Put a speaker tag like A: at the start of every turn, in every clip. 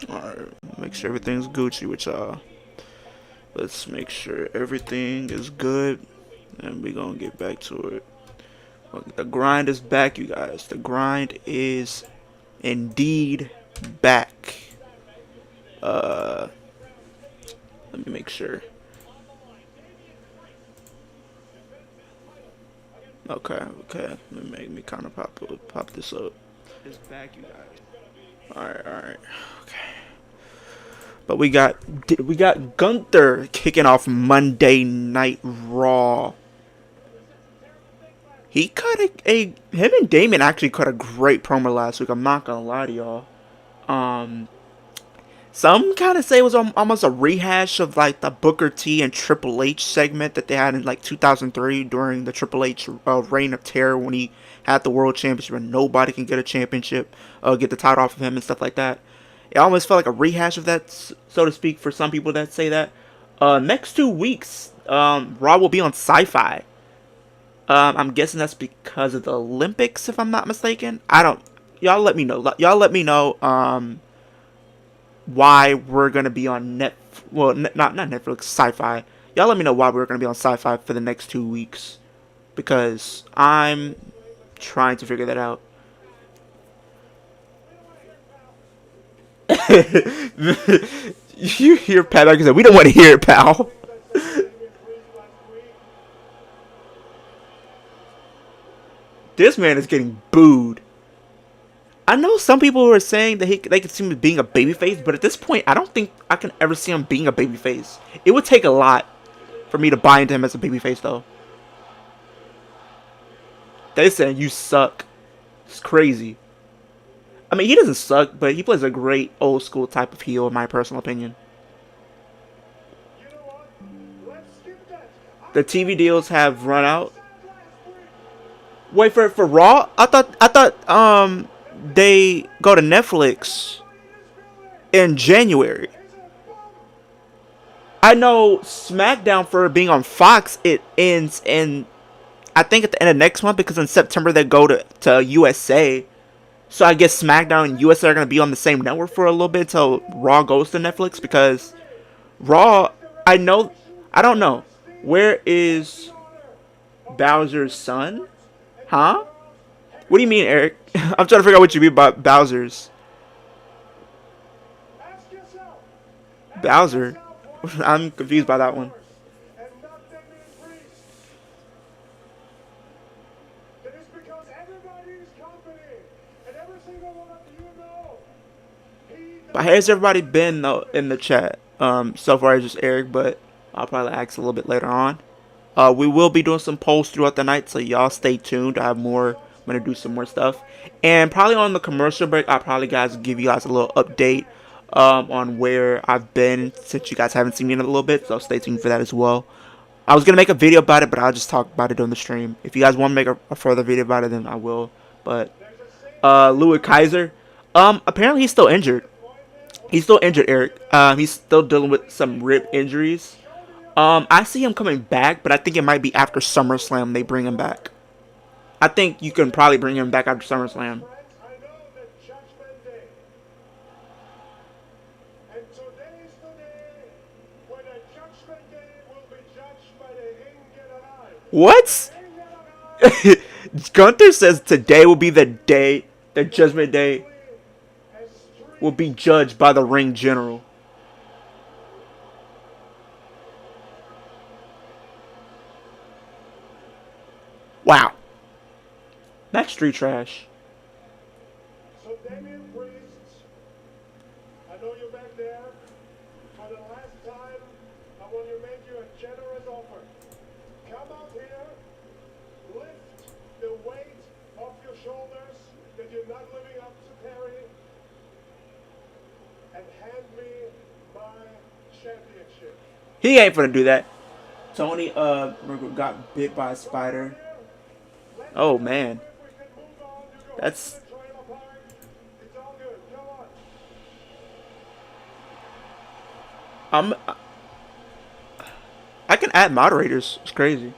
A: Alright, make sure everything's Gucci with y'all. Let's make sure everything is good, and we gonna get back to it. The grind is back, you guys. The grind is indeed back. Uh, Let me make sure. Okay, okay. Let me make me kind of pop this up. It's back, you guys. All right, all right. Okay. But we got Gunther kicking off Monday Night Raw. He cut him and Damon actually cut a great promo last week. I'm not gonna lie to y'all. Some kind of say it was almost a rehash of like the Booker T and Triple H segment that they had in like 2003 during the Triple H reign of terror when he had the world championship and nobody can get a championship, get the title off of him and stuff like that. It almost felt like a rehash of that, so to speak, for some people that say that. Next 2 weeks, Raw will be on Sci-Fi. I'm guessing that's because of the Olympics, if I'm not mistaken. I don't. Y'all let me know. Y'all let me know. Why we're gonna be on not Netflix, Sci-Fi. Y'all let me know why we're gonna be on Sci-Fi for the next 2 weeks, because I'm trying to figure that out. You hear Pat like I said, we don't want to hear it, pal. This man is getting booed. I know some people were saying that they could see him being a babyface, but at this point, I don't think I can ever see him being a babyface. It would take a lot for me to buy into him as a babyface, though. They saying you suck. It's crazy. I mean, he doesn't suck, but he plays a great old school type of heel, in my personal opinion. The TV deals have run out. Wait for Raw? I thought they go to Netflix in January. I know SmackDown, for being on Fox, it ends in, I think, at the end of next month, because in September they go to USA. So I guess SmackDown and USA are going to be on the same network for a little bit until Raw goes to Netflix, because Raw, I don't know. Where is Bowser's son? Huh? What do you mean, Eric? I'm trying to figure out what you mean by Bowser's. Bowser? I'm confused by that one. But has everybody been though in the chat? So far it's just Eric, but I'll probably ask a little bit later on. We will be doing some polls throughout the night, so y'all stay tuned. I have more. I'm gonna do some more stuff, and probably on the commercial break, I'll probably give you guys a little update on where I've been, since you guys haven't seen me in a little bit. So stay tuned for that as well. I was gonna make a video about it, but I'll just talk about it on the stream. If you guys want to make a further video about it, then I will. But Louis Kaiser, apparently he's still injured. He's still injured, Eric. He's still dealing with some rib injuries. I see him coming back, but I think it might be after SummerSlam they bring him back. I think you can probably bring him back after SummerSlam. What? Gunther says today will be the day, the Judgment Day will be judged by the ring general. Wow. That's street trash. So Damian Priest, I know you're back there. For the last time, I want to make you a generous offer. Come out here, lift the weight off your shoulders that you're not living up to carry, and hand me my championship. He ain't gonna do that. Tony got bit by a spider. Oh man, that's. I can add moderators. It's crazy.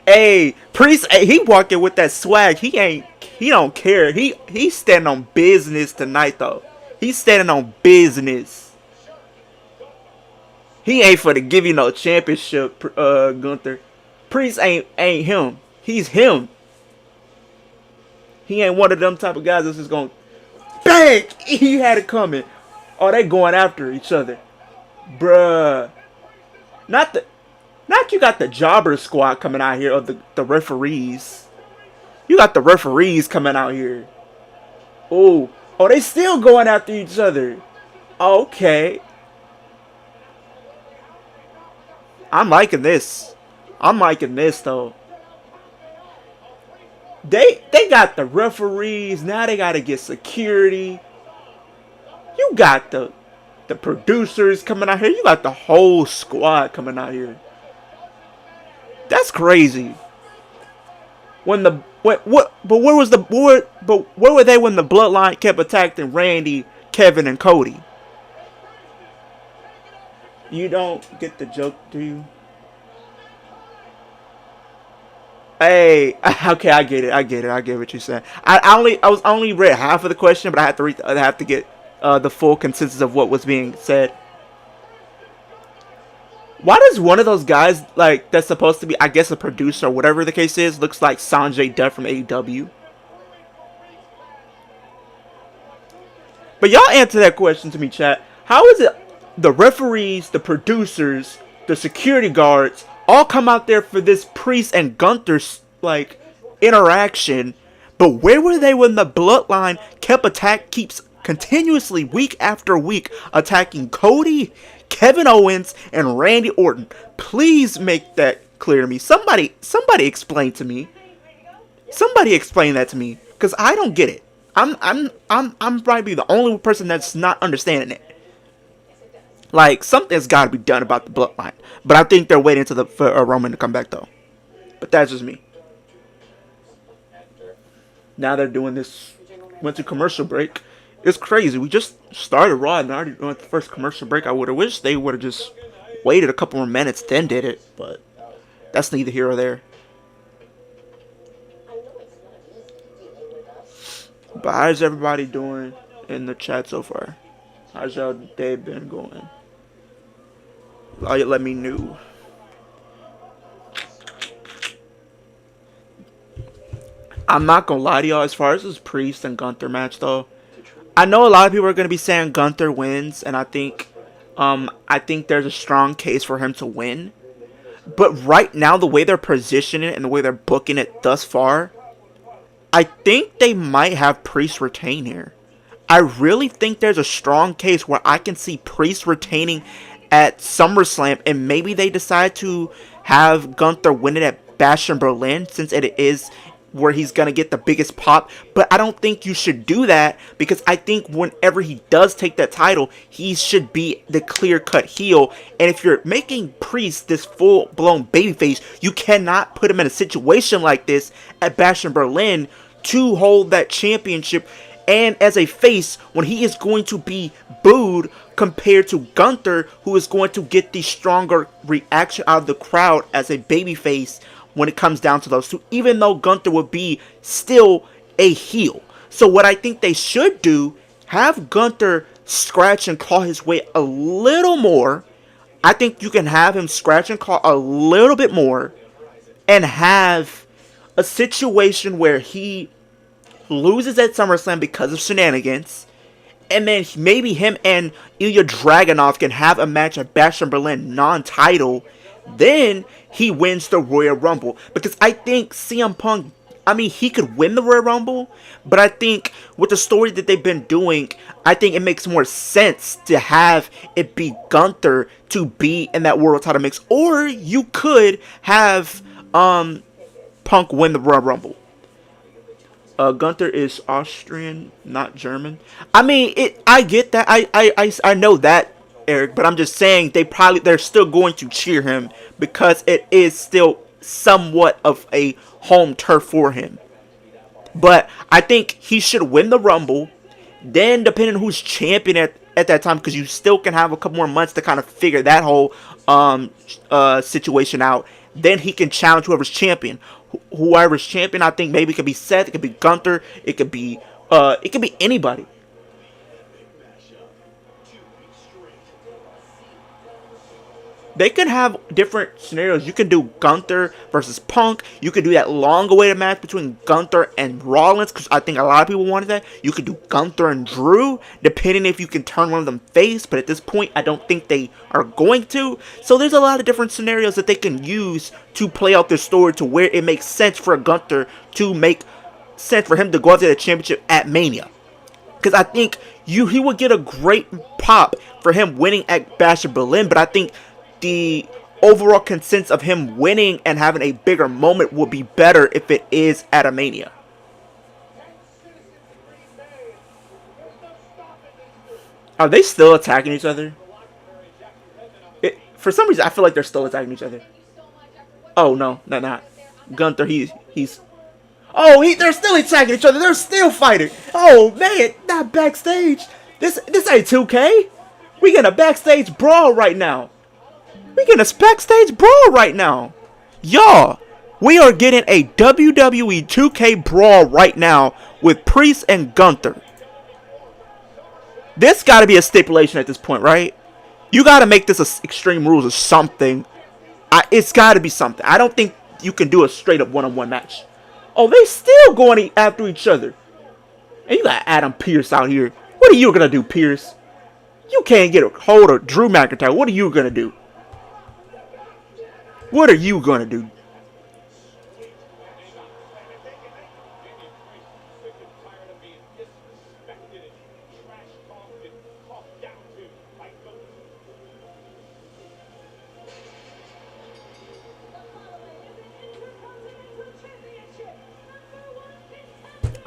A: Hey, Priest. Hey, he walked in with that swag. He don't care. He's standing on business tonight though. He's standing on business. He ain't for to give you no championship, Gunther. Priest ain't him. He's him. He ain't one of them type of guys that's just going bang. He had it coming. Oh, they going after each other, bruh. Not you got the jobber squad coming out here, or the referees. You got the referees coming out here. Oh, they still going after each other. Okay. I'm liking this. I'm liking this though. They got the referees. Now they gotta get security. You got the producers coming out here. You got the whole squad coming out here. That's crazy. When the what? But where was the but where were they when the bloodline kept attacking Randy, Kevin, and Cody? You don't get the joke, do you? Hey, okay, I get it. I get what you're saying. I was only read half of the question, but I have to get the full consensus of what was being said. Why does one of those guys, like, that's supposed to be, I guess, a producer or whatever the case is, looks like Sanjay Dutt from AEW? But y'all answer that question to me, chat. How is it the referees, the producers, the security guards all come out there for this Priest and Gunther, like, interaction, but where were they when the bloodline keeps continuously, week after week, attacking Cody, Kevin Owens, and Randy Orton? Please make that clear to me. Somebody explain to me. Somebody explain that to me, because I don't get it. I'm probably the only person that's not understanding it. Like, something's got to be done about the bloodline. But I think they're waiting for Roman to come back, though. But that's just me. Now they're doing this. Went to commercial break. It's crazy. We just started Raw and already went the first commercial break. I would have wished they would have just waited a couple more minutes, then did it. But that's neither here or there. But how's everybody doing in the chat so far? How's y'all day been going? Let me know. I'm not gonna lie to y'all, as far as this Priest and Gunther match though, I know a lot of people are gonna be saying Gunther wins, and I think there's a strong case for him to win. But right now, the way they're positioning it and the way they're booking it thus far, I think they might have Priest retain here. I really think there's a strong case where I can see Priest retaining at SummerSlam, and maybe they decide to have Gunther win it at Bash in Berlin, since it is where he's going to get the biggest pop. But I don't think you should do that, because I think whenever he does take that title, he should be the clear-cut heel. And if you're making Priest this full-blown babyface, you cannot put him in a situation like this at Bash in Berlin to hold that championship, and as a face, when he is going to be booed compared to Gunther, who is going to get the stronger reaction out of the crowd as a babyface when it comes down to those two, even though Gunther would be still a heel. So what I think they should do, have Gunther scratch and claw his way a little more. I think you can have him scratch and claw a little bit more, and have a situation where he loses at SummerSlam because of shenanigans, and then maybe him and Ilya Dragunov can have a match at Bash in Berlin, non-title. Then he wins the Royal Rumble, because I think CM Punk, I mean, he could win the Royal Rumble, but I think with the story that they've been doing, I think it makes more sense to have it be Gunther to be in that world title mix. Or you could have Punk win the Royal Rumble. Gunther is Austrian, not German. I mean, I get that. I know that, Eric. But I'm just saying they're still going to cheer him, because it is still somewhat of a home turf for him. But I think he should win the Rumble. Then, depending on who's champion at that time, because you still can have a couple more months to kind of figure that whole situation out. Then he can challenge whoever's champion. Whoever's champion, I think maybe it could be Seth, it could be Gunther, it could be anybody. they can have different scenarios. You can do Gunther versus Punk. You could do that long-awaited match between Gunther and Rollins, because I think a lot of people wanted that. You could do Gunther and Drew, depending if you can turn one of them face, but at this point, I don't think they are going to. So there's a lot of different scenarios that they can use to play out their story to where it makes sense for Gunther to make sense for him to go after the championship at Mania. Because I think he would get a great pop for him winning at Bash of Berlin, but I think the overall consensus of him winning and having a bigger moment would be better if it is at a Mania. Are they still attacking each other? For some reason, I feel like they're still attacking each other. Oh, no, not. Gunther, he's... Oh, they're still attacking each other. They're still fighting. Oh, man, not backstage. This ain't 2K. We get a backstage brawl right now. Y'all, we are getting a WWE 2K brawl right now with Priest and Gunther. This got to be a stipulation at this point, right? You got to make this a Extreme Rules or something. It's got to be something. I don't think you can do a straight-up one-on-one match. Oh, they still going after each other. And you got Adam Pearce out here. What are you going to do, Pearce? You can't get a hold of Drew McIntyre. What are you going to do?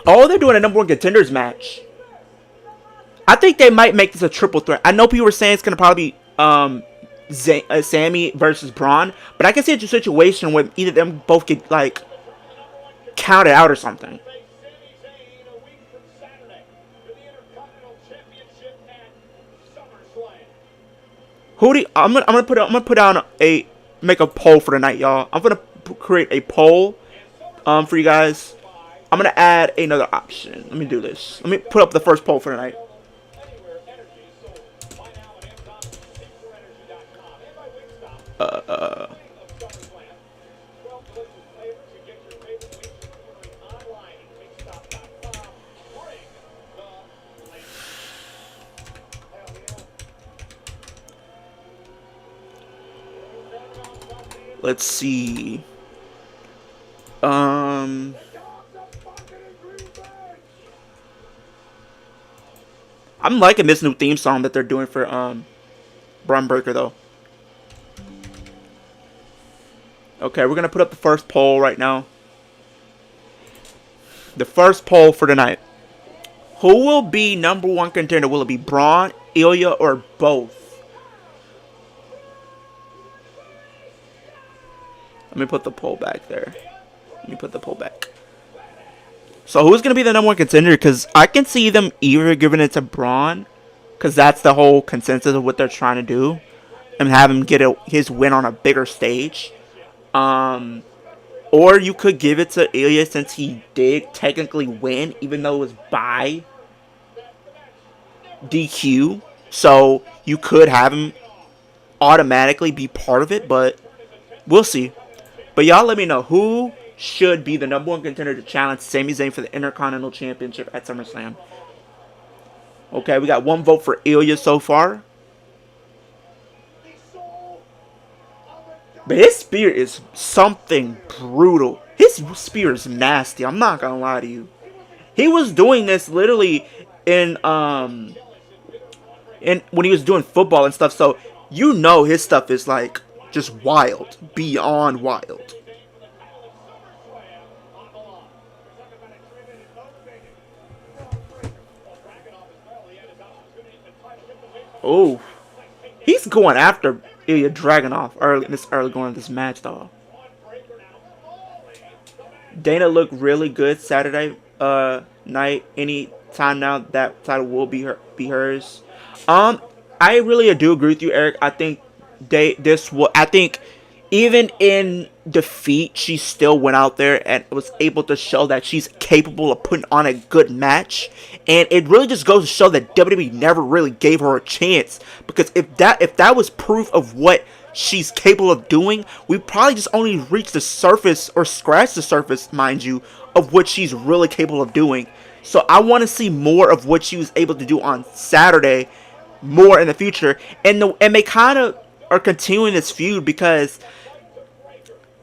A: Oh, they're doing a number one contenders match. I think they might make this a triple threat. I know people were saying it's going to probably be Sammy versus Braun, but I can see a situation where either of them both get, like, counted out or something. I'm gonna put down make a poll for tonight, y'all. I'm gonna create a poll for you guys. I'm going to add another option. Let me do this. Let me put up the first poll for tonight. Let's see. I'm liking this new theme song that they're doing for Braun Breaker though. Okay, we're gonna put up the first poll right now. The first poll for tonight. Who will be number one contender? Will it be Braun, Ilya, or both? Let me put the poll back there. So who's going to be the number one contender? Because I can see them either giving it to Braun, because that's the whole consensus of what they're trying to do, and have him get his win on a bigger stage. Or you could give it to Ilya, since he did technically win, even though it was by DQ. So you could have him automatically be part of it, but we'll see. But y'all let me know who should be the number one contender to challenge Sami Zayn for the Intercontinental Championship at SummerSlam. Okay, we got one vote for Ilya so far. But his spear is something brutal. His spear is nasty. I'm not gonna lie to you. He was doing this literally in when he was doing football and stuff. So you know his stuff is like just wild, beyond wild. Oh, he's going after Ilya Dragunov early going into this match, though. Dana looked really good Saturday night. Any time now, that title will be hers. I really do agree with you, Eric. I think I think even in defeat, she still went out there and was able to show that she's capable of putting on a good match. And it really just goes to show that WWE never really gave her a chance. Because if that was proof of what she's capable of doing, we probably just only reached the surface, or scratched the surface, mind you, of what she's really capable of doing. So I want to see more of what she was able to do on Saturday, more in the future. And they kind of are continuing this feud because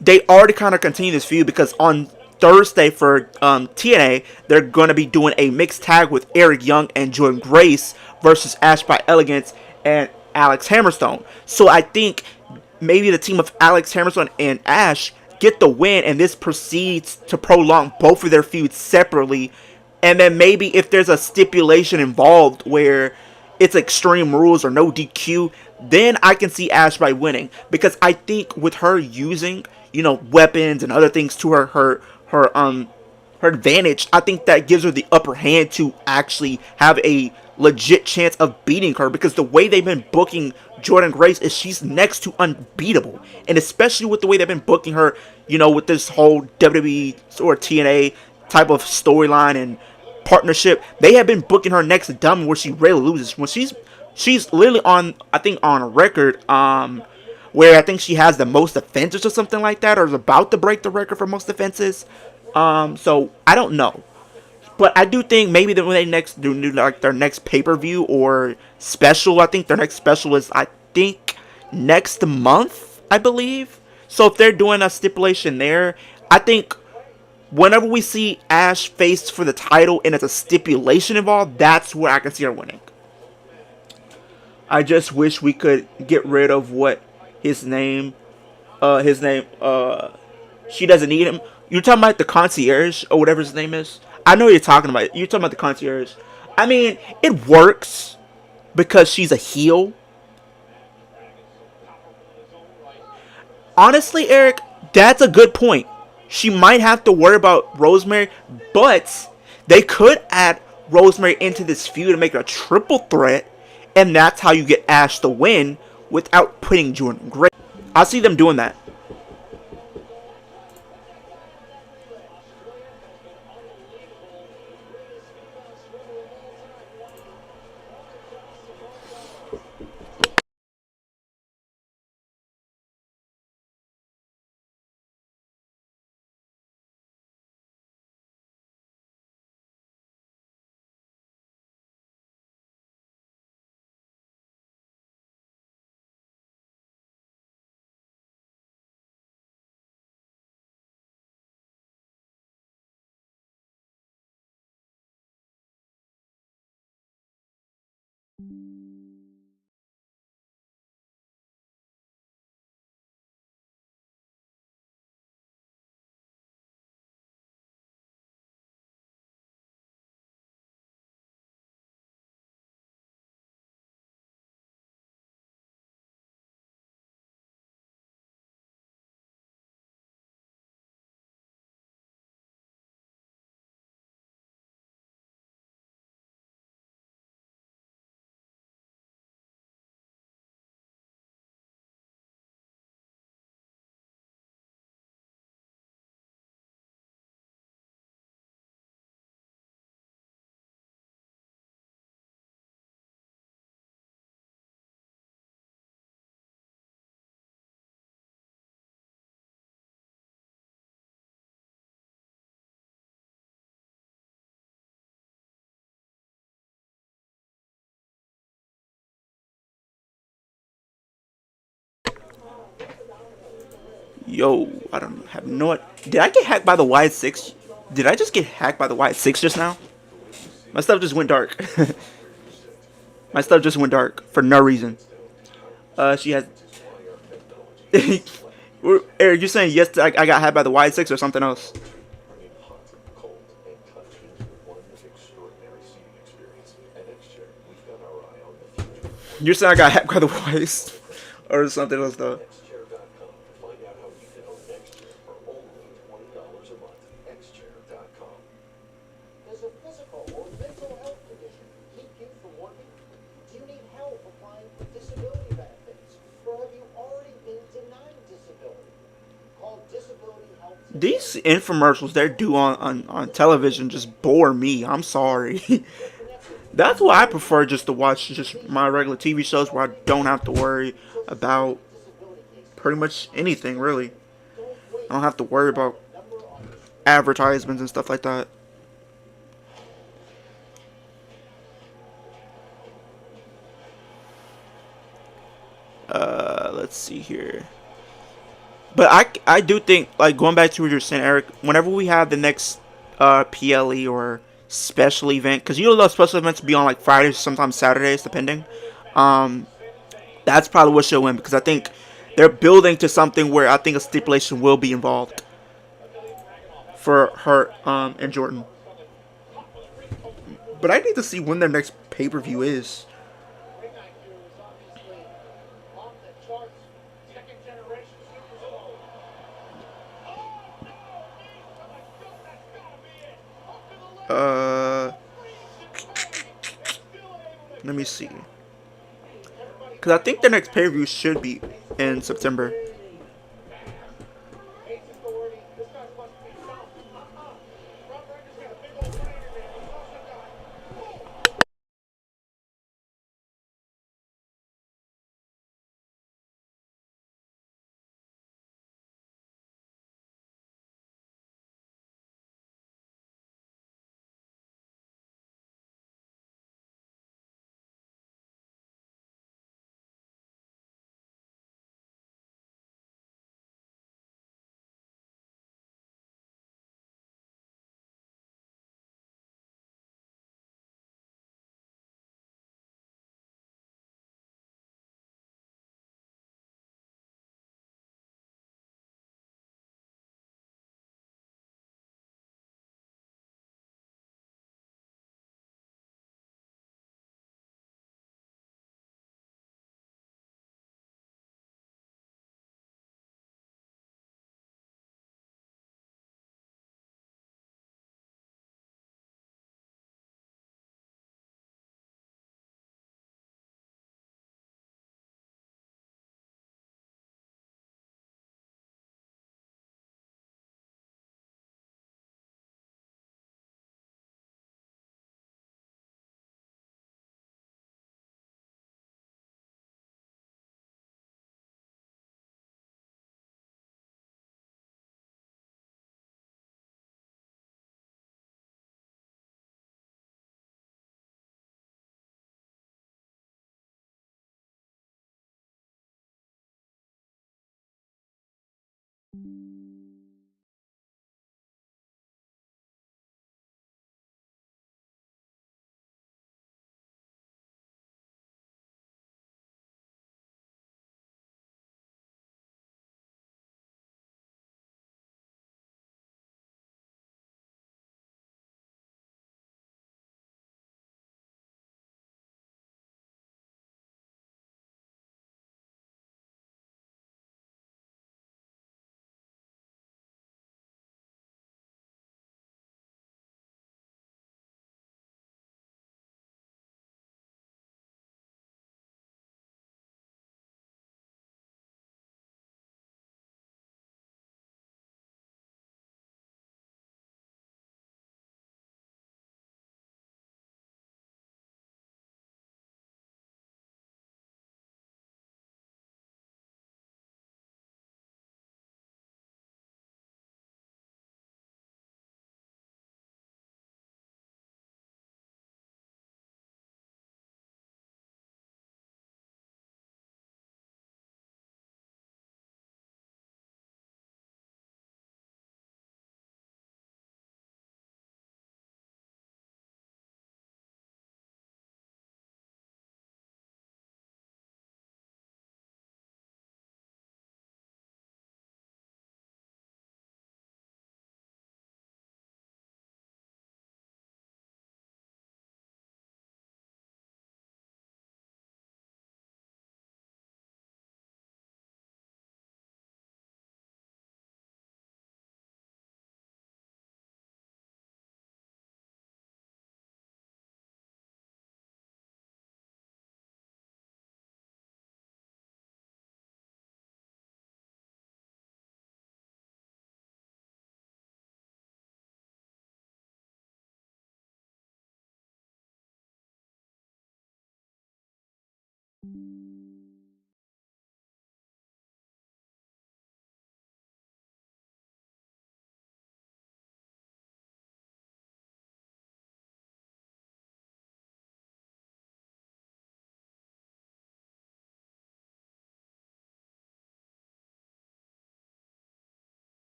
A: they already kind of continue this feud because on Thursday for TNA, they're going to be doing a mixed tag with Eric Young and Jordan Grace versus Ash by Elegance and Alex Hammerstone. So I think maybe the team of Alex Hammerstone and Ash get the win, and this proceeds to prolong both of their feuds separately. And then maybe if there's a stipulation involved where it's Extreme Rules or no DQ, then I can see Ash by winning. Because I think with her using, weapons and other things to her advantage, I think that gives her the upper hand to actually have a legit chance of beating her, because the way they've been booking Jordan Grace is she's next to unbeatable. And especially with the way they've been booking her, with this whole WWE or TNA type of storyline and partnership, they have been booking her next to dumb where she rarely loses. When she's literally on a record where I think she has the most defenses or something like that, or is about to break the record for most defenses. So I don't know, but I do think maybe that when they next do like their next pay-per-view or special, I think their next special is next month, I believe. So if they're doing a stipulation there, I think whenever we see Ash face for the title and it's a stipulation involved, that's where I can see her winning. I just wish we could get rid of his name. She doesn't need him. You're talking about the concierge or whatever his name is? I know you're talking about. You're talking about the concierge. I mean, it works because she's a heel. Honestly, Eric, that's a good point. She might have to worry about Rosemary, but they could add Rosemary into this feud and make it a triple threat, and that's how you get Ash to win without putting Jordan Grace. I see them doing that. Yo, I don't have no. Did I get hacked by the Wyatt 6? Did I just get hacked by the Wyatt 6 just now? My stuff just went dark. My stuff just went dark for no reason. She has. Eric, you're saying yes? I got hacked by the Wyatt 6 or something else? You're saying I got hacked by the Wyatt or something else though? These infomercials they're due on television just bore me. I'm sorry. That's why I prefer just to watch just my regular TV shows where I don't have to worry about pretty much anything really. I don't have to worry about advertisements and stuff like that. Let's see here. But I do think, like, going back to what you're saying, Eric, whenever we have the next PLE or special event, because you know those special events be on like Fridays, sometimes Saturdays, depending. Um, that's probably what she'll win because I think they're building to something where I think a stipulation will be involved for her and Jordan. But I need to see when their next pay per view is. Uh, Let me see. Because I think the next pay per view should be in September.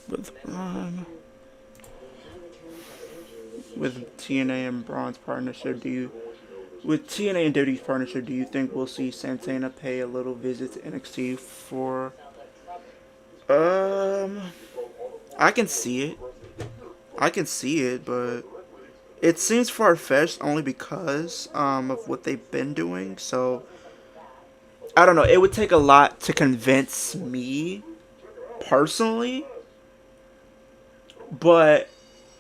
A: with with TNA and Braun's partnership, with TNA and WWE's partnership, do you think we'll see Santana pay a little visit to NXT for? Um, I can see it. I can see it, but it seems far fetched only because of what they've been doing. So I don't know. It would take a lot to convince me personally, but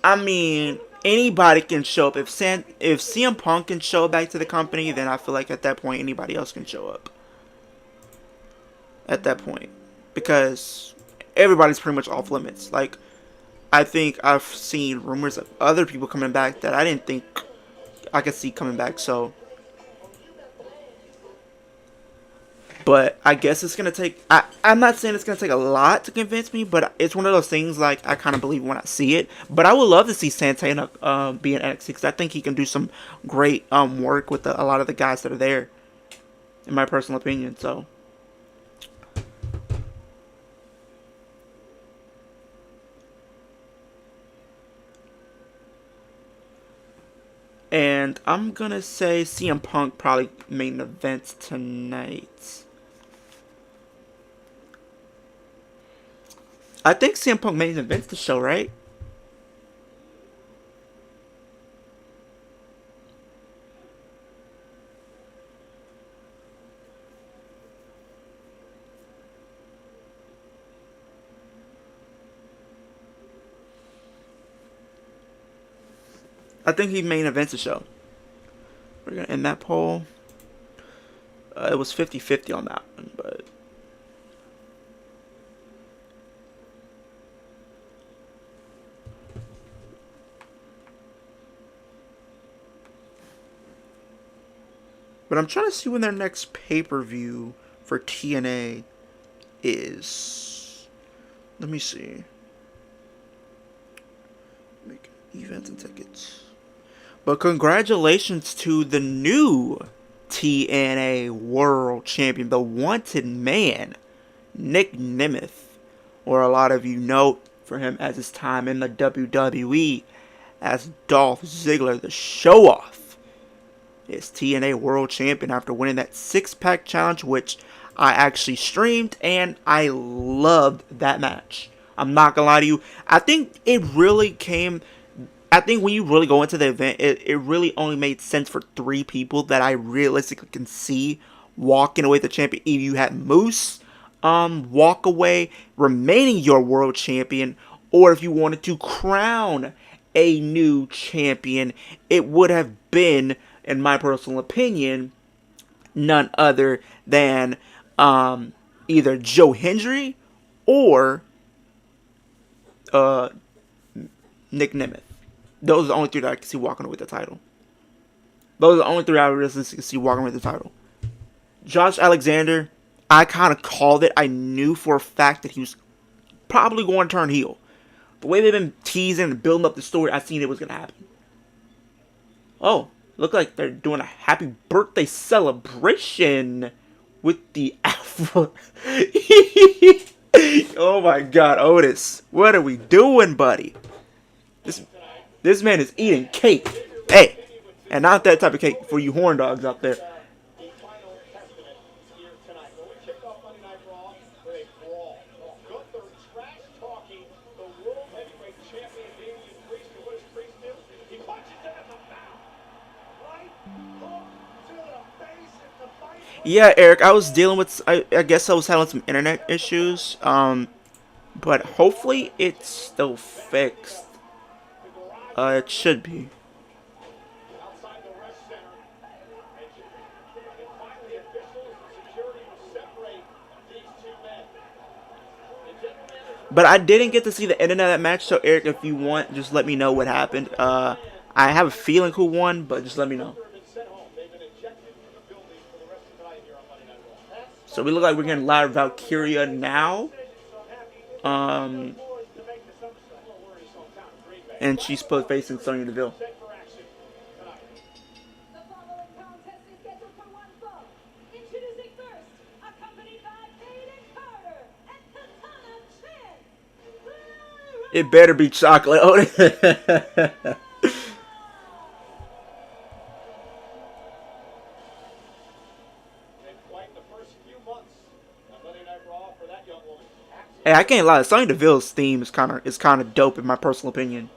A: I mean, anybody can show up. If CM Punk can show back to the company, then I feel like at that point anybody else can show up. At that point, because everybody's pretty much off limits. Like, I think I've seen rumors of other people coming back that I didn't think I could see coming back. So, but I guess it's gonna take. I'm not saying it's gonna take a lot to convince me, but it's one of those things like I kind of believe when I see it. But I would love to see Santana be in NXT because I think he can do some great work with a lot of the guys that are there, in my personal opinion. So. And I'm gonna say CM Punk probably main events tonight. I think CM Punk main events the show, right? I think he main events the show. We're gonna end that poll. It was 50-50 on that one, but. But I'm trying to see when their next pay-per-view for TNA is. Let me see. Make events and tickets. But congratulations to the new TNA World Champion, the wanted man, Nick Nemeth, or a lot of you know for him as his time in the WWE as Dolph Ziggler, the show-off, is TNA World Champion after winning that six-pack challenge, which I actually streamed, and I loved that match. I'm not gonna lie to you. I think when you really go into the event, it really only made sense for three people that I realistically can see walking away the champion. Either you had Moose walk away, remaining your world champion, or if you wanted to crown a new champion, it would have been, in my personal opinion, none other than either Joe Hendry or Nick Nemeth. Those are the only three that I can see walking away with the title. Those are the only three I really can see walking away with the title. Josh Alexander, I kind of called it. I knew for a fact that he was probably going to turn heel. The way they've been teasing and building up the story, I seen it was going to happen. Oh, look like they're doing a happy birthday celebration with the Alpha. Oh my God, Otis. What are we doing, buddy? This man is eating cake. Hey, and not that type of cake for you horn dogs out there. Yeah, Eric, I was dealing with, I guess I was having some internet issues, but hopefully it's still fixed. It should be. But I didn't get to see the end of that match, so Eric, if you want, just let me know what happened. I have a feeling who won, but just let me know. So we look like we're getting live Valkyria now. And she's supposed facing Sonya Deville. It better be chocolate. Hey, I can't lie. Sonya Deville's theme is kind of dope in my personal opinion.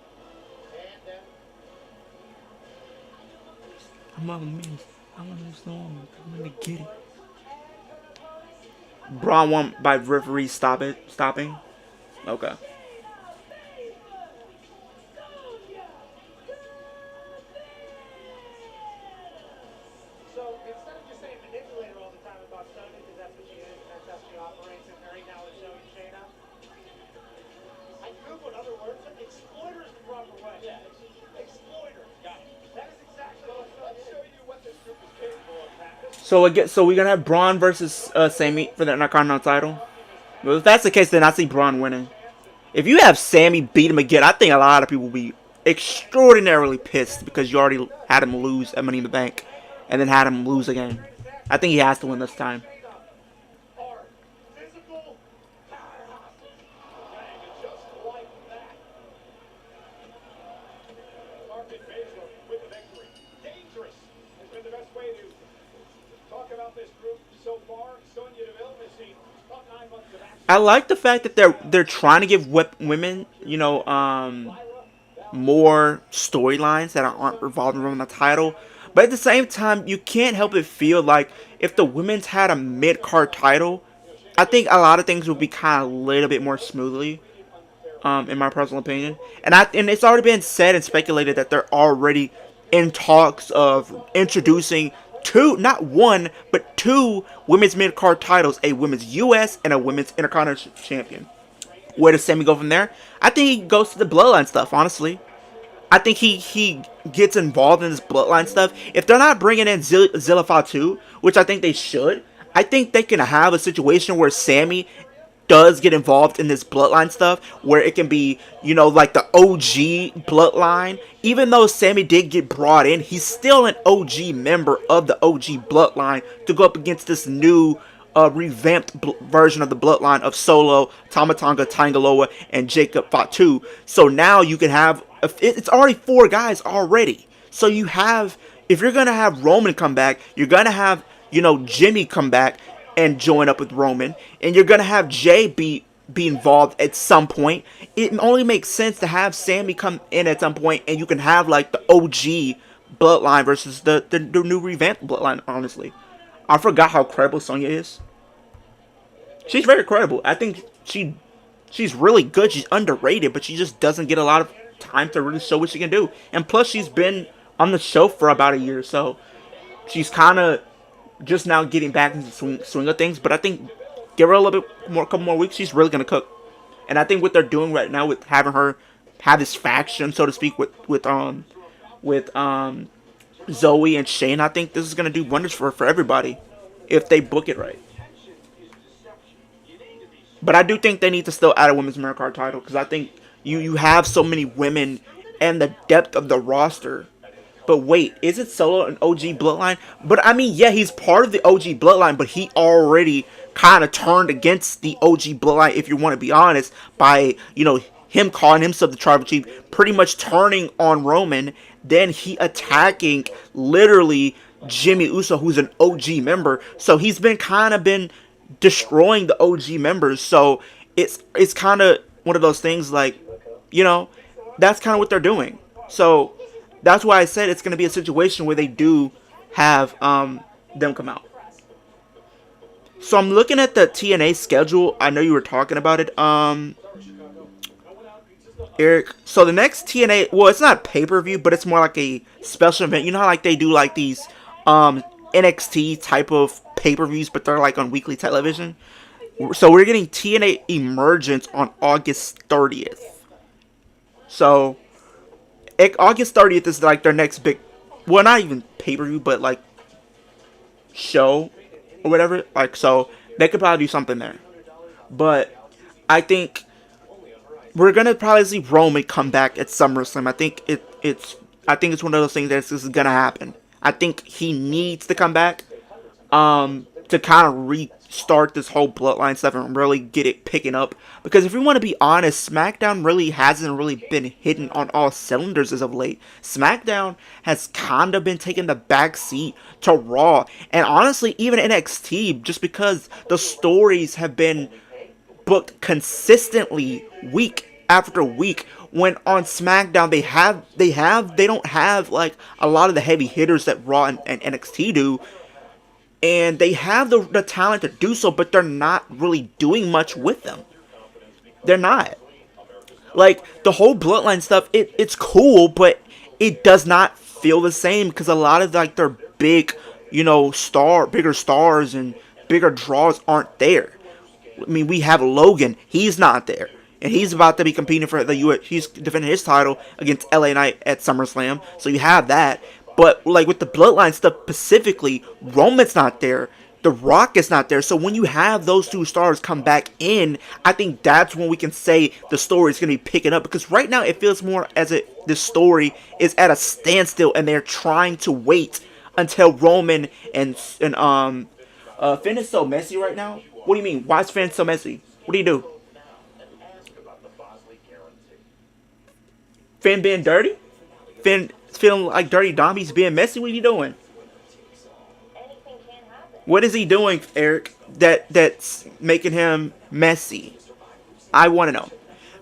A: I'm on the miss. I'm on the storm. I'm gonna get it. Braun won by referee stopping. Okay. So we're gonna have Braun versus Sami for the Intercontinental title. Well, if that's the case, then I see Braun winning. If you have Sami beat him again, I think a lot of people will be extraordinarily pissed because you already had him lose at Money in the Bank, and then had him lose again. I think he has to win this time. I like the fact that they're trying to give women, more storylines that aren't revolving around the title. But at the same time, you can't help but feel like if the women's had a mid-card title, I think a lot of things would be kind of a little bit more smoothly, in my personal opinion. And it's already been said and speculated that they're already in talks of introducing two, not one, but two women's mid-card titles, a women's US and a women's Intercontinental Champion. Where does Sami go from there? I think he goes to the Bloodline stuff, honestly. I think he gets involved in this Bloodline stuff. If they're not bringing in Zilla Fatu, which I think they should, I think they can have a situation where Sami does get involved in this Bloodline stuff, where it can be, like the OG Bloodline. Even though Sami did get brought in, he's still an OG member of the OG Bloodline to go up against this new revamped version of the Bloodline of Solo, Tamatanga, Tangaloa, and Jacob Fatu. So now you can have, it's already 4 guys already. So you have, if you're going to have Roman come back, you're going to have, Jimmy come back and join up with Roman, and you're gonna have Jay be involved at some point. It only makes sense to have Sami come in at some point, and you can have like the OG Bloodline versus the new revamped Bloodline. Honestly, I forgot how credible Sonya is. She's very credible. I think she's really good. She's underrated, but she just doesn't get a lot of time to really show what she can do. And plus, she's been on the show for about a year, so she's kind of just now getting back into the swing of things. But I think give her a little bit more, couple more weeks, she's really gonna cook. And I think what they're doing right now with having her have this faction, so to speak, with Zoe and Shane, I think this is gonna do wonders for everybody if they book it right. But I do think they need to still add a women's Americard title, because I think you have so many women and the depth of the roster. But wait, is it Solo an OG Bloodline? But I mean, yeah, he's part of the OG Bloodline, but he already kind of turned against the OG Bloodline, if you want to be honest, by, him calling himself the Tribal Chief, pretty much turning on Roman, then he attacking literally Jimmy Uso, who's an OG member. So he's been destroying the OG members. So it's kind of one of those things like, that's kind of what they're doing. So that's why I said it's going to be a situation where they do have them come out. So I'm looking at the TNA schedule. I know you were talking about it, Eric. So the next TNA, well, it's not a pay-per-view, but it's more like a special event. You know how like they do like these NXT type of pay-per-views, but they're like on weekly television. So we're getting TNA Emergence on August 30th. So August 30th is like their next big, well, not even pay-per-view, but like show or whatever. Like, so they could probably do something there. But I think we're gonna probably see Roman come back at SummerSlam. I think it's one of those things that this is gonna happen. I think he needs to come back. to kind of restart this whole bloodline stuff and really get it picking up. Because if we want to be honest, SmackDown really hasn't really been hitting on all cylinders as of late. SmackDown has kind of been taking the back seat to Raw. And honestly, even NXT, just because the stories have been booked consistently week after week, when on SmackDown they don't have like a lot of the heavy hitters that Raw and NXT do, and they have the talent to do so, but they're not really doing much with them. They're not. Like, the whole bloodline stuff, it's cool, but it does not feel the same, because a lot of like their big, bigger stars and bigger draws aren't there. I mean, we have Logan, he's not there. And he's about to be competing for the US. He's defending his title against LA Knight at SummerSlam. So you have that. But like with the bloodline stuff specifically, Roman's not there. The Rock is not there. So when you have those two stars come back in, I think that's when we can say the story is going to be picking up. Because right now it feels more as if the story is at a standstill and they're trying to wait until Roman and Finn is so messy right now. What do you mean? Why is Finn so messy? What do you do? Finn being dirty? Finn feeling like Dirty Dom? He's being messy? What are you doing? What is he doing, Eric, that's making him messy? I want to know.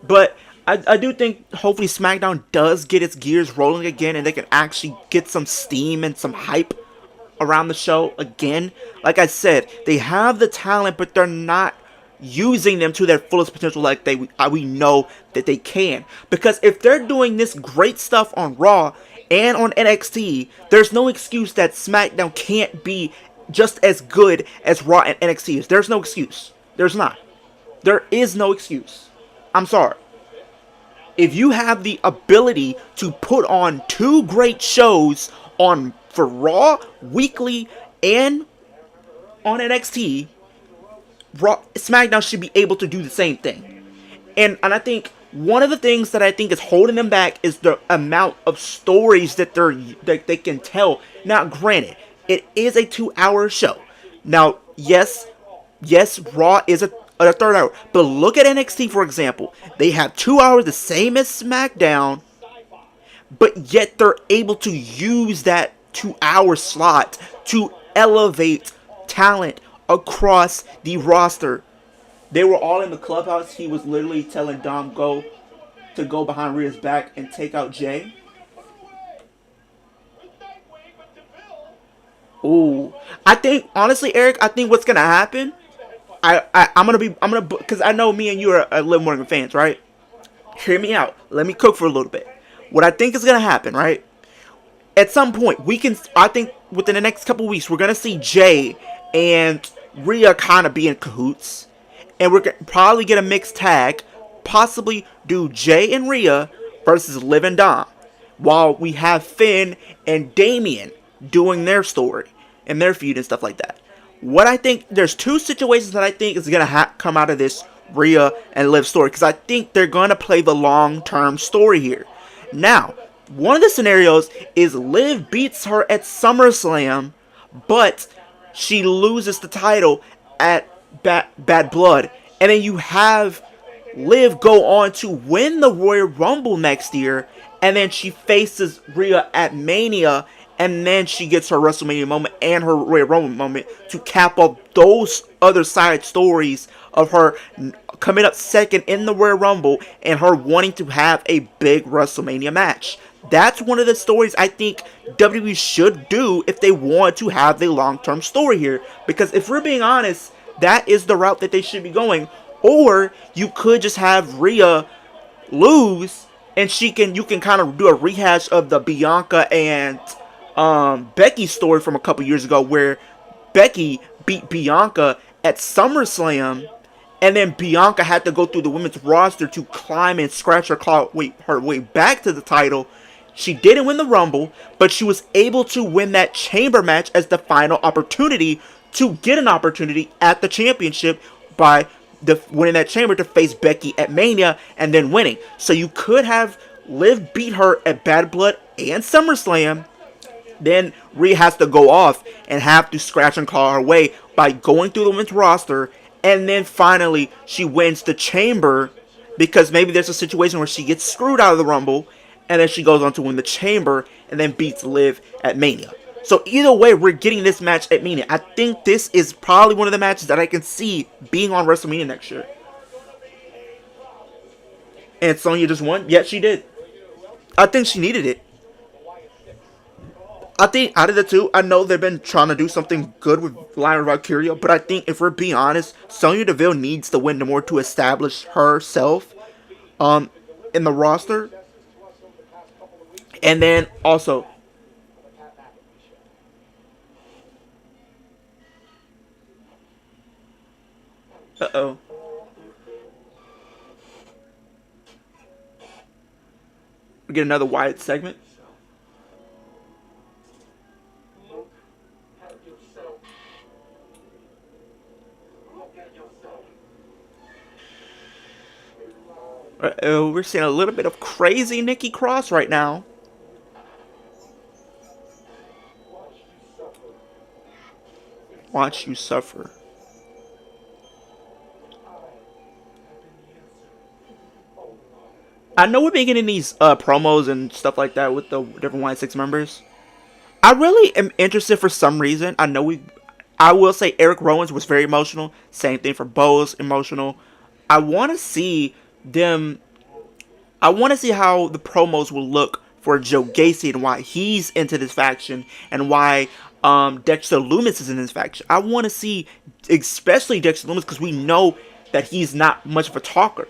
A: But I do think hopefully SmackDown does get its gears rolling again and they can actually get some steam and some hype around the show again. Like I said, they have the talent, but they're not using them to their fullest potential like we know that they can. Because if they're doing this great stuff on Raw and on NXT, there's no excuse that SmackDown can't be just as good as Raw and NXT is. There's no excuse. There's not. There is no excuse. I'm sorry. If you have the ability to put on two great shows for Raw weekly and on NXT, SmackDown should be able to do the same thing. And I think one of the things that I think is holding them back is the amount of stories that they can tell. Now, granted, it is a 2-hour show. Now, yes, Raw is a 3rd hour. But look at NXT, for example. They have 2 hours, the same as SmackDown, but yet they're able to use that 2-hour slot to elevate talent across the roster. They were all in the clubhouse. He was literally telling Dom to go behind Rhea's back and take out Jay. Ooh, I think honestly, Eric, I think what's gonna happen. Because I know me and you are Liv Morgan fans, right? Hear me out. Let me cook for a little bit. What I think is gonna happen, right? At some point, I think within the next couple weeks, we're gonna see Jay and Rhea kind of be in cahoots, and we're probably get a mixed tag, possibly do Jay and Rhea versus Liv and Dom, while we have Finn and Damian doing their story and their feud and stuff like that. What I think, there's two situations that I think is gonna come out of this Rhea and Liv story, because I think they're gonna play the long-term story here. Now, one of the scenarios is Liv beats her at SummerSlam, but she loses the title at Bad Blood. And then you have Liv go on to win the Royal Rumble next year. And then she faces Rhea at Mania. And then she gets her WrestleMania moment and her Royal Rumble moment to cap off those other side stories of her coming up second in the Royal Rumble and her wanting to have a big WrestleMania match. That's one of the stories I think WWE should do if they want to have the long-term story here. Because if we're being honest, that is the route that they should be going. Or you could just have Rhea lose and you can kind of do a rehash of the Bianca and Becky story from a couple years ago, where Becky beat Bianca at SummerSlam, and then Bianca had to go through the women's roster to climb and scratch her way back to the title. She didn't win the Rumble, but she was able to win that chamber match as the final opportunity to get an opportunity at the championship by winning that chamber to face Becky at Mania and then winning. So you could have Liv beat her at Bad Blood and SummerSlam, Then Rhea has to go off and have to scratch and claw her way by going through the women's roster, and then finally she wins the chamber because maybe there's a situation where she gets screwed out of the Rumble, and then she goes on to win the chamber and then beats Liv at Mania. So either way, we're getting this match at Mania. I think this is probably one of the matches that I can see being on WrestleMania next year. And Sonya just won? Yeah, she did. I think she needed it. I think out of the two, I know they've been trying to do something good with Lyra Valkyria, but I think if we're being honest, Sonya Deville needs to win more to establish herself in the roster. And then also, uh-oh. We get another Wyatt segment. We're seeing a little bit of crazy Nikki Cross right now. Watch you suffer. I know we've been getting these promos and stuff like that with the different Wyatt 6 members. I really am interested for some reason. I will say Eric Rowan's was very emotional. Same thing for Bo's emotional. I want to see them. I want to see how the promos will look for Joe Gacy and why he's into this faction and why Dexter Lumis is in this faction. I want to see, especially Dexter Lumis, because we know that he's not much of a talker.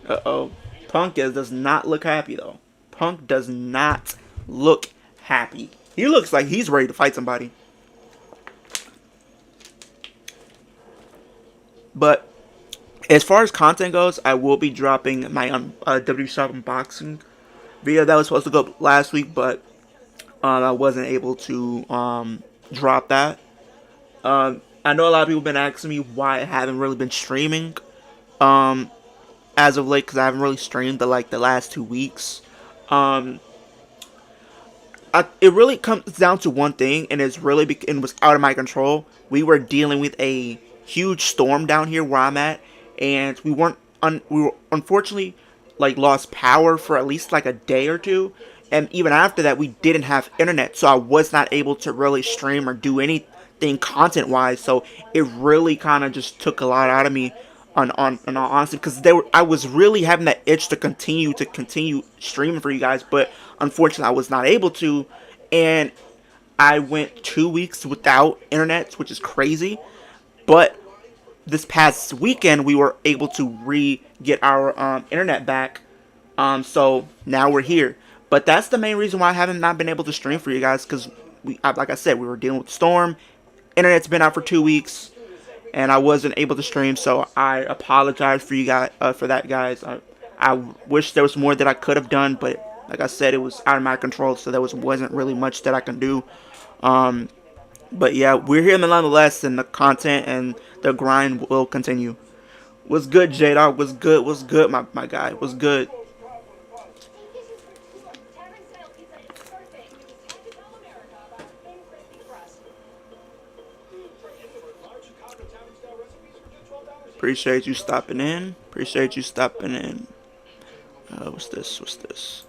A: Uh-oh. Punk does not look happy, though. Punk does not look happy. He looks like he's ready to fight somebody. But as far as content goes, I will be dropping my WWE Shop unboxing video that was supposed to go up last week, but I wasn't able to drop that. I know a lot of people have been asking me why I haven't really been streaming as of late, because I haven't really streamed the last 2 weeks. It really comes down to one thing, and it was out of my control. We were dealing with a huge storm down here where I'm at, and we were unfortunately lost power for at least a day or two, and even after that we didn't have internet, so I was not able to really stream or do anything content wise. So it really kind of just took a lot out of me. On honestly, because I was really having that itch to continue streaming for you guys, but unfortunately I was not able to, and I went 2 weeks without internet, which is crazy. But this past weekend we were able to get our internet back, so now we're here. But that's the main reason why I haven't not been able to stream for you guys, because like I said, we were dealing with the storm. Internet's been out for 2 weeks. And I wasn't able to stream, so I apologize for you guys for that, guys. I wish there was more that I could have done, but like I said, it was out of my control, so there wasn't really much that I can do. But yeah, we're here nonetheless, and the content and the grind will continue. What's good, J-Dog? What's good, my guy? What's good? Appreciate you stopping in. What's this?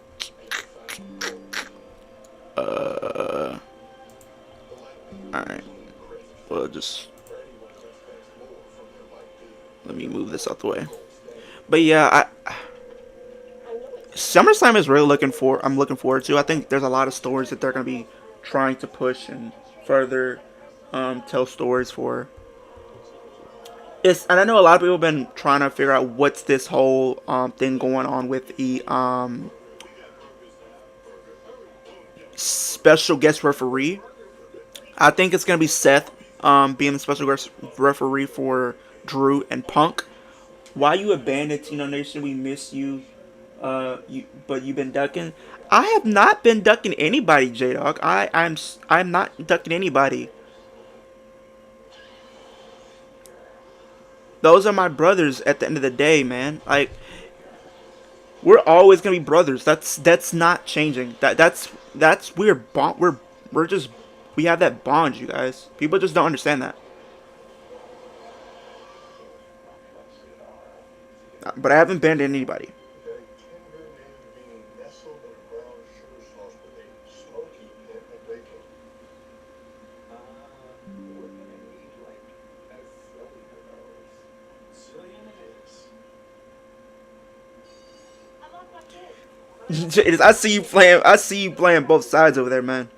A: Alright. Well, just let me move this out the way. But yeah, SummerSlam is really I'm looking forward to. I think there's a lot of stories that they're going to be trying to push and further tell stories for. And I know a lot of people have been trying to figure out what's this whole thing going on with the special guest referee. I think it's going to be Seth being the special guest referee for Drew and Punk. Why you abandoned Tino Nation? We miss you. But you've been ducking. I have not been ducking anybody, J-Dog. I'm not ducking anybody. those are my brothers at the end of the day, man. Like, we're always gonna be brothers. That's not changing. That's we're bond. We're just we have that bond, you guys. People just don't understand that. But I haven't banned anybody. I see you playing. I see you playing both sides over there, man.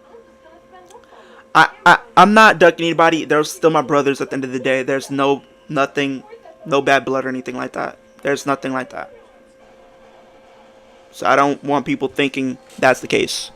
A: I'm not ducking anybody. They're still my brothers at the end of the day. There's nothing, no bad blood or anything like that. There's nothing like that. So I don't want people thinking that's the case.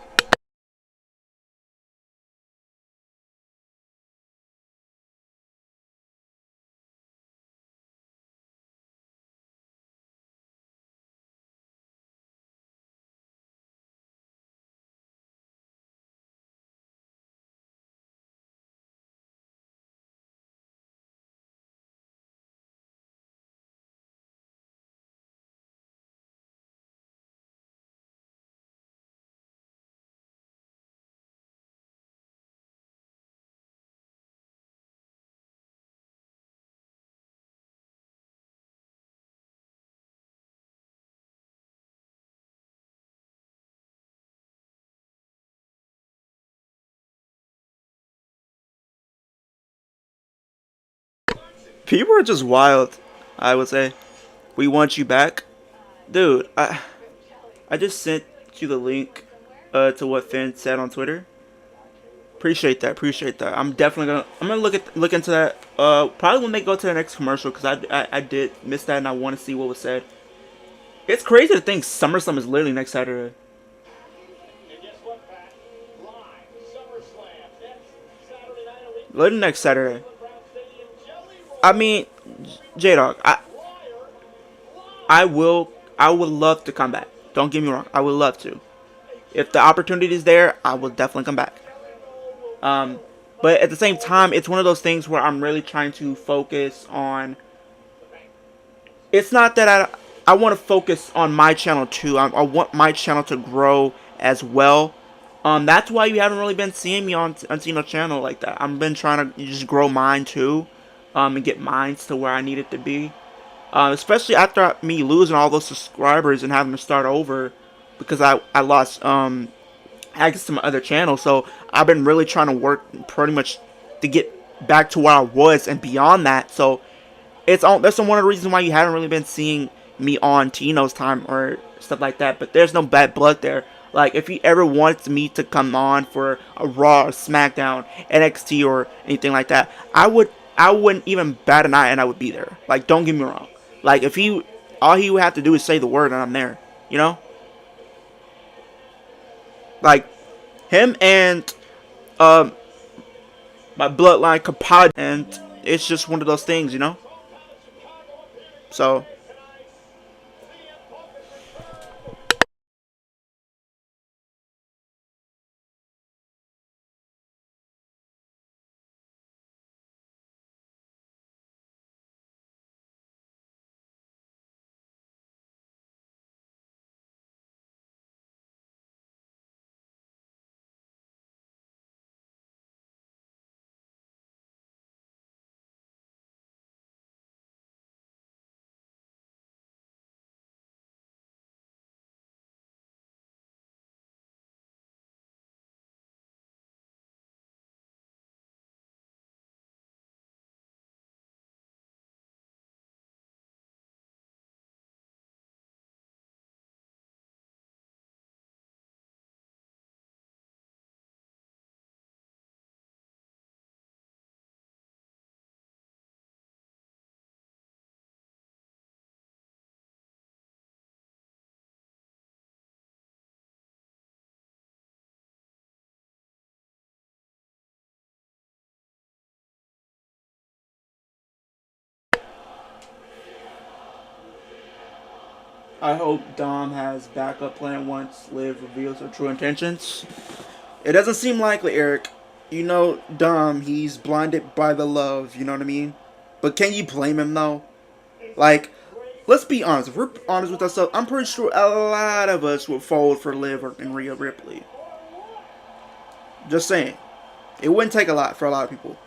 A: People are just wild, I would say. We want you back. Dude, I just sent you the link to what Finn said on Twitter. Appreciate that. Appreciate that. I'm gonna look into that. Probably when they go to the next commercial because I did miss that and I want to see what was said. It's crazy to think SummerSlam is literally next Saturday. Literally next Saturday. I mean, J Dog, I would love to come back. Don't get me wrong, I would love to. If the opportunity is there, I will definitely come back. Um, but at the same time, it's one of those things where I'm really trying to focus on. It's not that I want to focus on my channel too. I want my channel to grow as well. That's why you haven't really been seeing me on Tino's channel like that. I've been trying to just grow mine too, and get mine to where I need it to be. Especially after me losing all those subscribers and having to start over because I lost access to my other channel. So I've been really trying to work pretty much to get back to where I was and beyond that. So that's one of the reasons why you haven't really been seeing me on Tino's time or stuff like that. But there's no bad blood there. Like if he ever wants me to come on for a Raw or SmackDown, NXT or anything like that, I wouldn't even bat an eye and I would be there. Like don't get me wrong. Like if all he would have to do is say the word and I'm there. You know? Like him and my bloodline compadre, and it's just one of those things, you know. So I hope Dom has backup plan once Liv reveals her true intentions. It doesn't seem likely, Eric. You know, Dom, he's blinded by the love, you know what I mean? But can you blame him, though? Like, let's be honest. If we're honest with ourselves, I'm pretty sure a lot of us would fold for Liv and Rhea Ripley. Just saying. It wouldn't take a lot for a lot of people.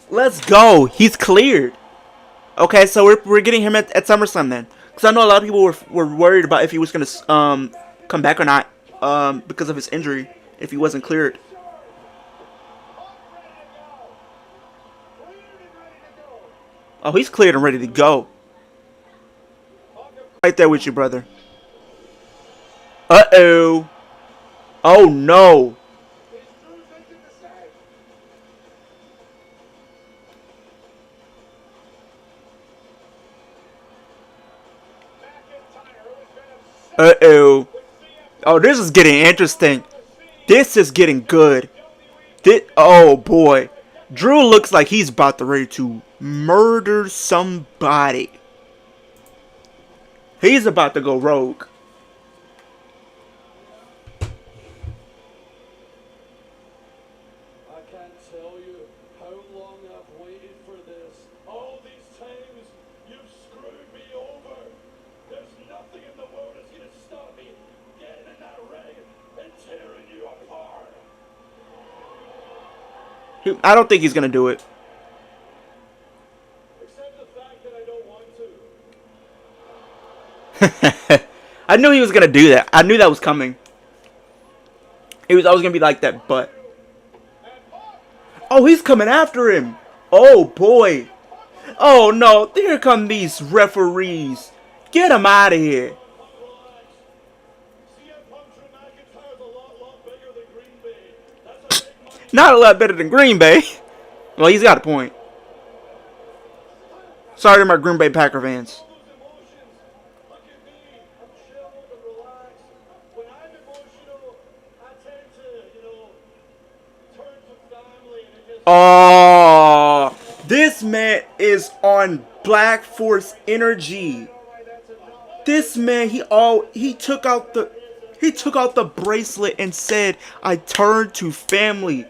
A: Let's go. He's cleared. Okay, so we're getting him at SummerSlam then. Because I know a lot of people were worried about if he was going to come back or not because of his injury, if he wasn't cleared. Oh, he's cleared and ready to go. Right there with you, brother. Uh-oh. Oh, no. Uh-oh. Oh, this is getting interesting. This is getting good. Oh, boy. Drew looks like he's about to ready to murder somebody. He's about to go rogue.
B: I can't tell you how long I've waited for this. All these times you've screwed me over. There's nothing in the world that's gonna stop me getting in that ring and tearing you apart.
A: I don't think he's gonna do it.
B: Except the fact that I don't want to.
A: I knew he was gonna do that. I knew that was coming. It was always gonna be like that, but oh, he's coming after him. Oh boy. Oh no, here come these referees. Get him out of here. Not a lot better than Green Bay. Well, he's got a point. Sorry to my Green Bay Packer fans. Oh, this man is on Black Force energy. This man, he took out the bracelet and said, "I turn to family."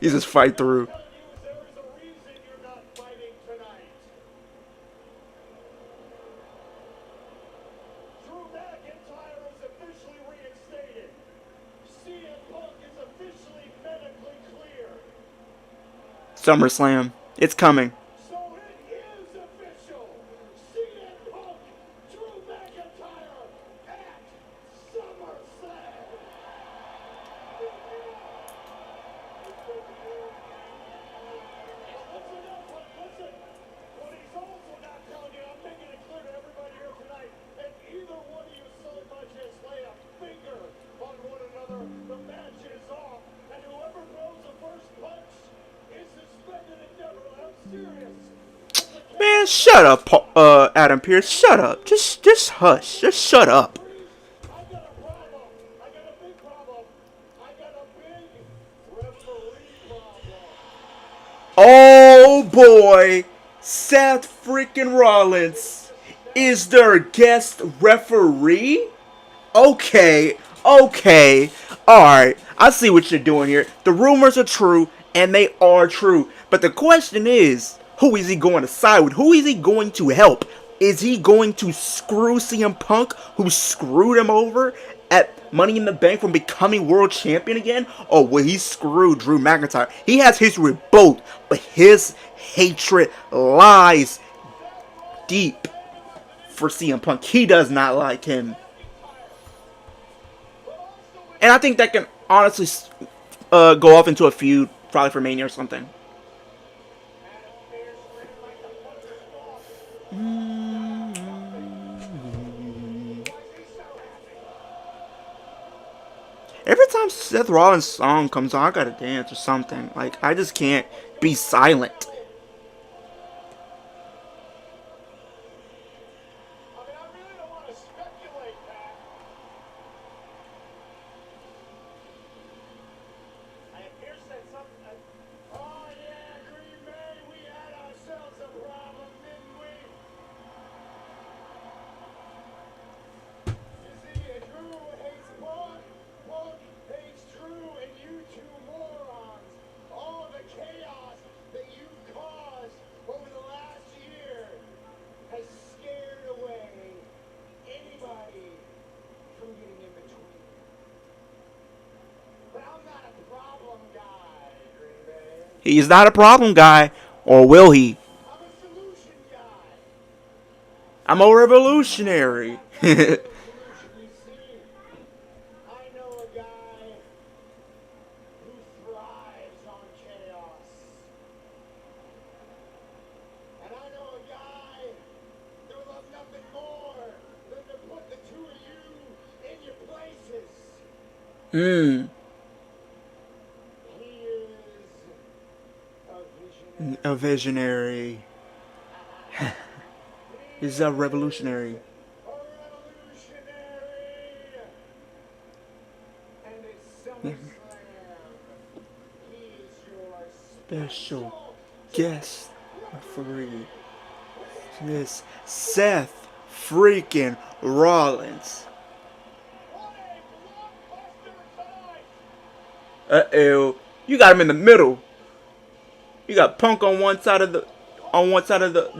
A: He's just fight through. SummerSlam. It's coming.
B: So it is official. CM Punk, Drew McIntyre at SummerSlam. Listen. What he's also not telling you, I'm making it clear to everybody here tonight, if either one of you so much as lay a finger on one another, the match is off, and whoever throws the first punch is suspended indefinitely. I'm serious.
A: Man, shut up, Adam Pearce. Shut up. Just hush. Just shut up.
B: I got a problem. I got a big problem. I got a big referee problem.
A: Oh boy, Seth freaking Rollins is their guest referee? Okay, alright. I see what you're doing here. The rumors are true, and they are true. But the question is, who is he going to side with? Who is he going to help? Is he going to screw CM Punk, who screwed him over at Money in the Bank from becoming world champion again? Or will he screw Drew McIntyre? He has history with both, but his hatred lies deep for CM Punk. He does not like him. And I think that can honestly go off into a feud, probably for Mania or something. Every time Seth Rollins' song comes on, I gotta dance or something. Like, I just can't be silent.
B: I mean, I really don't want to speculate, Pat. And Pierce said something. Oh, yeah, Green Bay, we had ourselves a problem, didn't we? You see, Drew hates Book, Book hates Drew, and you two morons. All the chaos that you've caused over the last year has scared away anybody from getting in between. But I'm not a problem guy, Green Bay.
A: He's not a problem guy, or will he?
B: I'm a solution guy.
A: I'm a revolutionary.
B: Solution, you see. I know a guy who thrives on chaos. And I know a guy that would love nothing more than to put the two of you in your places.
A: Hmm.
B: He is a visionary.
A: A visionary. He's a revolutionary.
B: A revolutionary. And it's SummerSlam. He is your
A: Special guest referee. Miss Seth freaking Rollins.
B: What a blockbuster tonight!
A: Uh-oh. You got him in the middle. You got Punk on one side of the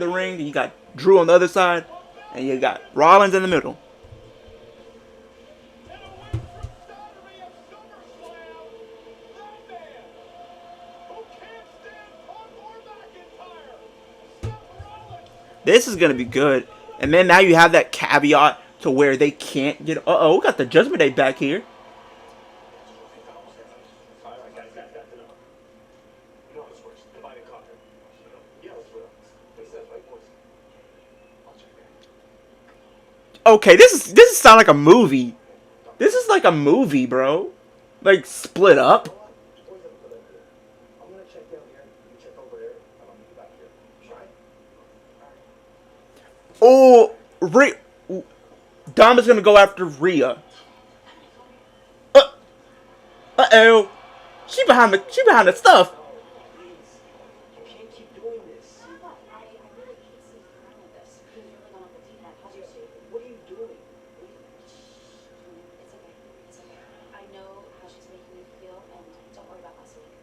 A: ring, and you got Drew on the other side, and you got Rollins in the middle.
B: And a win from Saturday of SummerSlam. That man who can't stand Punk or McIntyre. Seth Rollins.
A: This is gonna be good. And then now you have that caveat to where they can't get. We got the Judgment Day back here. Okay, this is sound like a movie. This is like a movie, bro. Like split up.
B: I'm gonna check down here. You check over there. I'm gonna be back here. Try.
A: Oh, Dom is gonna go after Rhea. Uh-oh. She behind the stuff.
B: Please. You can't keep doing this.
C: I really hate seeing you around like this. You're really going off the deep end. How's your sleep?
B: What are you doing?
C: It's okay. It's okay. I know how she's making you feel, and don't worry about last week.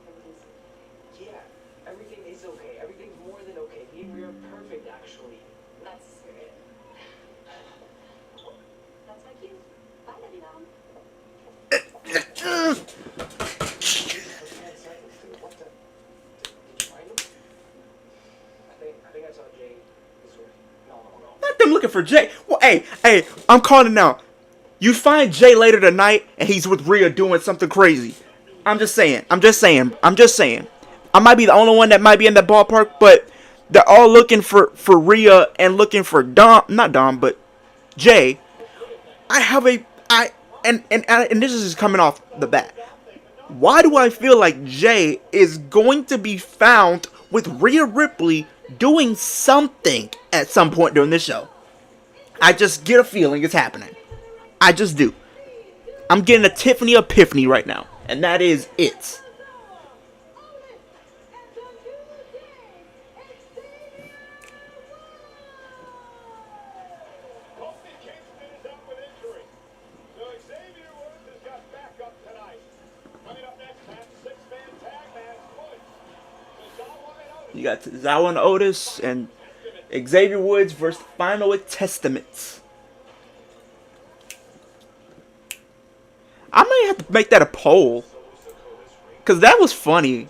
C: Everything's okay.
B: Yeah, everything is okay. Everything's more than okay. Me and we are perfect, actually.
C: That's the spirit. That's my cue. Bye, Debbie Dom.
B: What the? Did you find him? I think I saw Jay this way. No.
A: Not them looking for Jay. Well, hey, I'm calling it now. You find Jay later tonight, and he's with Rhea doing something crazy. I'm just saying. I might be the only one that might be in that ballpark, but they're all looking for Rhea and looking for not Dom, but Jay. And this is just coming off the bat. Why do I feel like Jay is going to be found with Rhea Ripley doing something at some point during this show? I just get a feeling it's happening. I just do. I'm getting a Tiffany epiphany right now, and that is it.
B: Kofi Kingston is out with injury. So Xavier Woods has got backup tonight. Coming up next, match 6-man tag match. Woods.
A: You got Zawa and Otis and Xavier Woods versus Final Testament. I might have to make that a poll, because that was funny.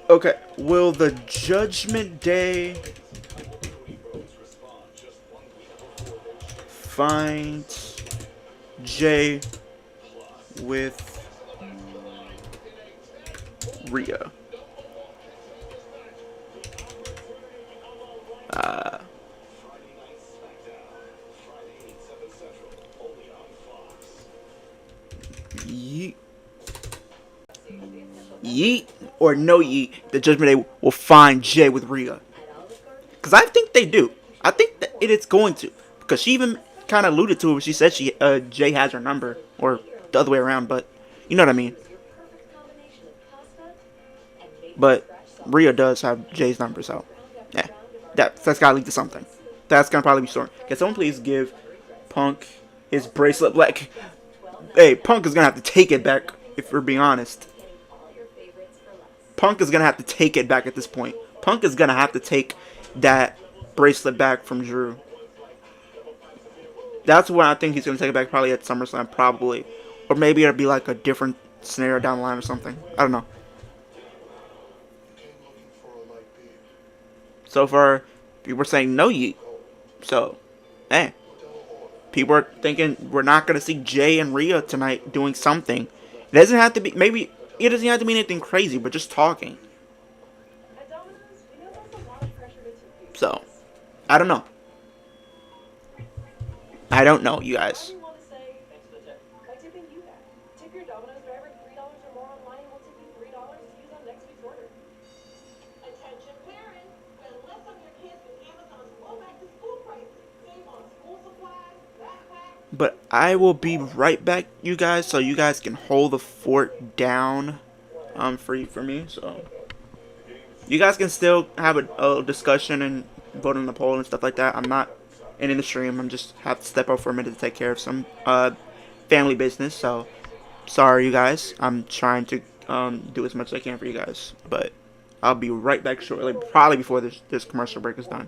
A: Okay, will the Judgment Day find Jay with Rhea? yeet or no yeet, the Judgment Day will find Jay with Rhea. Because I think they do. I think that it is going to. Because she even kind of alluded to it when she said Jay has her number. Or the other way around, but you know what I mean. But Rhea does have Jay's number, so yeah. That's got to lead to something. That's going to probably be story. Can someone please give Punk his bracelet? Like, hey, Punk is going to have to take it back, if we're being honest. Punk is going to have to take it back at this point. Punk is going to have to take that bracelet back from Drew. That's when I think he's going to take it back, probably at SummerSlam, probably. Or maybe it'll be like a different scenario down the line or something. I don't know. So far, people are saying no yeet. So, eh. People are thinking we're not going to see Jay and Rhea tonight doing something. It doesn't have to be, maybe, it doesn't have to be anything crazy, but just talking. So, I don't know. I don't know, you guys. But I will be right back, you guys, so you guys can hold the fort down for me. So you guys can still have a discussion and vote on the poll and stuff like that. I'm not ending the stream. I'm just have to step out for a minute to take care of some family business. So sorry, you guys. I'm trying to do as much as I can for you guys. But I'll be right back shortly, probably before this commercial break is done.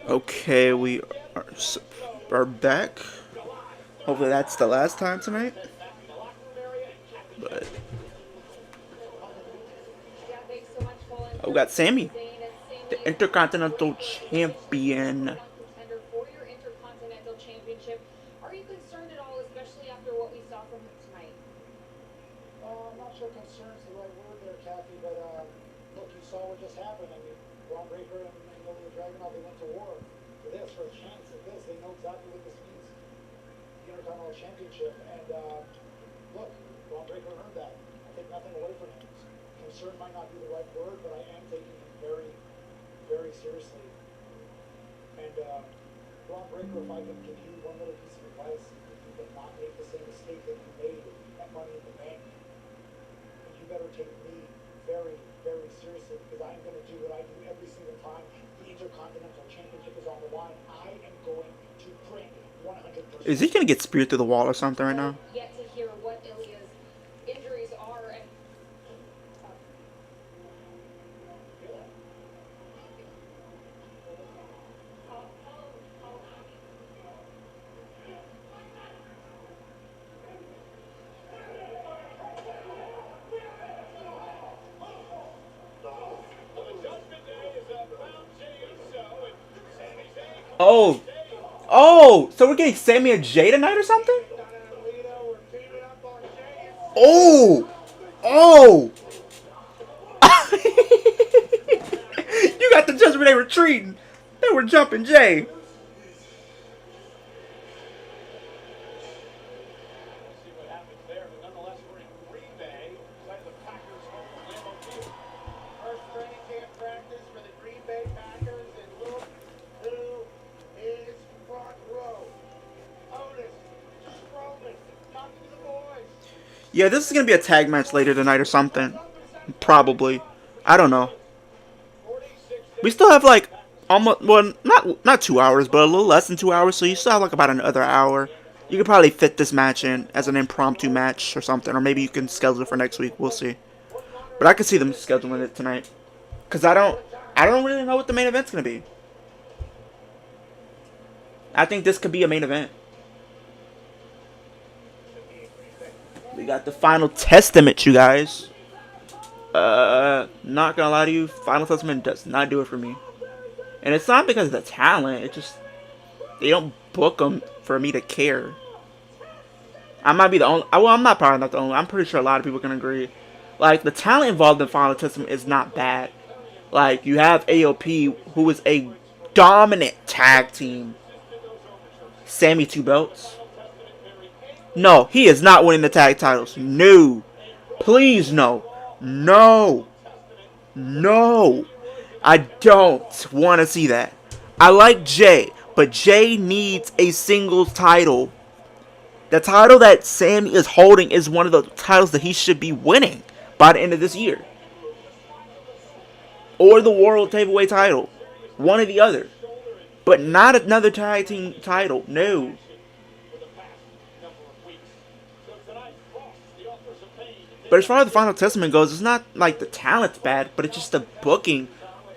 A: Okay, we are back. Hopefully that's the last time tonight. But we got Sammy, the Intercontinental Champion.
B: I'm not sure concern's the right word there, Kathy, but look, you saw what just happened. I mean, Braun Breaker and Ilya Dragunov, they went to war for this, for a chance at this. They know exactly what this means. The Intercontinental Championship. And look, Braun Breaker earned that. I take nothing away from him. Concern might not be the right word, but I am taking him very, very seriously. And Braun Breaker, if I can give you one little piece of advice, you can not make the same mistake that you made at Money in the Bank. You better take me very, very seriously, because I'm going to do what I do every single time the Intercontinental Championship is on the line. I am going to bring 100%.
A: Is he gonna get speared through the wall or something right now?
C: Yet to hear what Ilya's injuries are and
A: Oh, oh, so we're getting Sammy and Jay tonight or something? Oh, oh. You got the judgment. They were retreating. They were jumping Jay. Yeah, this is gonna be a tag match later tonight or something. Probably. I don't know. We still have like almost, well, not 2 hours, but a little less than 2 hours. So you still have like about another hour. You could probably fit this match in as an impromptu match or something, or maybe you can schedule it for next week. We'll see. But I could see them scheduling it tonight, cause I don't really know what the main event's gonna be. I think this could be a main event. We got the Final Testament, you guys. Not gonna lie to you, Final Testament does not do it for me. And it's not because of the talent, it's just they don't book them for me to care. I might be the only, well, I'm not probably not the only, I'm pretty sure a lot of people can agree. Like, the talent involved in Final Testament is not bad. Like, you have AOP, who is a dominant tag team. Sammy 2 belts. No, he is not winning the tag titles. No. Please, no. No. No. I don't want to see that. I like Jay, but Jay needs a singles title. The title that Sammy is holding is one of the titles that he should be winning by the end of this year. Or the World Heavyweight title. One or the other. But not another tag team title. No. But as far as the Final Testament goes, it's not like the talent's bad, but it's just the booking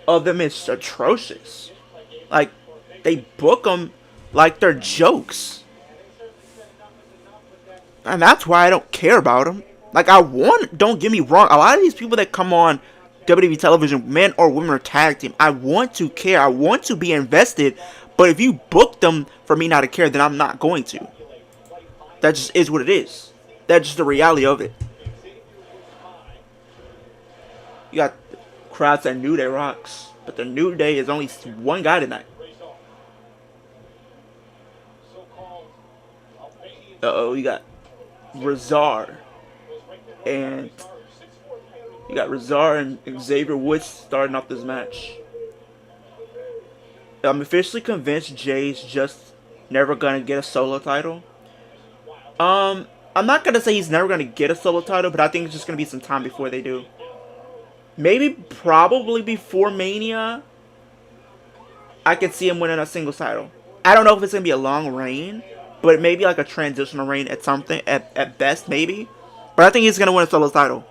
A: of them is atrocious. Like, they book them like they're jokes. And that's why I don't care about them. Like, don't get me wrong, a lot of these people that come on WWE television, men or women or tag team, I want to care, I want to be invested, but if you book them for me not to care, then I'm not going to. That just is what it is. That's just the reality of it. You got crowds that New Day rocks, but the New Day is only one guy tonight. You got Razar and Xavier Woods starting off this match. I'm officially convinced Jay's just never gonna get a solo title. I'm not gonna say he's never gonna get a solo title, but I think it's just gonna be some time before they do. Maybe, probably before Mania, I could see him winning a singles title. I don't know if it's going to be a long reign, but maybe like a transitional reign at something, at best, maybe. But I think he's going to win a solo title.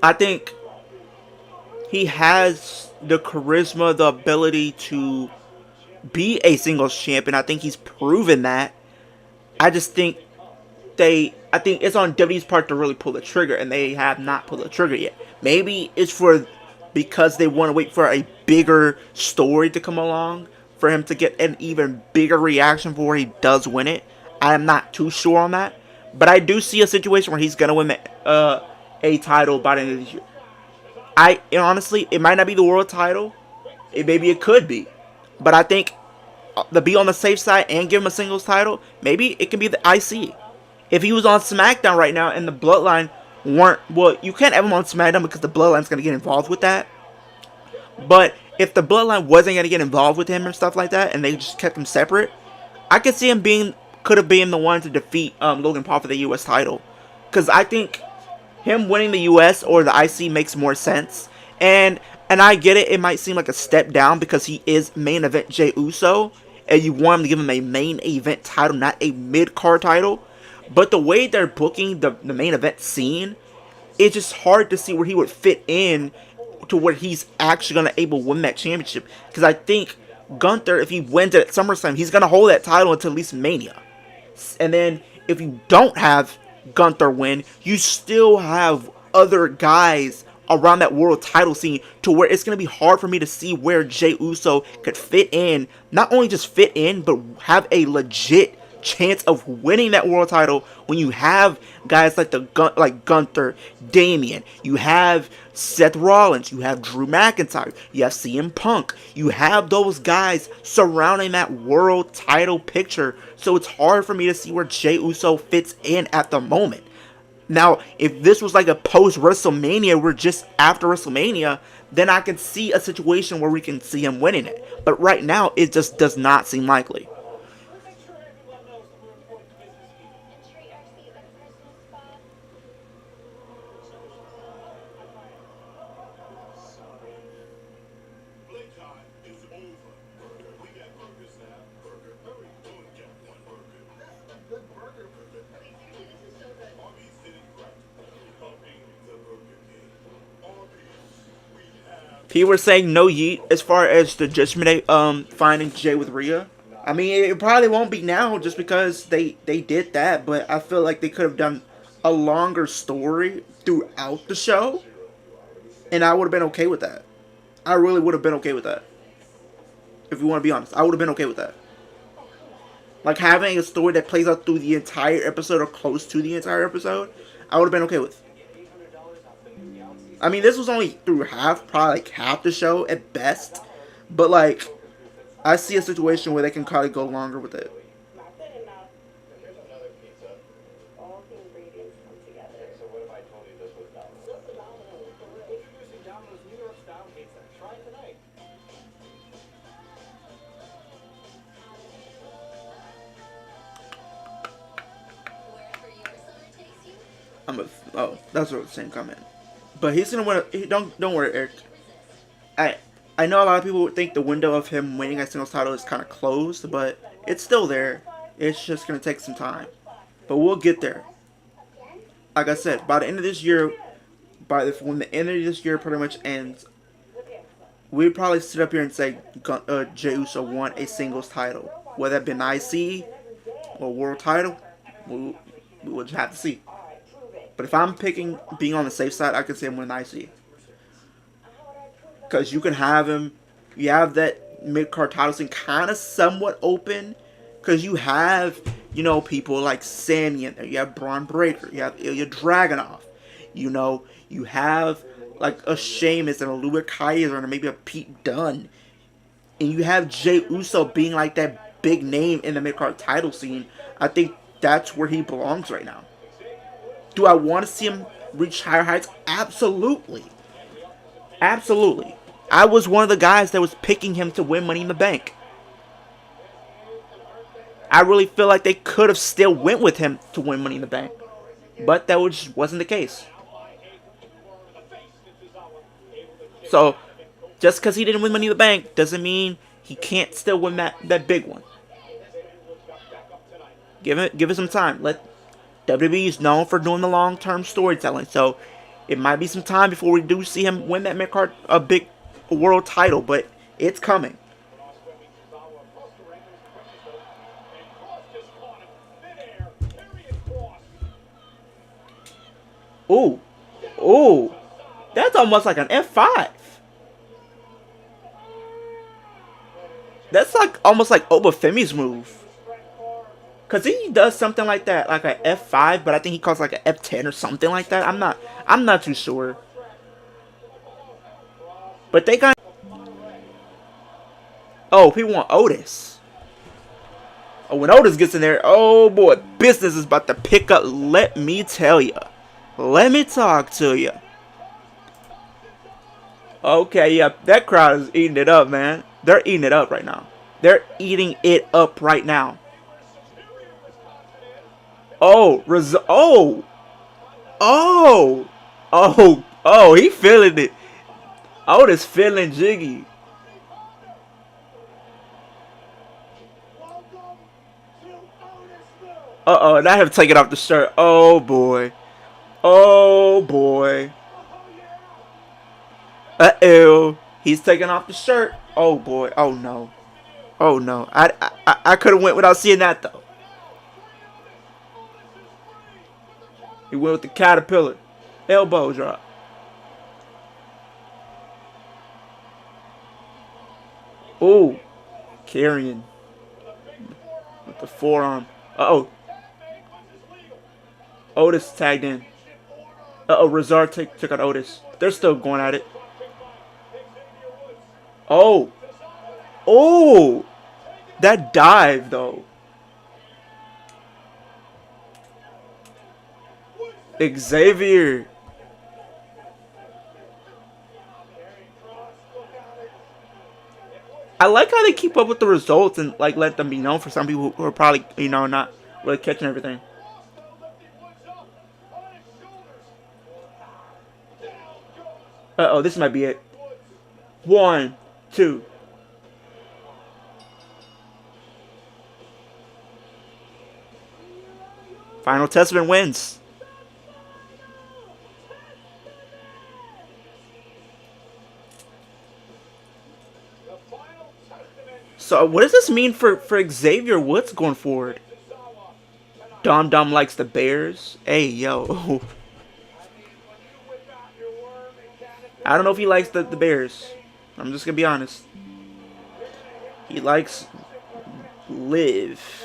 A: I think he has the charisma, the ability to be a singles champion. I think he's proven that. I just think I think it's on WWE's part to really pull the trigger, and they have not pulled the trigger yet. Maybe it's because they want to wait for a bigger story to come along for him to get an even bigger reaction before he does win it. I am not too sure on that, but I do see a situation where he's gonna win a title by the end of this year. Honestly, it might not be the world title. Maybe it could be, but I think to be on the safe side and give him a singles title, maybe it can be the IC. If he was on SmackDown right now and the Bloodline weren't, well, you can't have him on SmackDown because the Bloodline's going to get involved with that. But if the Bloodline wasn't going to get involved with him and stuff like that, and they just kept him separate, I could see him could have been the one to defeat Logan Paul for the US title. Because I think him winning the US or the IC makes more sense. And I get it, it might seem like a step down because he is main event Jey Uso, and you want him to give him a main event title, not a mid-card title. But the way they're booking the main event scene, it's just hard to see where he would fit in to where he's actually going to able to win that championship. Because I think Gunther, if he wins it at SummerSlam, he's going to hold that title until at least Mania. And then if you don't have Gunther win, you still have other guys around that world title scene to where it's going to be hard for me to see where Jey Uso could fit in. Not only just fit in, but have a legit chance of winning that world title when you have guys like Gunther, Damian, you have Seth Rollins, you have Drew McIntyre, you have CM Punk, you have those guys surrounding that world title picture, so it's hard for me to see where Jey Uso fits in at the moment. Now, if this was like a post-WrestleMania, we're just after WrestleMania, then I can see a situation where we can see him winning it. But right now, it just does not seem likely.
B: We'll make sure everyone knows that we're important business people.
C: And treat our seat like a personal spot.
B: Playtime is over. We got burgers now. Burger, hurry, go and get one burger. That's a good burger.
C: Wait, seriously, this is so good.
B: Arby's sitting right. Helping the Burger King. Arby's, we have.
A: People were saying no yeet as far as the Judgment Day finding Jey with Rhea. I mean, it probably won't be now just because they did that, but I feel like they could have done a longer story throughout the show, and I would have been okay with that. I really would have been okay with that. If you want to be honest, I would have been okay with that. Like having a story that plays out through the entire episode or close to the entire episode, I would have been okay with. I mean, this was only through probably like half the show at best, but like, I see a situation where they can probably go longer with it.
C: Not good enough.
B: Here's another pizza.
C: All the ingredients come together.
B: So what if I told you this was Domino's? This is Domino's. Introducing Domino's New York style pizza. Try it tonight.
C: Wherever your summer takes you.
A: Oh, that's the same comment. But he's gonna win. Don't worry, Eric. I know a lot of people would think the window of him winning a singles title is kind of closed, but it's still there. It's just gonna take some time, but we'll get there. Like I said, by the end of this year, when the end of this year pretty much ends, we'd probably sit up here and say Jey Uso won a singles title, whether that be an IC or world title. We will just have to see. But if I'm picking being on the safe side, I can say I'm winning IC. Because you can have him, you have that mid-card title scene kind of somewhat open. Because you have, people like Sammy in there. You have Braun Breaker. You have Ilya Dragunov. You have like a Sheamus and a Louis Kaiser and maybe a Pete Dunne. And you have Jey Uso being like that big name in the mid-card title scene. I think that's where he belongs right now. Do I want to see him reach higher heights? Absolutely. Absolutely. I was one of the guys that was picking him to win Money in the Bank. I really feel like they could have still went with him to win Money in the Bank. But that just wasn't the case. So, just because he didn't win Money in the Bank doesn't mean he can't still win that big one. Give it some time. WWE is known for doing the long-term storytelling, so it might be some time before we do see him win that mid-card, a big world title, but it's coming. Ooh, ooh, that's almost like an F5. That's like almost like Obafemi's move. Cause he does something like that, like a F5, but I think he calls like a F10 or something like that. I'm not too sure. But they got. Oh, people want Otis. Oh, when Otis gets in there, oh boy, business is about to pick up. Let me tell you. Let me talk to you. Okay, yeah, that crowd is eating it up, man. They're eating it up right now. They're eating it up right now. Oh, he feeling it. Otis feeling jiggy. And I have to take it off the shirt. Oh boy. Oh boy. Uh-oh. He's taking off the shirt. Oh boy. Oh no. Oh no. I could have went without seeing that though. He went with the caterpillar. Elbow drop. Oh, carrying with the forearm. Uh-oh. Otis tagged in. Uh-oh, Razar took out Otis. They're still going at it. Oh. Oh. That dive, though. Xavier. I like how they keep up with the results and like let them be known for some people who are probably, you know, not really catching everything. Uh-oh, this might be it. 1, 2. Final Testament wins. So what does this mean for Xavier Woods going forward? Dom Dom likes the Bears. Hey, yo. I don't know if he likes the Bears. I'm just going to be honest. He likes Liv.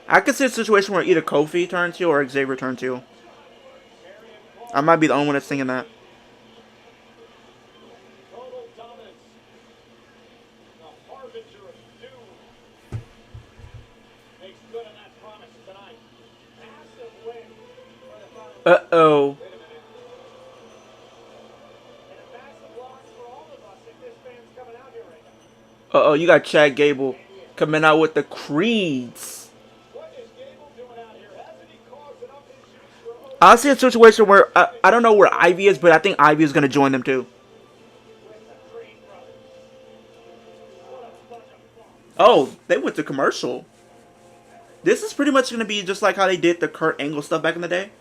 A: I could see a situation where either Kofi turns heel or Xavier turns heel. I might be the only one that's thinking that. Uh-oh. Uh-oh, you got Chad Gable coming out with the Creeds. I see a situation where I don't know where Ivy is, but I think Ivy is going to join them too. Oh, they went to commercial. This is pretty much going to be just like how they did the Kurt Angle stuff back in the day.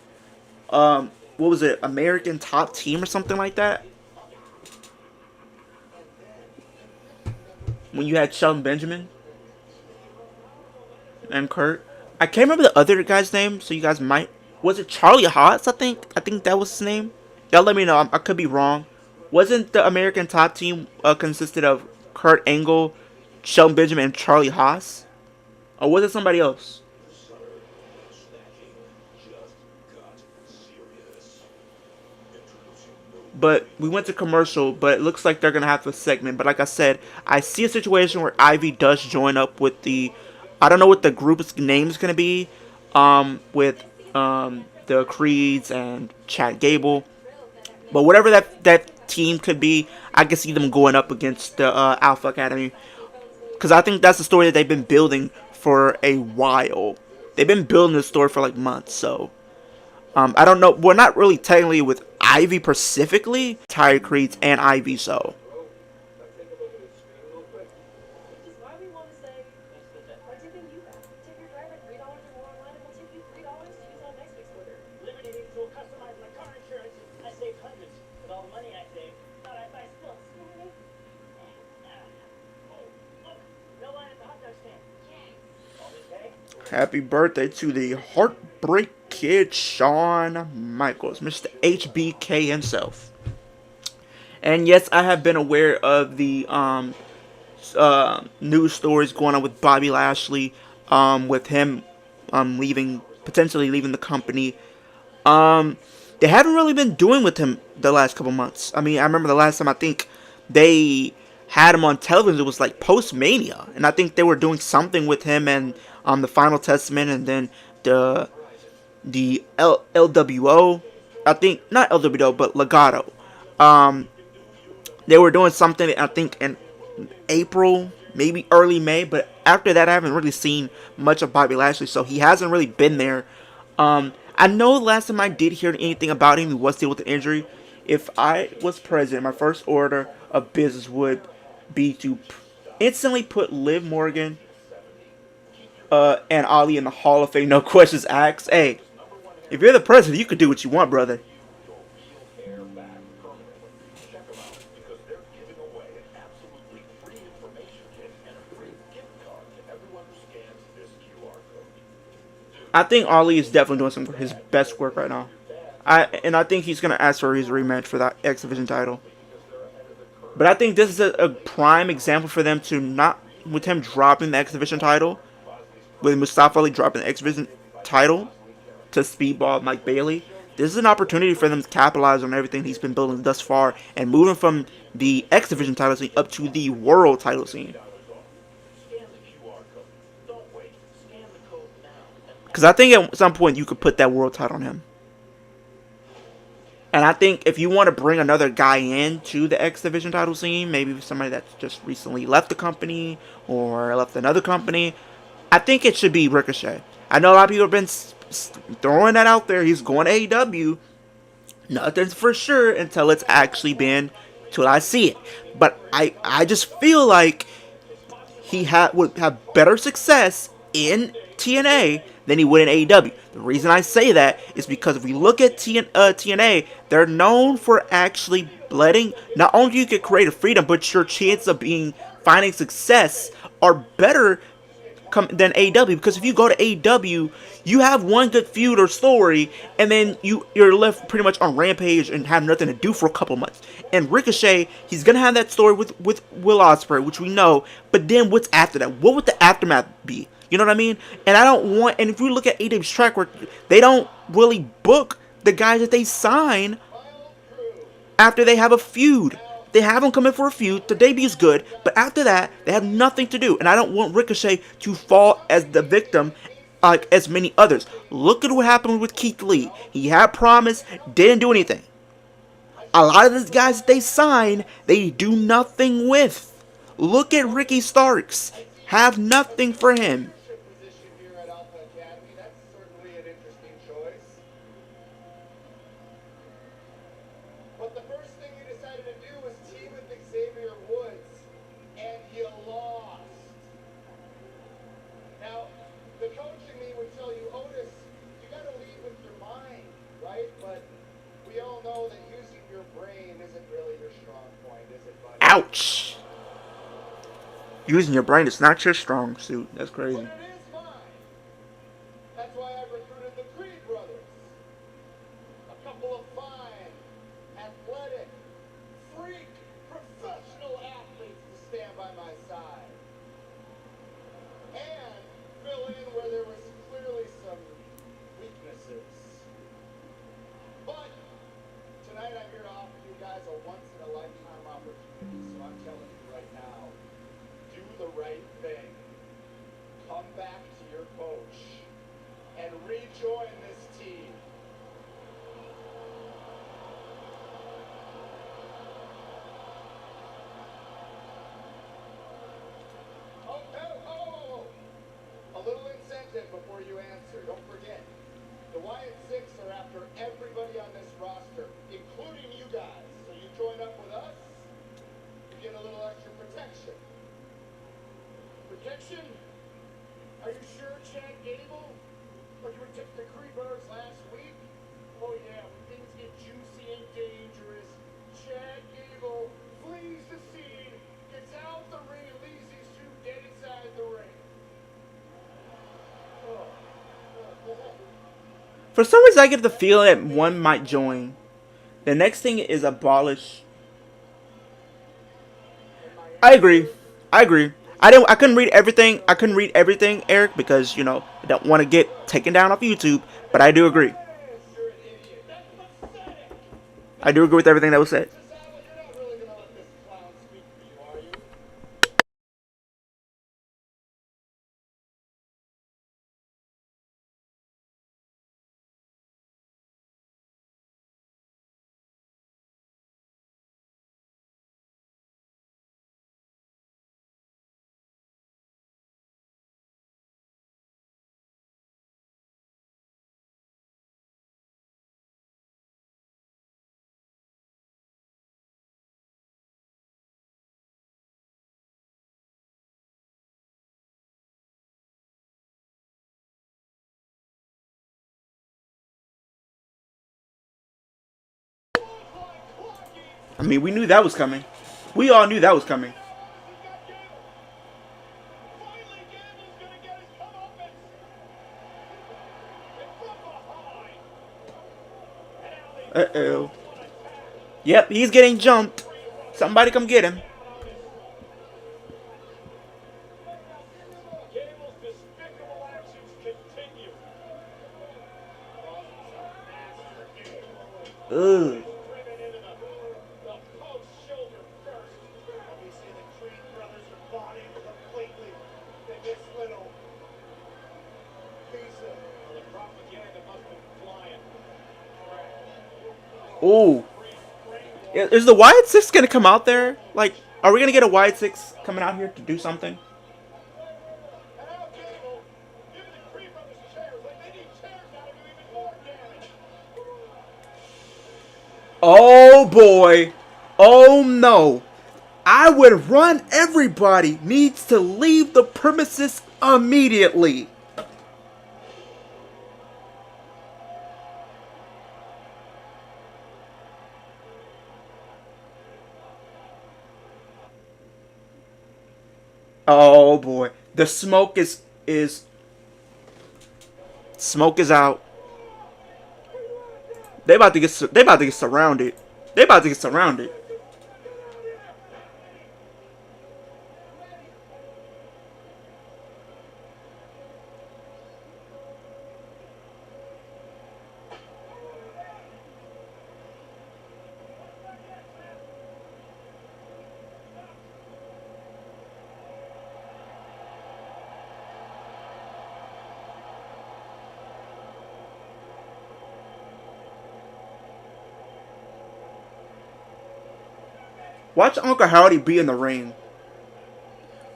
A: What was it? American Top Team or something like that? When you had Shelton Benjamin and Kurt. I can't remember the other guy's name, so you guys might... Was it Charlie Haas, I think? I think that was his name. Y'all let me know. I could be wrong. Wasn't the American Top Team consisted of Kurt Angle, Shelton Benjamin, and Charlie Haas? Or was it somebody else? But we went to commercial, but it looks like they're going to have a segment. But like I said, I see a situation where Ivy does join up with the... I don't know what the group's name is going to be. With the Creeds and Chad Gable. But whatever that team could be, I can see them going up against the Alpha Academy. Because I think that's the story that they've been building for a while. They've been building this story for like months, so... I don't know. Well, not really technically with Ivy specifically. Tyre Creeds and Ivy, so... Happy birthday to the Heartbreak Kid, Shawn Michaels, Mr. HBK himself. And yes, I have been aware of the news stories going on with Bobby Lashley, with him potentially leaving the company. They haven't really been doing with him the last couple months. I mean, I remember the last time I think they had him on television, it was like post-Mania. And I think they were doing something with him and the Final Testament and then the LWO. I think, not LWO, but Legado. They were doing something, I think, in April, maybe early May. But after that, I haven't really seen much of Bobby Lashley. So he hasn't really been there. I know the last time I did hear anything about him, he was dealing with an injury. If I was president, my first order of business would be to instantly put Liv Morgan and Ali in the Hall of Fame, no questions asked. Hey, if you're the president, you can do what you want, brother. I think Ali is definitely doing some his best work right now. I think he's gonna ask for his rematch for that X Division title. But I think this is a prime example for them to not with him dropping the X Division title, with Mustafa Ali dropping the X Division title to Speedball Mike Bailey. This is an opportunity for them to capitalize on everything he's been building thus far and moving from the X Division title scene up to the world title scene. Because I think at some point you could put that world title on him. And I think if you want to bring another guy in to the X Division title scene, maybe somebody that's just recently left the company or left another company, I think it should be Ricochet. I know a lot of people have been throwing that out there. He's going to AEW. Nothing's for sure until it's actually been, till I see it. But I just feel like he would have better success in TNA than he would in AEW. The reason I say that is because if we look at TNA, they're known for actually letting, not only you get creative freedom, but your chance of finding success are better than AEW. Because if you go to AEW, you have one good feud or story, and then you're left pretty much on Rampage and have nothing to do for a couple months. And Ricochet, he's gonna have that story with Will Ospreay, which we know. But then what's after that? What would the aftermath be? You know what I mean? And I don't want. And if you look at AEW's track record, they don't really book the guys that they sign after they have a feud. They have them come in for a feud. The debut's good, but after that, they have nothing to do. And I don't want Ricochet to fall as the victim like as many others. Look at what happened with Keith Lee. He had promise, didn't do anything. A lot of these guys that they sign, they do nothing with. Look at Ricky Starks. Have nothing for him. Ouch! Using your brain is not your strong suit. That's crazy.
B: That's why I recruited the Creed brothers. A couple of fine, athletic, freak, professional athletes to stand by my side. And fill in where there was clearly some weaknesses. But tonight I'm here to offer you guys a once-in-a-lifetime opportunity. So I'm telling you right now, do the right thing. Come back to your coach and rejoin this team. Oh. A little incentive before you answer. Don't forget, the Wyatt Six are after everybody on this roster, including you guys. So you join up with us, you get a little extra protection. Protection? Are you sure, Chad Gable? Like you were tipping the Creed brothers last week? Oh yeah, when things get juicy and dangerous, Chad Gable flees the scene, gets out the ring, and leaves these two dead inside the ring.
A: For some reason, I get the feeling that one might join. The next thing is abolish. I agree. I couldn't read everything, Eric, because I don't want to get taken down off YouTube. But I do agree. I do agree with everything that was said. I mean, we knew that was coming. We all knew that was coming. Uh-oh. Yep, he's getting jumped. Somebody come get him.
B: Gable's despicable actions continue.
A: Ugh.
B: Driven into the post shoulder first. And we see the Creed brothers are bought in completely. They this little piece of the propaganda must be flying.
A: Ooh. Is the Wyatt 6 gonna come out there? Like, are we gonna get a Wyatt 6 coming out here to do something?
B: And now Gable giving the Creed brothers chairs. Like they need chairs now to do even more damage.
A: Oh boy. Oh no. I would run. Everybody needs to leave the premises immediately. Oh boy. The smoke is smoke is out. They about to get surrounded. They about to get surrounded. Watch Uncle Howdy be in the ring.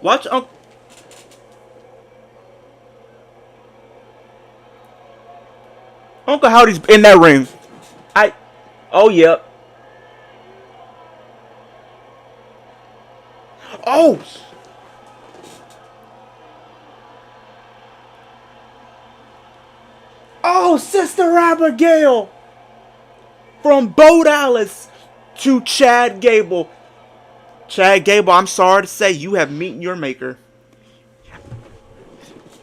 A: Watch Uncle Howdy's in that ring. Oh, yep. Oh! Oh, Sister Abigail! From Bo Dallas to Chad Gable. Chad Gable, I'm sorry to say, you have met your maker.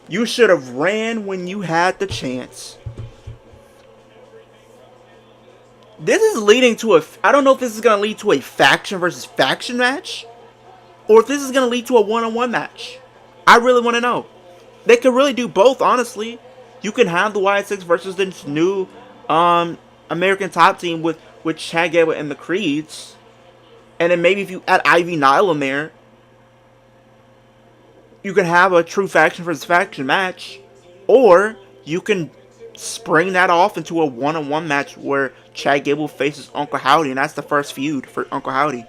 A: You should have ran when you had the chance. This is leading to I don't know if this is going to lead to a faction versus faction match, or if this is going to lead to a one-on-one match. I really want to know. They could really do both, honestly. You can have the Wyatt 6 versus this new American top team with Chad Gable and the Creeds. And then maybe if you add Ivy Nile in there, you can have a true faction versus faction match. Or you can spring that off into a one-on-one match where Chad Gable faces Uncle Howdy, and that's the first feud for Uncle Howdy.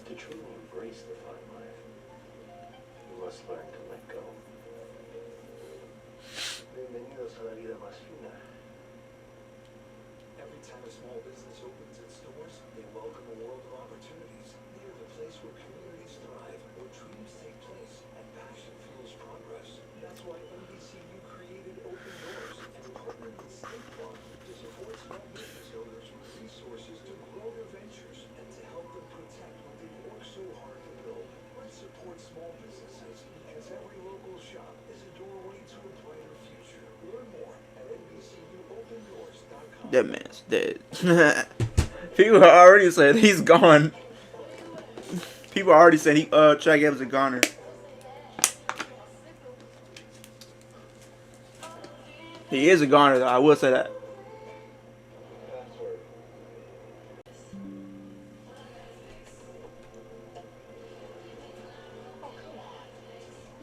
D: To truly embrace the fine life, you must learn to let go. Bienvenidos a la vida más fina.
E: Every time a small business opens its doors, they welcome a world of opportunities. They are the place where communities thrive, where dreams take place, and passion fuels progress. That's why NBCU created Open Doors and partnered with State Farm to support small business owners with resources to grow their ventures and to help them protect what they've worked so hard to build. Let's support small businesses because every local shop is a doorway to a brighter future. Learn more at NBCUOpenDoors.com.
A: That man's dead. People already said he's gone. People already said Chad Gable's a goner. He is a goner, though. I will say that.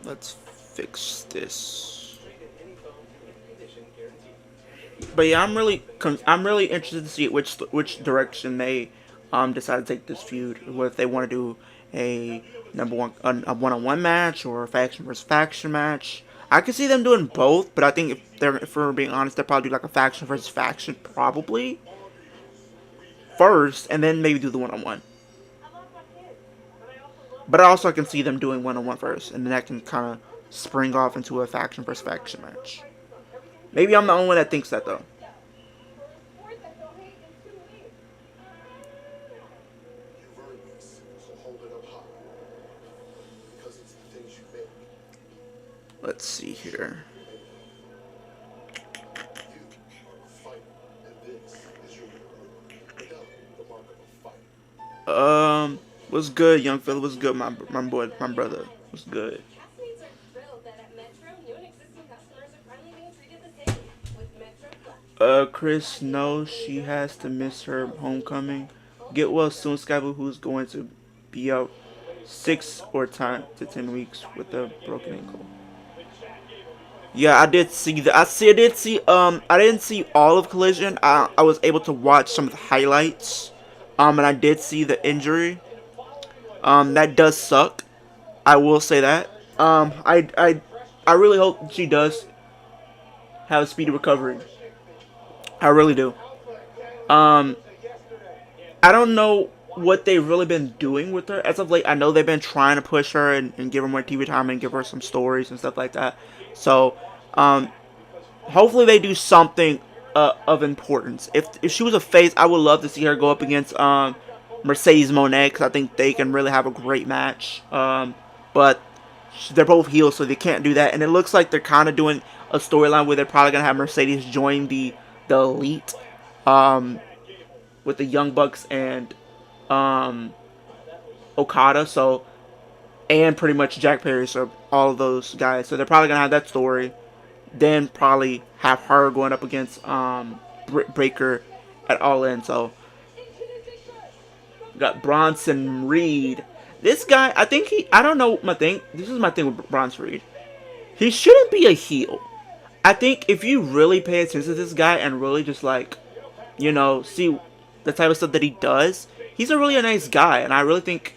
A: Let's fix this. But yeah, I'm really interested to see which direction they decide to take this feud. Whether if they want to do a a one-on-one match or a faction versus faction match. I could see them doing both, but I think if we're being honest, they'll probably do like a faction versus faction probably first, and then maybe do the one-on-one. But I also can see them doing one-on-one first, and then that can kind of spring off into a faction versus faction match. Maybe I'm the only one that thinks that, though.
B: You've earned this, so hold it up high.
A: Let's see here. Was good, young fella. Was good, my boy, my brother. Was good.
C: Castmates are thrilled that at Metro, new and existing customers are finally being treated the same with Metro Plus.
A: Chris knows she has to miss her homecoming. Get well soon, Skyblue, who's going to be out 6 or 10 to 10 weeks with a broken ankle. Yeah, I did see that. I did see. I didn't see all of Collision. I was able to watch some of the highlights. And I did see the injury. That does suck. I will say that. I really hope she does have a speedy recovery. I really do. I don't know what they've really been doing with her as of late. I know they've been trying to push her and give her more TV time and give her some stories and stuff like that. So, hopefully they do something of importance. If she was a face, I would love to see her go up against Mercedes Moné, because I think they can really have a great match. But they're both heels, so they can't do that. And it looks like they're kind of doing a storyline where they're probably going to have Mercedes join the Elite with the Young Bucks and Okada. So, and pretty much Jack Perry, so all of those guys. So they're probably going to have that story. Then probably have her going up against Britt Baker at All In. So, got Bronson Reed. This guy, I don't know my thing. This is my thing with Bronson Reed. He shouldn't be a heel. I think if you really pay attention to this guy and really just like, see the type of stuff that he does, he's a really nice guy. And I really think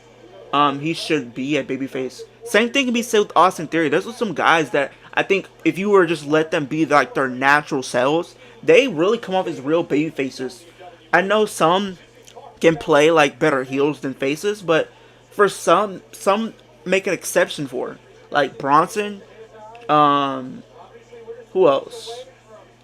A: he should be a babyface. Same thing can be said with Austin Theory. There's some guys that I think if you were just let them be like their natural selves, they really come off as real babyfaces. I know some can play like better heels than faces, but for some make an exception for, like Bronson, who else?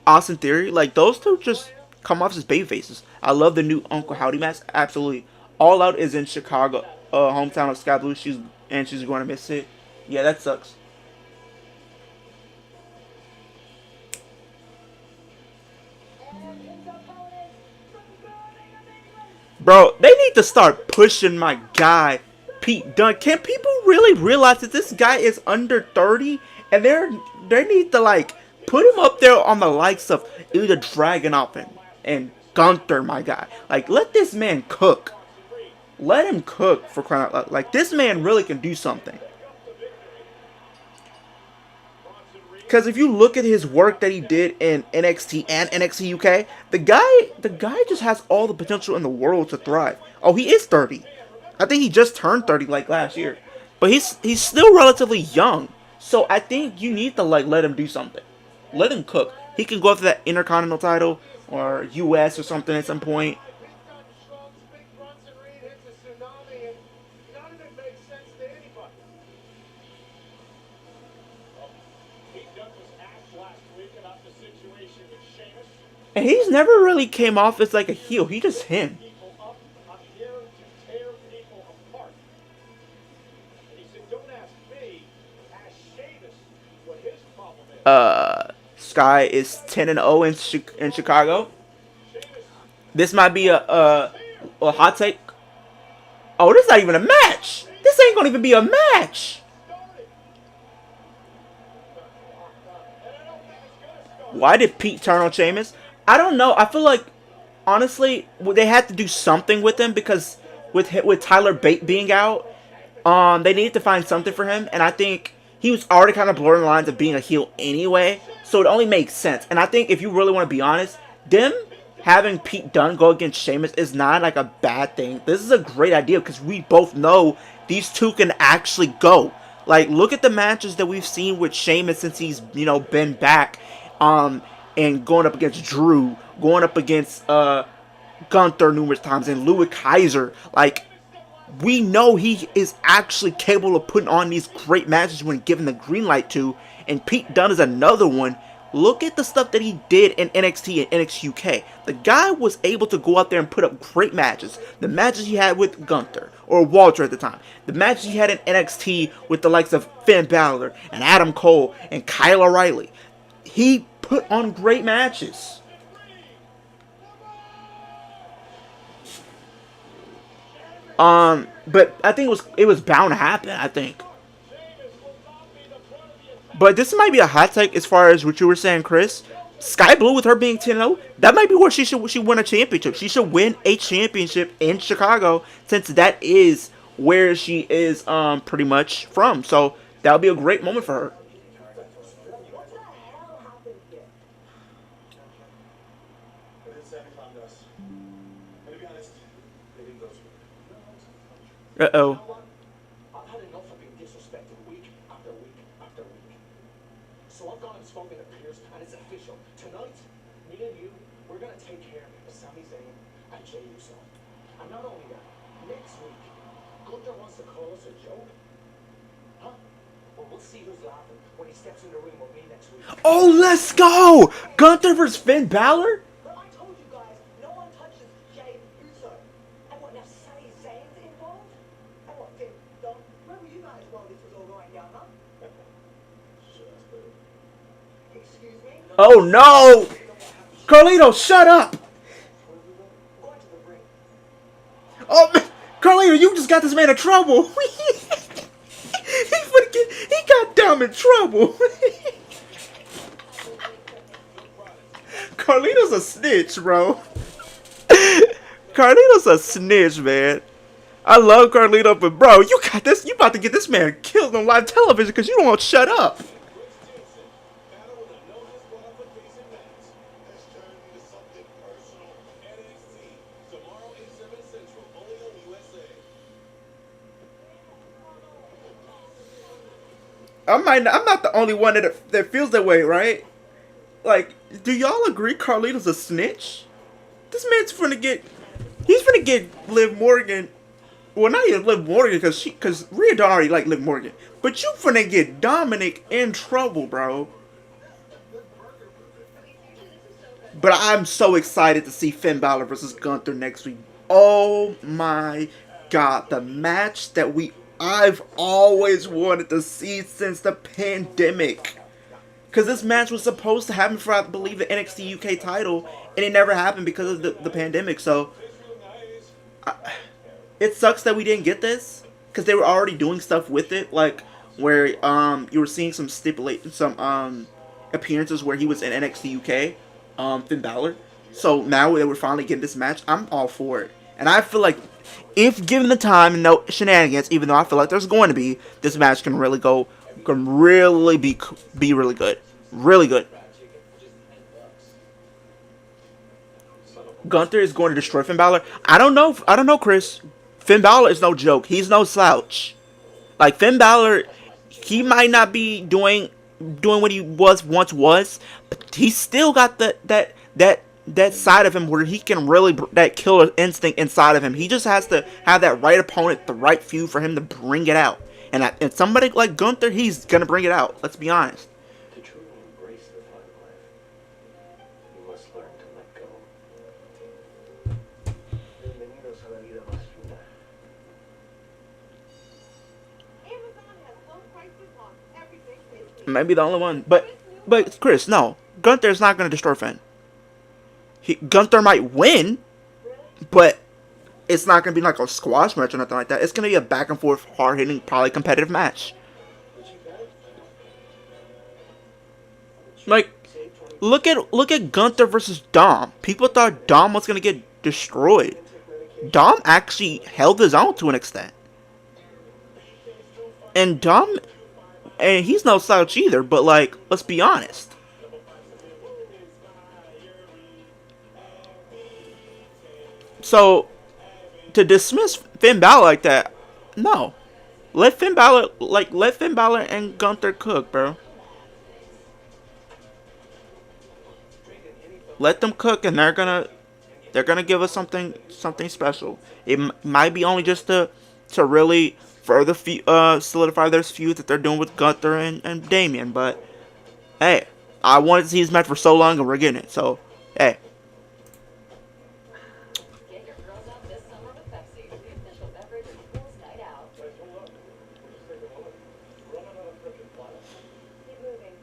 A: Austin Theory, like those two just come off as babyfaces. I love the new Uncle Howdy match, absolutely. All Out is in Chicago, hometown of Sky Blue. She's going to miss it. Yeah, that sucks. Bro, they need to start pushing my guy, Pete Dunne. Can people really realize that this guy is under 30? And they need to, like, put him up there on the likes of either Dragunov and Gunther, my guy. Like, let this man cook. Let him cook, for crying out loud. Like, this man really can do something. Because if you look at his work that he did in NXT and NXT UK, the guy just has all the potential in the world to thrive. Oh, he is 30. I think he just turned 30 like last year. But he's still relatively young. So I think you need to like let him do something. Let him cook. He can go after that Intercontinental title or US or something at some point. And he's never really came off as like a heel. He just him. Sky is 10-0 in Chicago. This might be a hot take. Oh, this is not even a match. This ain't gonna even be a match. Why did Pete turn on Sheamus? I don't know. I feel like, honestly, they had to do something with him because with Tyler Bate being out, they needed to find something for him. And I think he was already kind of blurring the lines of being a heel anyway. So it only makes sense. And I think if you really want to be honest, them having Pete Dunne go against Sheamus is not like a bad thing. This is a great idea because we both know these two can actually go. Like, look at the matches that we've seen with Sheamus since he's, been back. And going up against Drew, going up against Gunther numerous times, and Louis Kaiser. Like, we know he is actually capable of putting on these great matches when given the green light to. And Pete Dunne is another one Look at the stuff that he did in NXT and NXT UK. The guy was able to go out there and put up great matches. The matches he had with Gunther, or Walter at the time. The matches he had in NXT with the likes of Finn Balor and Adam Cole and Kyle O'Reilly. He put on great matches. But I think it was bound to happen, I think. But this might be a hot take as far as what you were saying, Chris. Sky Blue, with her being 10-0, that might be where she win a championship. She should win a championship in Chicago, since that is where she is pretty much from. So that would be a great moment for her.
B: What the hell happened here?
E: But it's Santa Claus to us. And to be honest, they didn't go to
A: Uh-oh.
B: I've had enough of being disrespected week after week after week. So I've gone and spoken to Pierce, and it's official. Tonight, me and you, we're gonna take care of Sami Zayn and Jey Uso. And not only that, next week, Gunther wants to call us a joke. Huh? Well, we'll see who's laughing when he steps in the ring with me next week.
A: Oh, let's go! Gunther versus Finn Balor?
B: But I told you guys, no one touches Jey Uso. And what, now Sami Zayn's involved? And what, Finn, Dom, where were you guys while this was all going down, huh? Excuse me?
A: Oh, no! Carlito, shut up!
B: Go into the ring.
A: Oh, man. Carlito, you just got this man in trouble. He got down in trouble. Carlito's a snitch, bro. Carlito's a snitch, man. I love Carlito, but bro, you got this. You about to get this man killed on live television because you don't want to shut up.
E: battle with a no disqualification match. Has turned into something personal. NXT, tomorrow 8/7 Central, only on USA.
A: I'm not the only one that feels that way, right? Like, do y'all agree Carlito's a snitch? This man's he's finna get Liv Morgan. Well, not even Liv Morgan, because Rhea don't already like Liv Morgan. But you finna get Dominic in trouble, bro. But I'm so excited to see Finn Balor versus Gunther next week. Oh my god, the match that I've always wanted to see since the pandemic. Because this match was supposed to happen for, I believe, the NXT UK title, and it never happened because of the pandemic. So, it sucks that we didn't get this, because they were already doing stuff with it, like where you were seeing some appearances where he was in NXT UK, Finn Balor. So now that we're finally getting this match, I'm all for it. And I feel like if given the time and no shenanigans, even though I feel like there's going to be, this match can really be really good. Really good. Gunther is going to destroy Finn Balor. I don't know, Chris. Finn Balor is no joke. He's no slouch. Like, Finn Balor, he might not be doing what he once was, but he's still got that side of him where he can really, that killer instinct inside of him. He just has to have that right opponent, the right feud for him to bring it out. And somebody like Gunther, he's gonna bring it out. Let's be honest.
D: To truly embrace the fun life, you must learn to let go. Bienvenidos a la vida más fina.
F: Amazon has low prices on everything this week.
A: Maybe the only one, but Chris, no, Gunther's not gonna destroy Finn. Gunther might win, but it's not going to be like a squash match or nothing like that. It's going to be a back and forth, hard hitting, probably competitive match. Like, look at Gunther versus Dom. People thought Dom was going to get destroyed. Dom actually held his own to an extent. And he's no slouch either, but like, let's be honest. So, to dismiss Finn Balor like that, no. Let Finn Balor and Gunther cook, bro. Let them cook, and they're gonna give us something special. It might be only just to really further solidify their feud that they're doing with Gunther and Damian, but hey, I wanted to see this match for so long, and we're getting it. So, hey.
C: Get your girls out this summer with Pepsi, the official beverage of Pool's Night Out.
B: Guys, hold up. Just take a moment. Run another frickin' bottle.
C: Keep moving.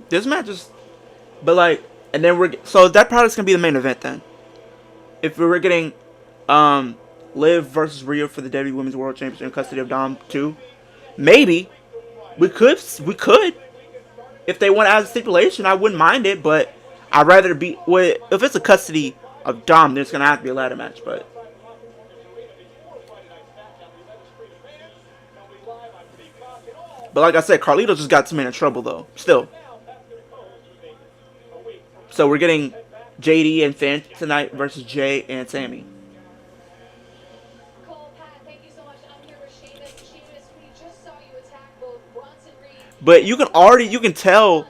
A: This match is, but like, and then so that probably is gonna be the main event then. If we were getting, Liv versus Rhea for the WWE Women's World Championship in custody of Dom 2, maybe we could, if they want to add a stipulation, I wouldn't mind it, but I'd rather be with, if it's a custody of Dom, then it's gonna have to be a ladder match, but. But like I said, Carlito just got some in trouble though. Still. So we're getting JD and Finn tonight versus Jay and Sammy.
C: Cole, Pat, thank you so much. I'm here with Sheamus. Sheamus, we just saw you attack both Bronson Reed.
A: But you can tell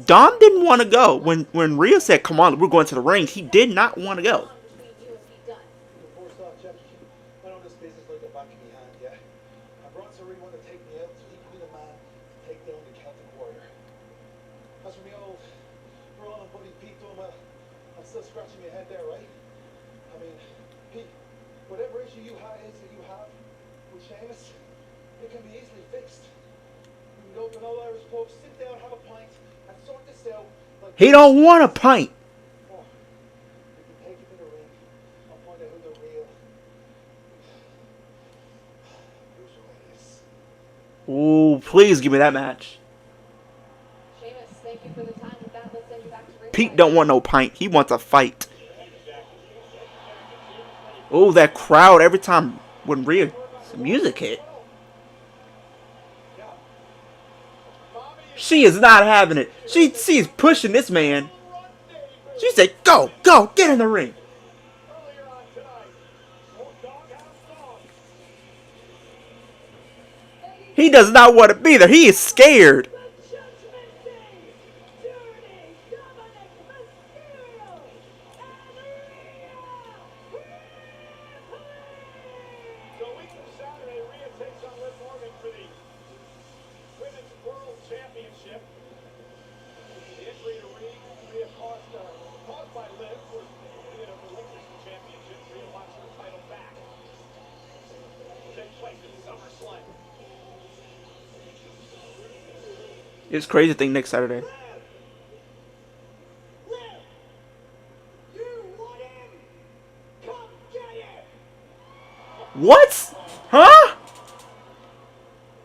A: Dom didn't want to go. When Rhea said, come on, we're going to the ring, he did not want to go.
B: First off, Jackie, I know this business like the back of my hand, yeah. And Bronson really wanted to take me out, so he could be the man to take down the Celtic Warrior. As for me old Brawl and buddy Pete doing well, I'm still scratching my head there, right? I mean, Pete, whatever issue you have with Sheamus, it can be easily fixed. You can go to an old Irish pub, sit down, have a pint, and sort this out. Like
A: He don't want a pint.
B: oh, you can take it to the ring. I'll find out who the real Bruce Wayne is.
A: Ooh, please give me that match.
C: Sheamus, thank you for the time. With that, let's send you back to ringside.
A: Pete don't want no pint. He wants a fight. Oh, that crowd every time when Rhea's music hit. She is not having it. She's pushing this man. She said, go, get in the ring.
B: Earlier on tonight, old Doghouse Dog.
A: He does not want to be there. He is scared.
B: So a week from Saturday, Rhea takes on Liv Morgan for the Women's World Championship. The injury to Rhea caused by Liv was Rhea to relinquish the championship. Rhea wants her title back. Will take place at SummerSlam.
A: It's crazy to think next Saturday.
B: Liv! You want him? Come get him!
A: What? Huh?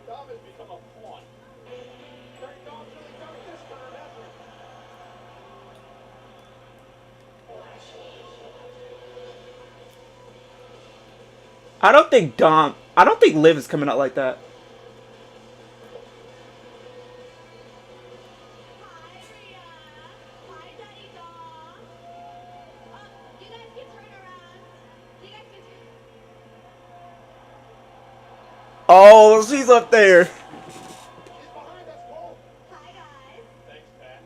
B: Dom has become a pawn. Very Dom's really done this for her, hasn't
A: I don't think Liv is coming out like that.
C: Hi, Rhea. Hi, Daddy Dom. You guys can turn around. You guys can turn.
A: Oh, she's up there.
B: He's behind us, Cole.
C: Hi, guys.
B: Thanks, Pat.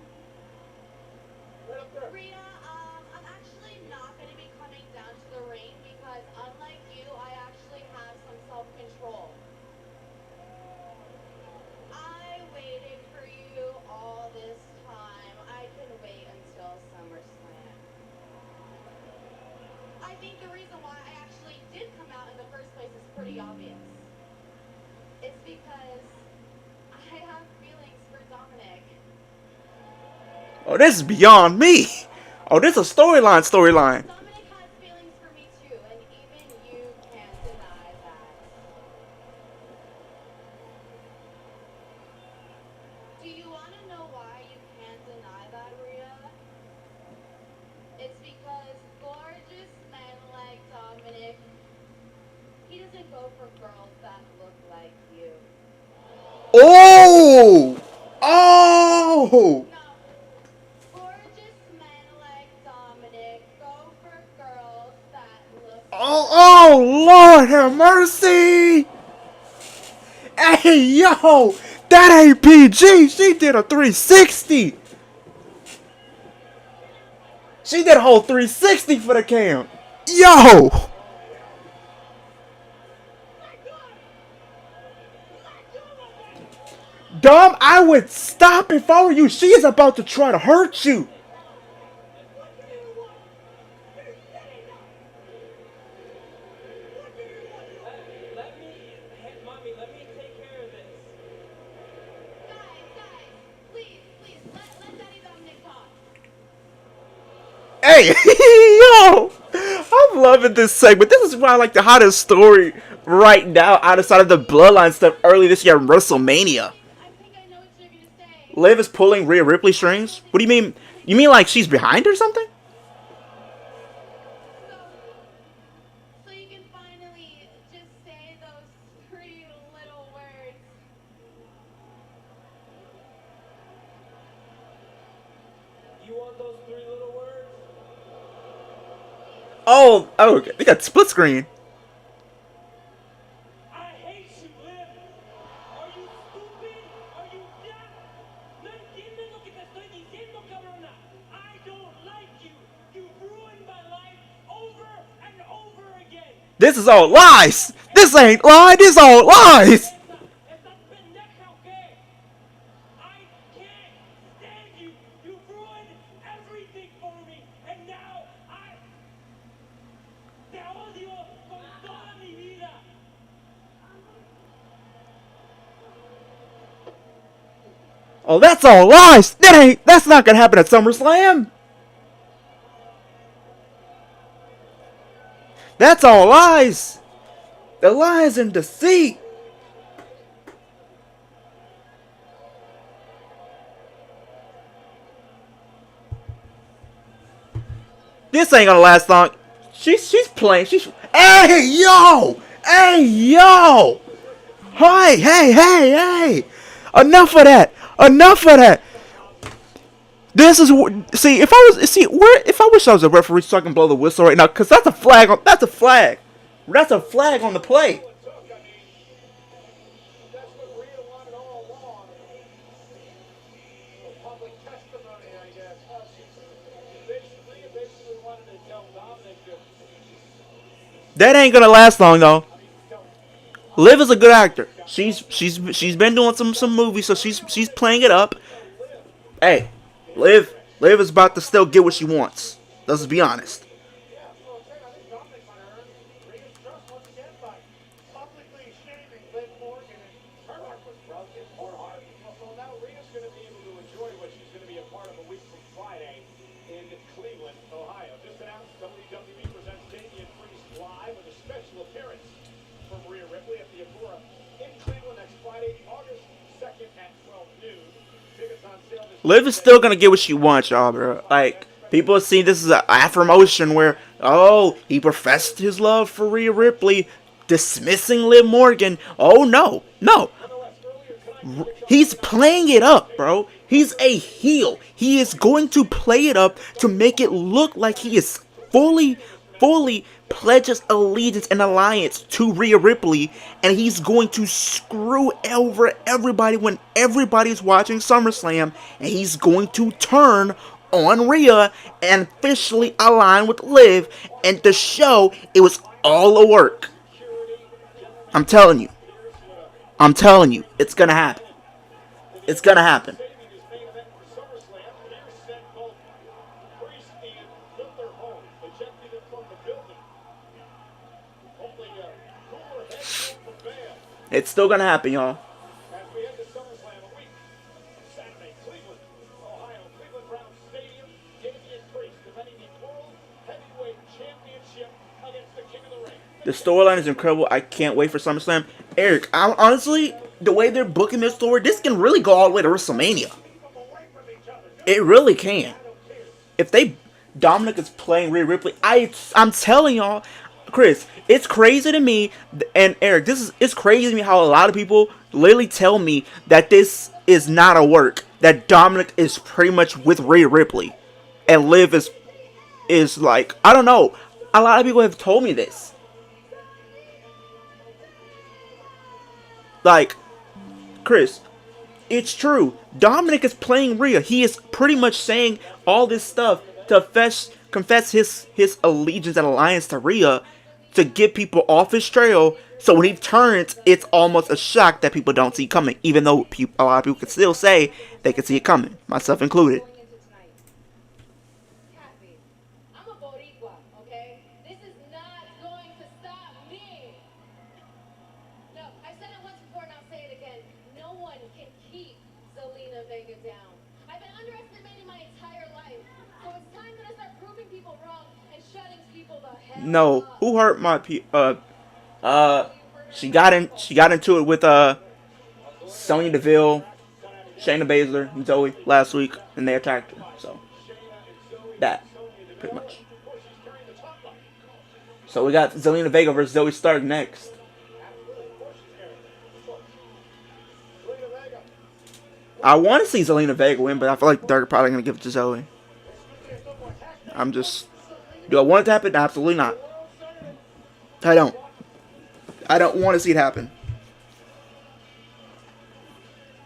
B: Right up there.
C: Rhea, I'm actually not going to be coming down to the ring because unlike you, I actually have some self-control. I waited for you all this time. I can wait until SummerSlam. I think the reason why I actually did come out in the first place is pretty obvious. It's because I have feelings for Dominic.
A: Oh, this is beyond me. Oh, this is a storyline.
C: Dominic has feelings for me too, and even you can't deny that. Do you want to know why you can't deny that, Rhea? It's because gorgeous men like Dominic, he doesn't go for girls that look like you.
A: Oh! Oh!
C: No. Gorgeous men like Dominic go for girls that look
A: Oh, Lord have mercy! Hey, yo! That ain't PG! She did a 360! She did a whole 360 for the cam! Yo! Dom, I would stop if I were you. She is about to try to hurt you.
G: Mommy, let me take care of this.
C: Guys, please, let Daddy Dominic talk.
A: Hey, yo, I'm loving this segment. This is probably like the hottest story right now outside of the Bloodline stuff early this year in WrestleMania.
C: I think I know what you're gonna say.
A: Liv is pulling Rhea Ripley strings? What do you mean? You mean like she's behind or something?
C: So you can finally just say those 3 little words.
G: You want those 3 little words?
A: Oh, okay. They got split screen.
G: I hate you, Liv. Are you stupid? Are you deaf? No entiendes lo que te estoy diciendo, cabrona. I don't like you. You've ruined my life over and over again.
A: This is all lies. This ain't lie. This all lies.
G: Estás pendeja, ¿o qué? I can't stand you. You've ruined everything for me. And now te odio con toda mi vida.
A: Oh, that's all lies. That's not gonna happen at SummerSlam. That's all lies. The lies and deceit. This ain't gonna last long. She's playing. Hey yo! Hey yo! Hey! Enough of that! Enough of that! This is see if I wish I was a referee so I can blow the whistle right now, because that's a flag on that's a flag on the play.
B: That's what Rhea wanted all along. Public testimony, I guess. Rhea basically wanted to tell Dominic that
A: That ain't gonna last long though. Liv is a good actor. She's been doing some movies, so she's playing it up. Hey, Liv is about to still get what she wants. Let's be honest.
B: I think Dominic might earn Rhea's trust once again by publicly shaming Liv Morgan, and her heart was broken. Her heart. Well, now Rhea's going to be able to enjoy what she's going to be a part of a week from Friday in Cleveland, Ohio. Just announced WWE presents Damian Priest live with a special appearance from Rhea Ripley at the Agora in Cleveland next Friday, August 2nd at 12 noon. Tickets on sale this
A: Liv is still gonna get what she wants, y'all, bro. Like, people have seen this as an affirmation where, oh, he professed his love for Rhea Ripley, dismissing Liv Morgan. Oh, no. He's playing it up, bro. He's a heel. He is going to play it up to make it look like he is fully pledges allegiance and alliance to Rhea Ripley, and he's going to screw over everybody when everybody's watching SummerSlam, and he's going to turn on Rhea and officially align with Liv, and to show it was all a work. I'm telling you, it's gonna happen. It's gonna happen.
B: saving his main event for SummerSlam. Pierce sent both Priest and Gunther home, ejecting them from the building. Hopefully, cooler heads will prevail
A: It's still gonna happen, y'all.
B: as we head to SummerSlam a week from Saturday. Cleveland, Ohio, Cleveland Browns Stadium. Damian Priest defending the World Heavyweight Championship against the King of the Ring.
A: The storyline is incredible. I can't wait for SummerSlam. Eric, honestly, the way they're booking this story, this can really go all the way to WrestleMania. It really can. If Dominic is playing Rhea Ripley, I'm telling y'all, Chris, it's crazy to me, and Eric, it's crazy to me how a lot of people literally tell me that this is not a work, that Dominic is pretty much with Rhea Ripley, and Liv is like, I don't know, a lot of people have told me this. Like, Chris, it's true. Dominic is playing Rhea. He is pretty much saying all this stuff to confess his allegiance and alliance to Rhea. to get people off his trail. So when he turns, it's almost a shock that people don't see coming, even though a lot of people can still say they can see it coming, myself included.
C: Going into tonight. Kathy, I'm a Boricua, okay? This is not going to stop me. No, I said it once before and I'll say it again. No one can keep Zelina Vega down. I've been underestimating my entire life. So it's time that I start proving people wrong and shutting people the hell
A: No,
C: up.
A: who hurt my she got into it with Sonya Deville, Shayna Baszler, and Zoe last week, and they attacked her. So that pretty much. So we got Zelina Vega versus Zoe Stark next. I want to see Zelina Vega win, but I feel like they're probably gonna give it to Zoe. Do I want it to happen? Absolutely not. I don't want to see it happen.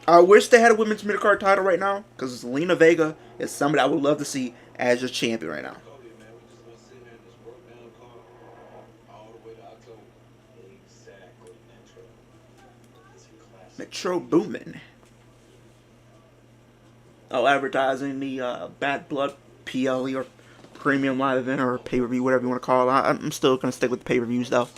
A: I wish they had a women's midcard title right now, because Zelina Vega is somebody I would love to see as your champion right now. Metro Boomin. Oh, advertising the Bad Blood PLE or Premium Live Event or pay-per-view, whatever you want to call it. I'm still going to stick with the pay-per-views though.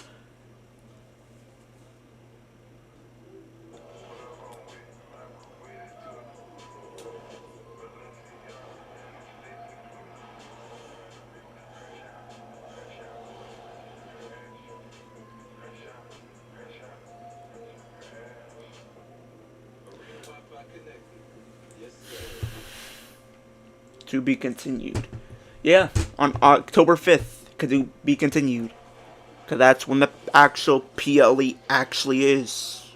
A: To be continued. Yeah, on October 5th, could be continued. Because that's when the actual PLE actually is.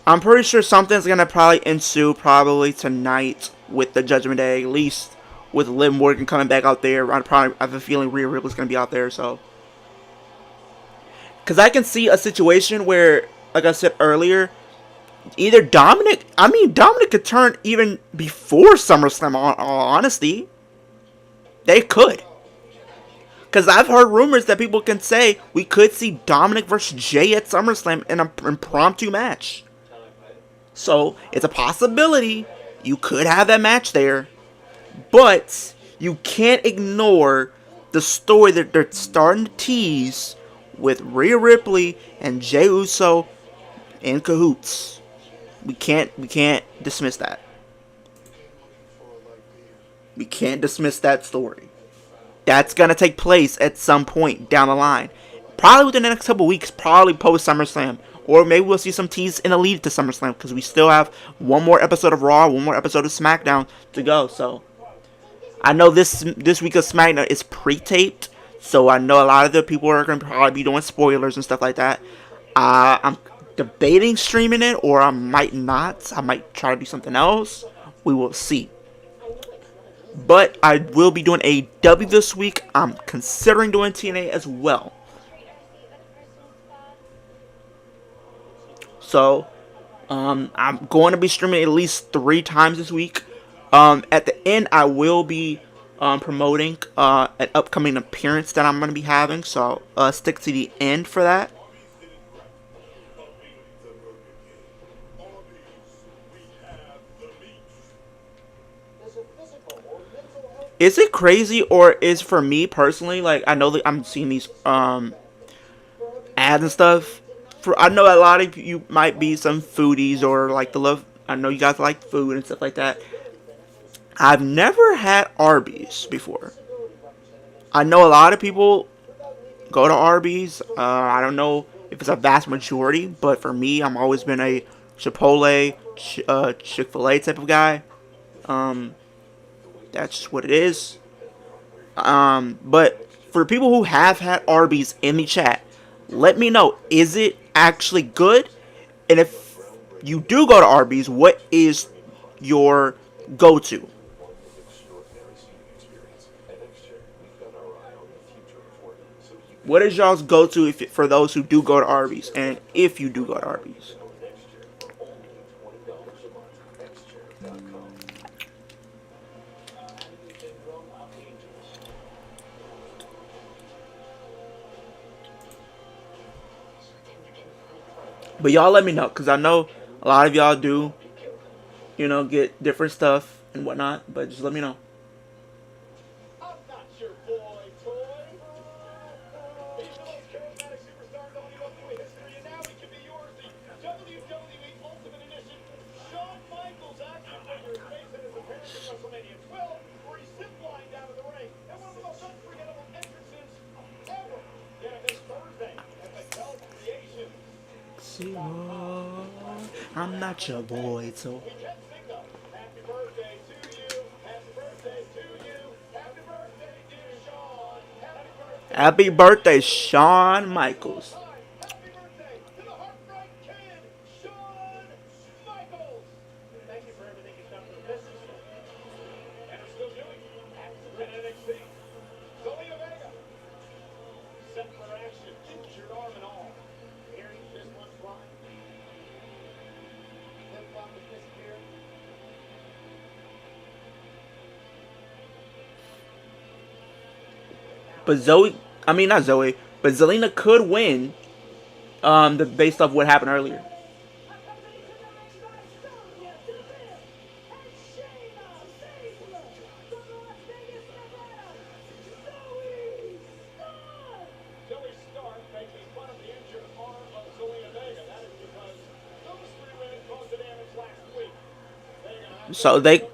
A: I'm pretty sure something's going to probably ensue probably tonight with the Judgment Day, at least with Liv Morgan coming back out there. I have a feeling Rhea Ripley's going to be out there, so. Because I can see a situation where, like I said earlier, either Dominic could turn even before SummerSlam, on all honesty. They could. Because I've heard rumors that people can say we could see Dominic versus Jay at SummerSlam in an impromptu match. So, it's a possibility you could have that match there. But, you can't ignore the story that they're starting to tease with Rhea Ripley and Jey Uso in cahoots. We can't dismiss that. We can't dismiss that story. That's gonna take place at some point down the line. Probably within the next couple weeks, probably post SummerSlam. Or maybe we'll see some tease in the lead to SummerSlam, because we still have one more episode of Raw, one more episode of SmackDown to go. So I know this week of SmackDown is pre-taped, so I know a lot of the people are going to probably be doing spoilers and stuff like that. I'm debating streaming it, or I might not. I might try to do something else. We will see. But I will be doing AEW this week. I'm considering doing TNA as well. So, I'm going to be streaming at least 3 times this week. At the end, I will be promoting an upcoming appearance that I'm going to be having. So, stick to the end for that. Is it crazy, or is for me personally, like, I know that I'm seeing these ads and stuff. I know a lot of you might be some foodies, or like I know you guys like food and stuff like that. I've never had Arby's before. I know a lot of people go to Arby's. I don't know if it's a vast majority, but for me, I've always been a Chipotle, Chick-fil-A type of guy. That's just what it is. But for people who have had Arby's in the chat, let me know, is it actually good? And if you do go to Arby's, what is your go-to? What is y'all's go-to for those who do go to Arby's? And if you do go to Arby's? But y'all let me know, because I know a lot of y'all do, you know, get different stuff and whatnot. But just let me know.
B: I'm not your boy toy. He's the most charismatic superstar in WWE history, and now he can be yours. The WWE Ultimate Edition. Shawn Michaels action figure is based on his appearance at WrestleMania 12, where he zip-lined down to the ring, and one of the most unforgettable entrances ever. Get him this Thursday at Mattel Creations.
A: See what? I'm not your boy, so.
B: We can sing though. Happy birthday to you. Happy birthday to you. Happy birthday, dear Shawn. Happy birthday.
A: Happy birthday, Shawn Michaels.
B: Happy birthday to the Heartbreak Kid, Shawn Michaels. Thank you for everything you've done for the business. And are still doing. At NXT. Zelina Vega. Set for action. Injured arm and all. Hearing this one fly. Flip flop is disappearing.
A: But not Zoe, but Zelina could win. Based off what happened earlier.
B: Zoe Stark making fun of the injured arm of Zelina Vega. That is because those three women caused the damage last week.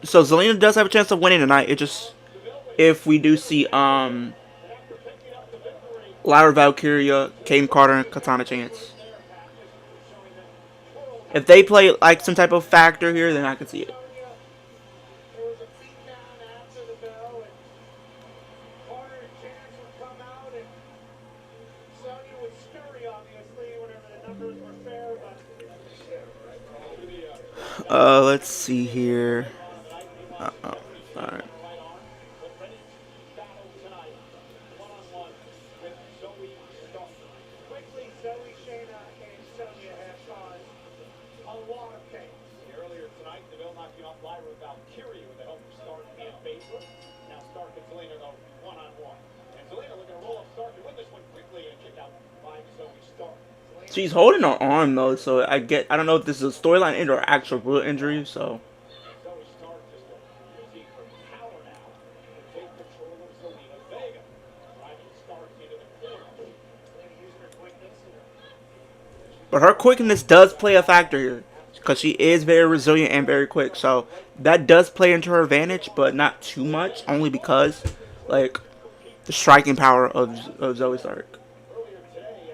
A: So Zelina does have a chance of winning tonight. It just, if we do see Lara Valkyria, Kane Carter, and Katana Chance. If they play like some type of factor here, then I can see it.
B: There was a beatdown after the bell, and Carter and Chance would come out, and Sonya would scurry, obviously, whenever the numbers were fair, but
A: Let's see here. Alright.
B: battle tonight, one-on-one with Zoe Stark. Quickly, Zoe, Shayna, and Sonya have caused a lot of pain. Earlier tonight, Deville knocking off Lyra Valkyria with the help of Stark and Baszler. Now Stark and Zelina go one-on-one. And Zelina looking to roll up Stark and win this one quickly and kick out by Zoe Stark.
A: She's holding her arm though, so I don't know if this is a storyline injury or actual real injury. So
B: Zoe Stark just using her power now to take control of Zelina Vega. Driving Stark into the corner. Zelina using her quickness and her
A: but her quickness does play a factor here, because she is very resilient and very quick. So that does play into her advantage, but not too much, only because like the striking power of Zoe Stark.
B: earlier today,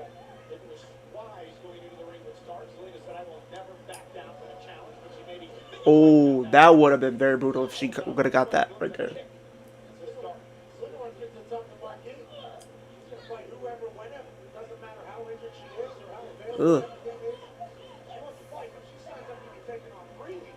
B: it was wise going into the ring with Stark. Zelina said, I will never back down from a challenge, but she maybe
A: Oh, that would have been very brutal if she would have got that right there.
B: Stark. Zelina wants to get to something like it. She's going to fight whoever, whenever. Doesn't matter how injured she is or how available
A: Ugh.
B: everything is. She wants to fight, but she signs up to be taken on freely.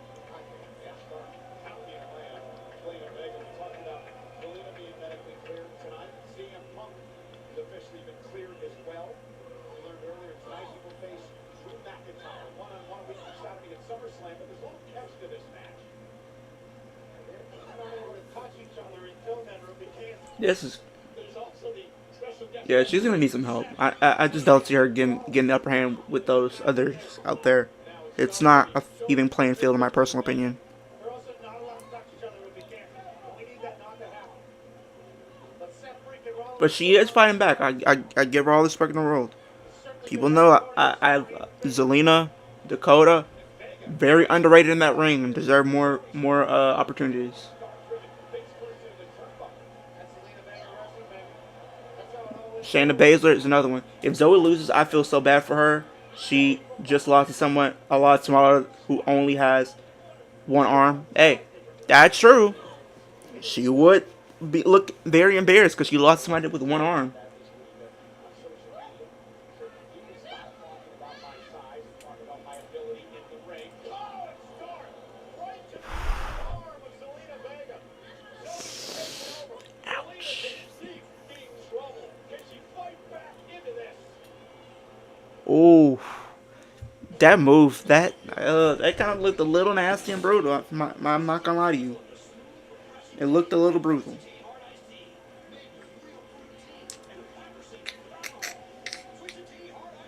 B: Stark pounding away at Zelina Vega. We talked about Zelina being medically cleared tonight. CM Punk has officially been cleared as well. We learned earlier tonight he will face Drew McIntyre one-on-one a week from Saturday at SummerSlam, but there's a little catch to this match. They're not able to touch each other until then, or they can't.
A: This is
B: There's also the special guest.
A: Yeah, she's gonna need some help. I just don't see her getting the upper hand with those others out there. It's not a even playing field, in my personal opinion.
B: They're also not allowed to touch each other if they can. We need that not to happen. But Seth freaking Rollins
A: But she is fighting back. I give her all the respect in the world. People know I Zelina, Dakota, very underrated in that ring and deserve more opportunities. Shayna Baszler is another one. If Zoe loses, I feel so bad for her. She just lost to someone a lot smaller who only has one arm. Hey, that's true. She would look very embarrassed because she lost somebody with one arm. Oh, that move, that kind of looked a little nasty and brutal. I'm not gonna lie to you. It looked a little brutal.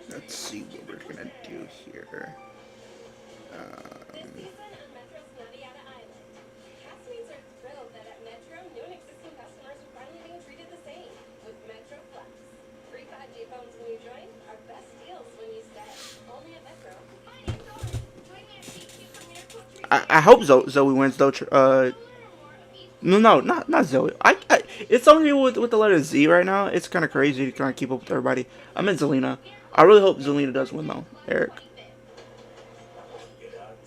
A: Let's see what we're gonna do here. here.
H: This season on Metro's Naviata Island, castmates are thrilled that at Metro, new and existing customers are finally being treated the same with Metro Flex. Free 5G phones when you join, our best deals when you stay. Only at Metro. My name's Orange. Join me at TQ Premier Country.
A: I hope Zoe wins though. No, not Zoe. It's only with the letter Z right now. It's kind of crazy to kind of keep up with everybody. I meant Zelina. I really hope Zelina does win though, Eric.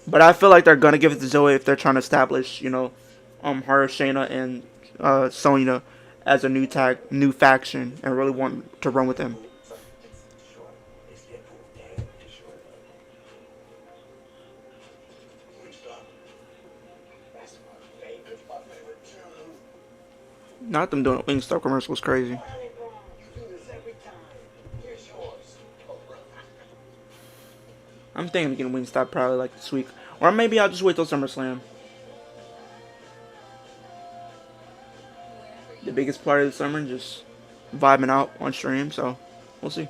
A: But I feel like they're gonna give it to Zoe if they're trying to establish, her, Shayna, and Sonya as a new faction, and really want to run with them. Not them doing a Wingstop commercial was crazy. I'm thinking of getting Wingstop probably like this week. Or maybe I'll just wait till SummerSlam. The biggest part of the summer, just vibing out on stream, so we'll see.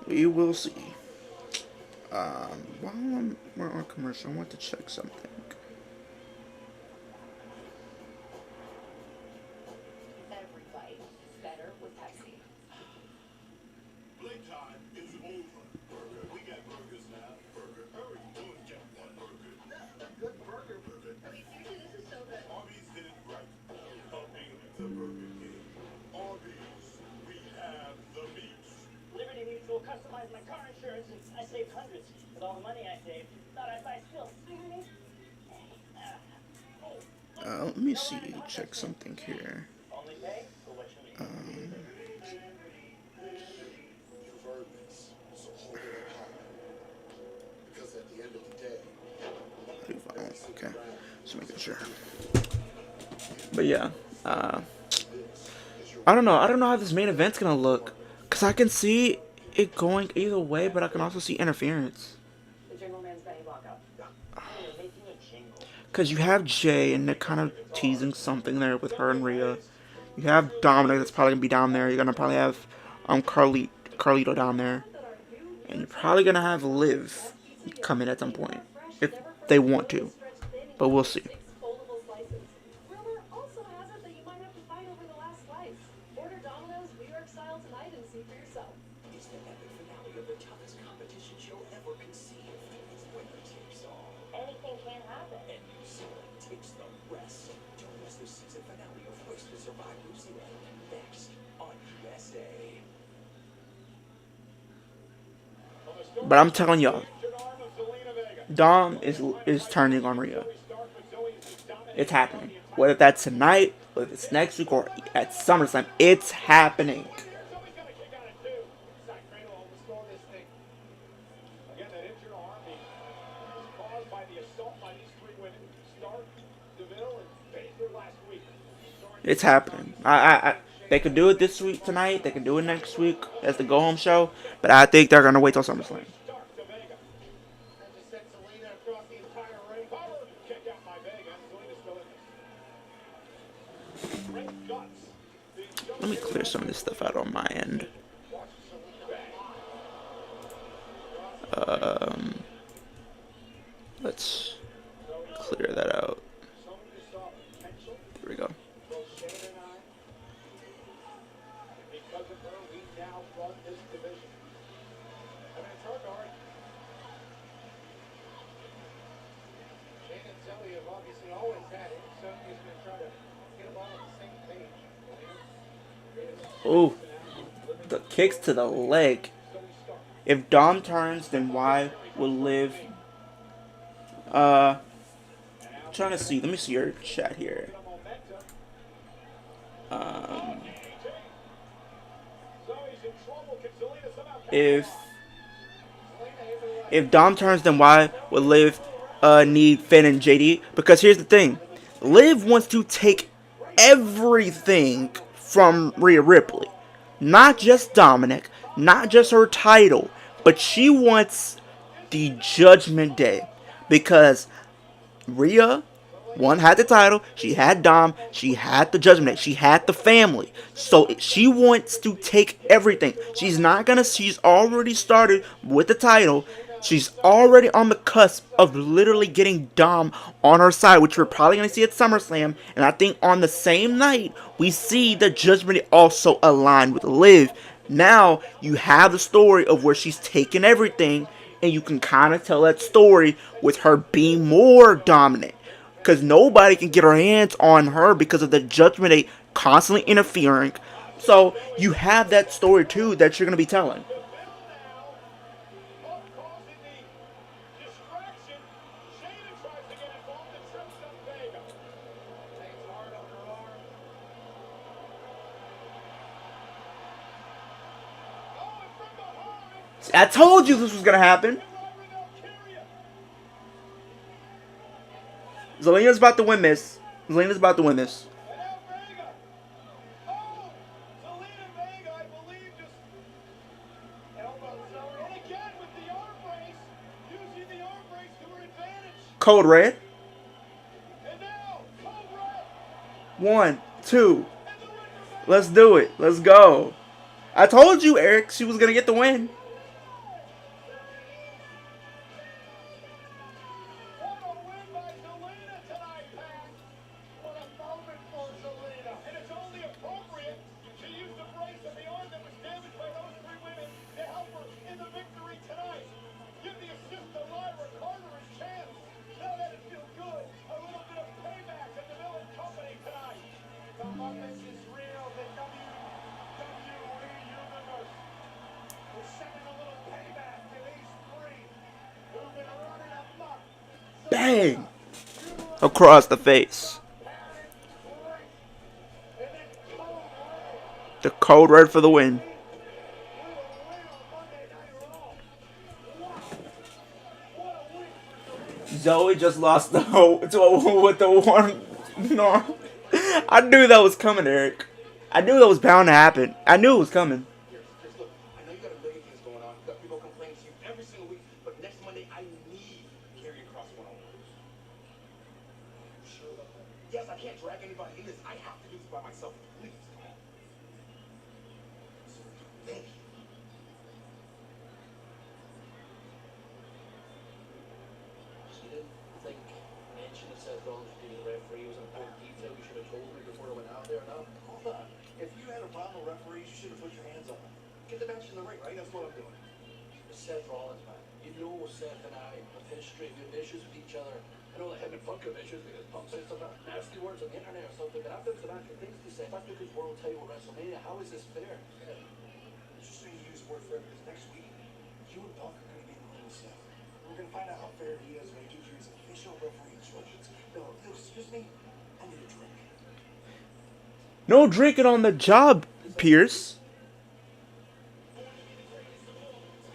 A: We will see. While we're on commercial, I want to check something.
H: Every bite is better with Pepsi.
B: Playtime is over. Burger. We got burgers now. Burger. Hurry. Go and get one burger. A good burger.
H: Okay, seriously, this is so good.
B: Arby's did it right. Helping the Burger King. Arby's. We have the meats.
G: Liberty Mutual customized my car insurance and I saved hundreds. With all the money I saved, thought I'd buy skills.
A: Let me see. Check something here.
G: Only pay for what you need.
B: You've heard this, so hold it high. Because at the end of the day,
A: Okay, just making sure. But yeah, I don't know. I don't know how this main event's gonna look, cause I can see it going either way, but I can also see interference.
H: The Jingle Man's Benny Walkout. You're making a jingle.
A: Cause you have Jay and they're kind of teasing something there with her and Rhea. You have Dominic that's probably gonna be down there. You're gonna probably have Carlito down there, and you're probably gonna have Liv come in at some point if they want to, but we'll see.
H: Foldable slices. Rumor also has it that you might have to fight over the last slice. Order Domino's New York style tonight and see for yourself.
E: It's the epic finale of the toughest competition show ever conceived. It's winner takes all.
H: Anything can happen.
E: And New Zealand takes the rest. Don't miss the season finale of Race to Survive New Zealand. Next on USA.
A: But I'm telling y'all, Dom is turning on Rhea. It's happening. Whether that's tonight, whether it's next week, or at SummerSlam, it's happening.
B: somebody's got to kick out at 2. Zach Cradle will restore this thing. Again, that injured arm was caused by the assault by these 3 women. Stark, DeVille, and Baker last week.
A: It's happening. They could do it this week tonight. They can do it next week as the go home show. But I think they're gonna wait till SummerSlam.
B: Stark to Vega. And just sent Selena across the entire ring. Power kick out by Vega. Selena's still in this. Great guts.
A: Let me clear some of this stuff out on my end. Let's clear that out. There we go.
B: Because of her, we now run this division. I mean, it's hard to argue. Shane and Zoe have obviously always had it. Sonya's going to try to get them all on the same page.
A: Ooh, the kicks to the leg. If Dom turns, then why will Liv? Trying to see. Let me see your chat here. If Dom turns, then why would Liv need Finn and JD? Because here's the thing, Liv wants to take everything from Rhea Ripley, not just Dominic, not just her title, but she wants the Judgment Day, because Rhea One had the title, she had Dom, she had the Judgment Day, she had the family. So she wants to take everything. She's not gonna. She's already started with the title. She's already on the cusp of literally getting Dom on her side, which we're probably gonna see at SummerSlam. And I think on the same night we see the Judgment Day also aligned with Liv. Now you have the story of where she's taken everything, and you can kind of tell that story with her being more dominant. Because nobody can get her hands on her because of the Judgment Day constantly interfering. So you have that story too that you're going to be telling.
B: Causing the distraction. Shayna tries to get involved and trips up Vega. Takes hard on her arm. Oh, and from behind.
A: I told you this was going to happen. Zelina's about to win this. Zelina's about to win this.
B: And now Vega. Oh, Zelina Vega, I believe, just elbow zone. And again with the arm brace, using the arm brace to her advantage.
A: Code Red.
B: And now, Cobra.
A: 1, 2. Let's do it. Let's go. I told you, Eric, she was going to get the win.
B: What a win by Zelina tonight, Pat. What a moment for Zelina. And it's only appropriate she used the brace of the arm that was damaged by those three women to help her in the victory tonight. Give the assist to Lyra Carter his chance. Now that it feels good. A little bit of payback at the Miller Company tonight. The moment is real. The WWE Universe is sending a little payback to these three who've been running amok.
A: Bang. Across the face. The Code Red for the win. Zoe just lost the with the one. No, I knew that was coming, Eric. I knew that was bound to happen. I knew it was coming.
E: Look, I know you got a million things going on. You got people complaining to you every single week. But next Monday, I need Karrion Kross one-on-one. Sure about that? Yes, I can't drag anybody in this. I have to do this by myself. Please, come on. Thank you.
D: She didn't think mentioning Seth Rollins to the referee was an important detail. You should have told me before I went out there. No.
E: Hold on. If you had a problem with referees, you should have put your hands on them. Get the match in the ring, right? That's what I'm doing.
D: It's Seth Rollins, man. You know Seth and I have history, we have issues with each other. I know that him and Punk have issues because Punk says some nasty words on the internet or something, but after the match, things to say. If I took his world title at WrestleMania, how is this fair?
E: Yeah. Interesting you use the word fair because next week, you and Punk are going to be in the ring with Seth. We're going to find out how fair he is when he gives you his official referee instructions. No, excuse me. I need a drink.
A: No drinking on the job, Pierce.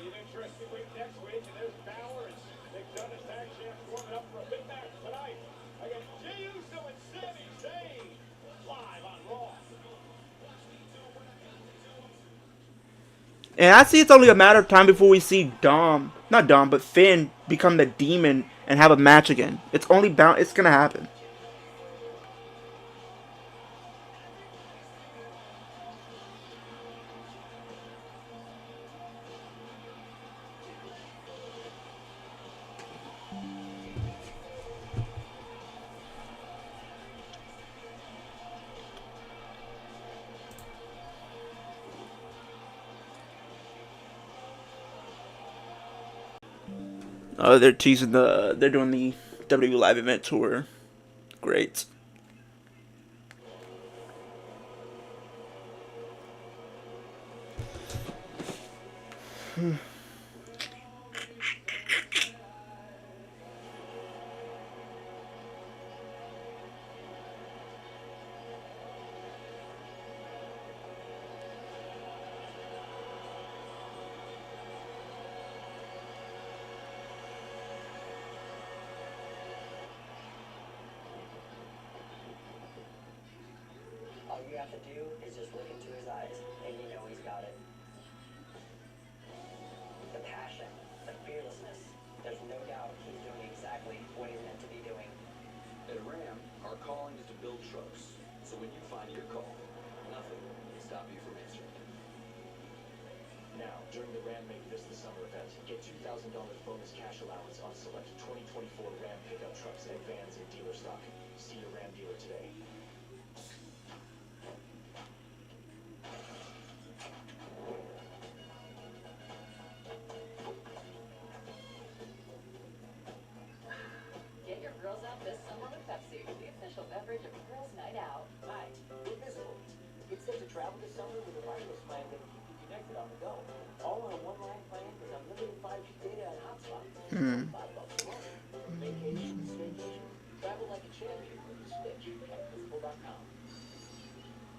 B: An interesting week next week, and there's Balor and McDonough's tag champs warming up for a big match tonight against Jey Uso and Sami Zayn live on Raw.
A: And I see it's only a matter of time before we see but Finn become the demon and have a match again. It's gonna happen. They're teasing they're doing the WWE Live event tour. Great.
I: All you have to do is just look into his eyes, and you know he's got it. The passion, the fearlessness. There's no doubt he's doing exactly what he's meant to be doing.
D: At Ram, Our calling is to build trucks. So when you find your call, nothing can stop you from answering.
J: Now, during the Ram Make This the Summer event, get $2,000 bonus cash allowance on select 2024 Ram pickup trucks and vans in dealer stock. See your Ram dealer today.
K: Get your girls out this summer with Pepsi, the official beverage of Girls' Night Out.
I: Right. Invisible. It's said to travel this summer with a wireless plan that will keep you connected on the go. All on a one-line plan with unlimited 5G data and hotspots. $5 a month. Vacation, staycation, travel like a champion when you switch at Invisible.com.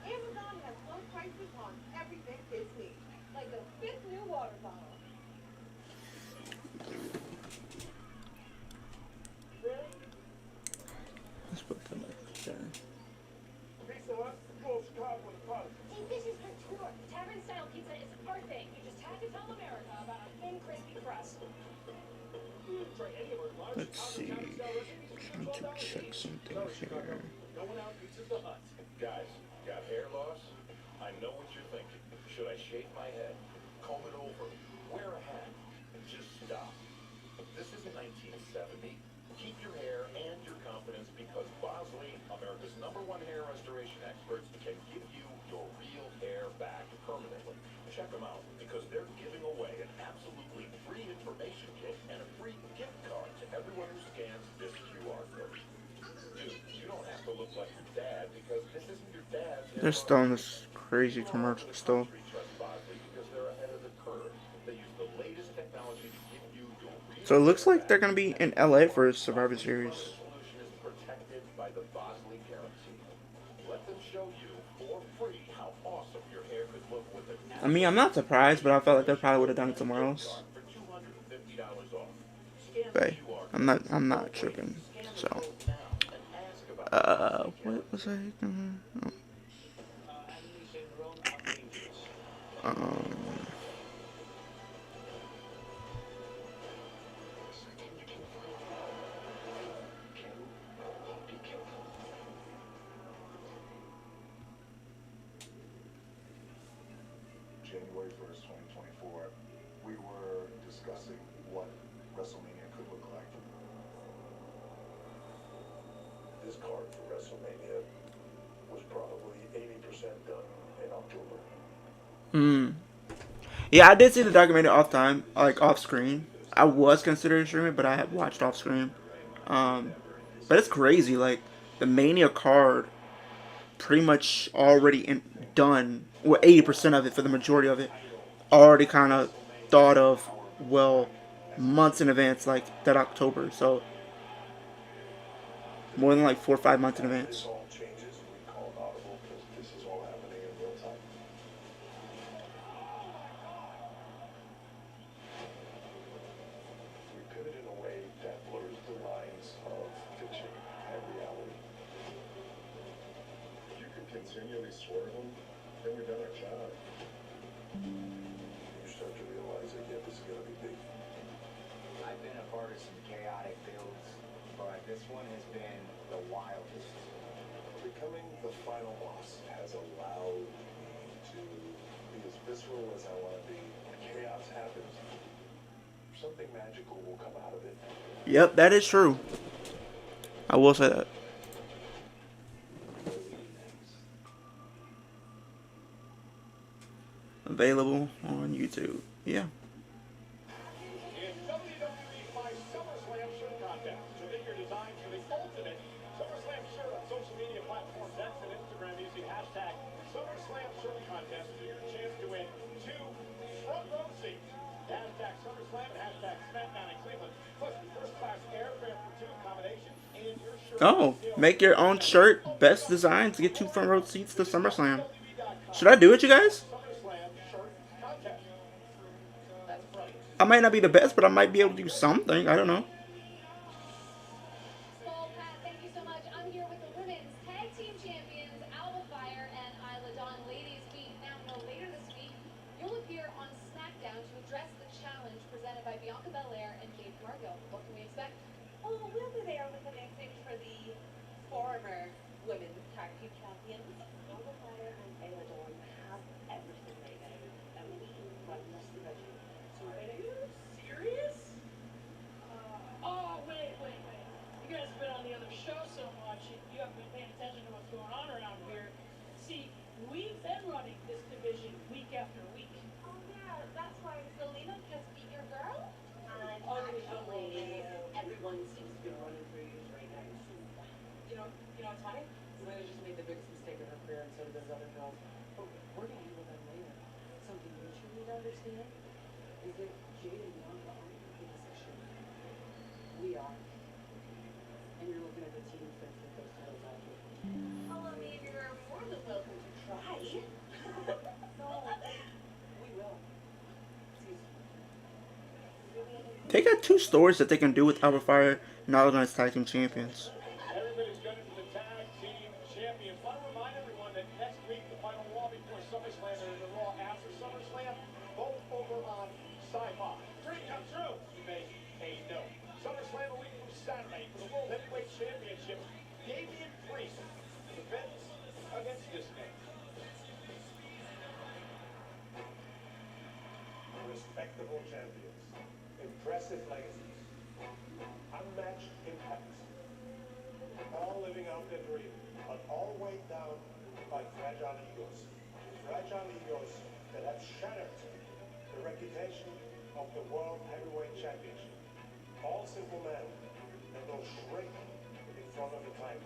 F: Amazon has low prices on everything kids need.
H: Like a fifth new water bottle.
A: Let's put them like there.
B: Pizza Hut, close Chicago with a product.
H: Hey, this is for tour. Tavern-style pizza is our thing. You just have to tell America about our thin, crispy crust.
G: Try any of our large
A: Let's see.
G: Chicago recipes
A: Trying to check something here.
G: No one out pizza's the Hut.
D: Guys, got hair loss? I know what you're thinking. Should I shave my head? Comb it over? Wear a hat? Just stop. This isn't 1970. Keep your hair and your confidence because Bosley, America's #1 hair restoration experts, can give you your real hair back permanently. Check them out because they're giving away an absolutely free information kit and a free gift card to everyone who scans this QR code. Dude, you don't have to look like your dad because this isn't your dad's.
A: They're still in this crazy commercial still.
D: Trust Bosley because they're ahead of the curve. They use the latest technology to give you your real
A: So it looks like they're gonna be in LA for Survivor Series.
D: solution is protected by the Bosley guarantee. Let them show you for free how awesome your hair could look with an
A: I mean, I'm not surprised, but I felt like they probably would have done it somewhere else.
D: for $250 off. Scan
A: But
D: the QR
A: I'm not tripping. So,
D: now and ask about
A: what was I?
E: January 1st, 2024, we were discussing what WrestleMania could look like.
D: this card for WrestleMania was probably 80% done in October.
A: Yeah, I did see the documentary off screen. I was considering streaming, but I had watched off screen. But it's crazy. Like the Mania card, pretty much already done. Well, 80% of it for the majority of it, already kind of thought of months in advance, like that October. So more than like 4 or 5 months in advance.
E: This all changes. We call an audible because this is all happening in real time. We pivot in a way that blurs the lines of fiction and reality. If you could continually swerve them, then we've done our job. You start to realize that, yeah, this is going to be big.
L: I've been a part of some chaotic builds, but this one has been the wildest.
E: Becoming the final boss has allowed me to be as visceral as I want to be. When chaos happens, something magical will come out of it.
A: Yep, that is true. I will say that. Available on YouTube. Yeah.
B: In WWE by SummerSlam shirt contest. Submit your designs for the ultimate SummerSlam shirt on social media platforms, X and Instagram using hashtag SummerSlam shirt contest for your chance to win 2 front row seats. Hashtag SummerSlam and hashtag SmackDown in Cleveland. Plus first class airfare for 2 accommodations and your shirt.
A: Oh, make your own shirt. Best designs to get 2 front row seats to SummerSlam. Should I do it, you guys?
B: SummerSlam shirt contest. That's right.
A: I might not be the best, but I might be able to do something. I don't know.
C: Well, Pat, thank you so much. I'm here with the women's tag team champions, Alba Fire and Isla Dawn. Ladies, we now know later this week you'll appear on SmackDown to address the challenge presented by Bianca Belair and Jade Cargill. What can we expect?
F: Oh, we'll be there with the big thing for the 4
H: few champions. Golden Fire and Ayla Dawn have everything they need, and we run this division. So
G: Are you serious? Oh, wait. You guys have been on the other show so much, you haven't been paying attention to what's going on around here. See, we've been running this division week after week.
H: Oh yeah, that's why Selena just beat your girl? And
G: Unbelievable.
I: Everyone seems to be running through you right now.
K: You know what's funny? Selena just made the biggest mistake of her career, and so did those other girls. But we're gonna deal with them later. Something you two need to understand is that Jade and Bianca aren't in this issue. We are. And you're looking at the team that's gonna take those titles out of you.
H: well, I mean, you're more than welcome to try.
K: No, we will. Excuse me.
A: They got 2 stories that they can do with Albert Fire and All Night's Tag Team Champions.
B: Everybody's gunning for the tag team champions. Want to remind everyone that next week, the final Raw before SummerSlam and the Raw after SummerSlam, both over on Sci-Fi. Dream come true. You may know. SummerSlam a week from Saturday for the World Heavyweight Championship. Damian Priest defends against this man. Respectable champions. Impressive legacies. Unmatched impact. All living out their dream, but all weighed down by fragile egos. Fragile egos that have shattered the reputation of the World Heavyweight Championship. All simple men that will shrink in front of the title.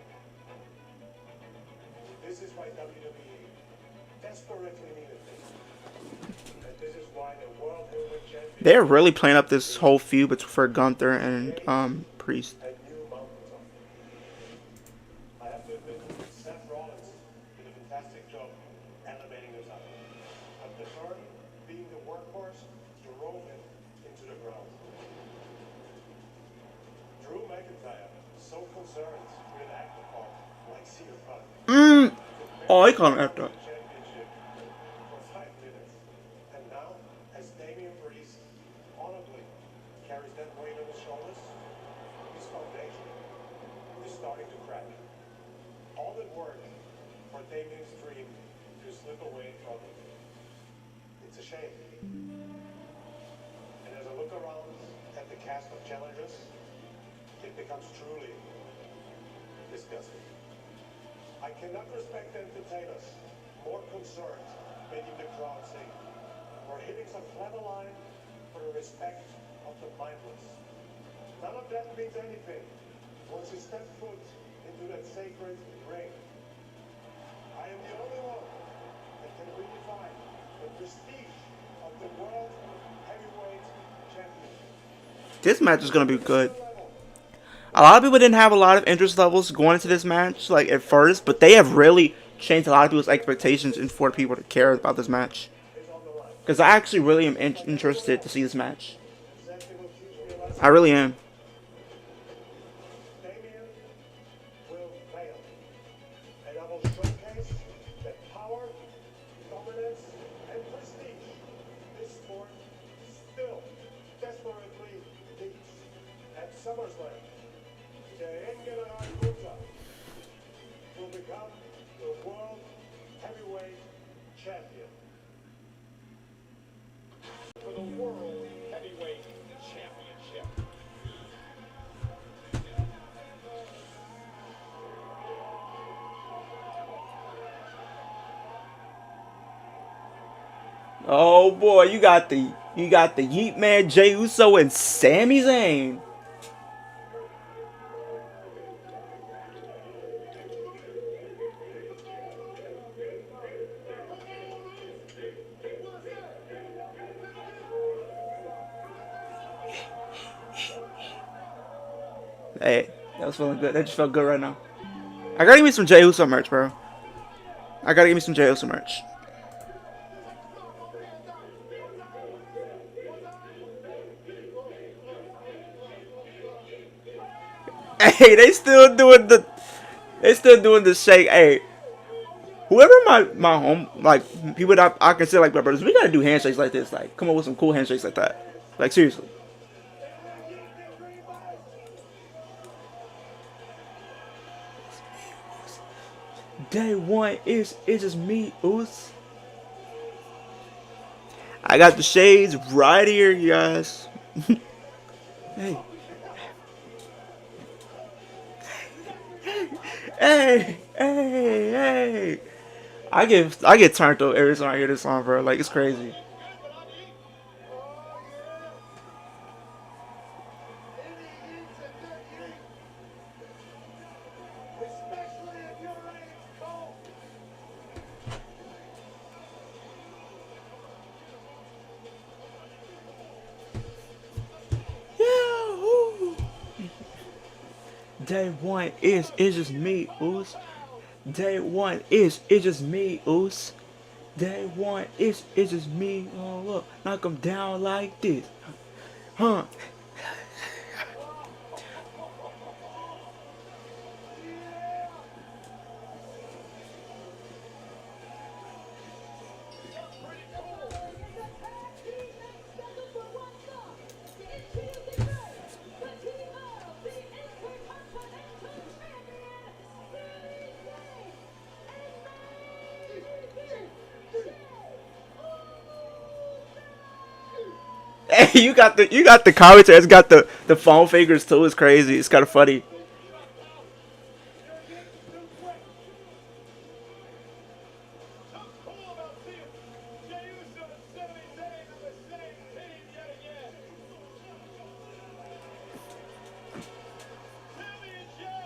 B: This is why WWE desperately needed this. And this is why the World Heavyweight Championship
A: They're really playing up this whole feud for Gunther and Priest.
B: a new mountain top. I have to admit, Seth Rollins did a fantastic job elevating this up. And the turn, being the workhorse, drove him into the ground. Drew McIntyre, so concerned with the active part, like CM Punk.
A: Oh, he called him after.
B: Championship for 5 minutes. And now, as Damian Priest honorably carries that weight on his shoulders, his foundation is starting to crack. All that work for Damian's dream to slip away from him. It's a shame. And as I look around at the cast of challengers, it becomes truly disgusting. I cannot respect entertainers more concerned making the crowd sing or hitting some clever line for the respect of the mindless. None of that means anything once you step foot into that sacred ring. I am the only one that can redefine the prestige of the World Heavyweight Championship.
A: This match is gonna be good. A lot of people didn't have a lot of interest levels going into this match, like at first, but they have really changed a lot of people's expectations and for people to care about this match. Because I actually really am interested to see this match. I really am.
B: Damian will fail. And I will showcase that power, dominance, and prestige this sport still desperately needs. At SummerSlam, Gunther will become the World Heavyweight Champion. For the World Heavyweight Championship.
A: Oh boy, you got the Yeet Man, Jey Uso, and Sami Zayn. Hey, that was feeling good. That just felt good right now. I gotta give me some Jey Uso merch, bro. I gotta give me some Jey Uso merch. Hey, they still doing the shake. Hey, whoever my home, like people that I consider like my brothers, we gotta do handshakes like this. Like, come up with some cool handshakes like that. Like, seriously. Day one is it's just me, Oos. I got the shades right here, you guys. Hey, hey, hey, hey. I get turned up every time I hear this song, bro. Like it's crazy.
B: Especially if you're ready to go.
A: Yeah. Woo. Day one is it's just me, Oos. Day one is it's just me, Oos. Day one is it's just me. Oh look, knock 'em down like this, huh? Hey, you got the commentator. It's got the phone fingers too. It's crazy. It's kind of funny.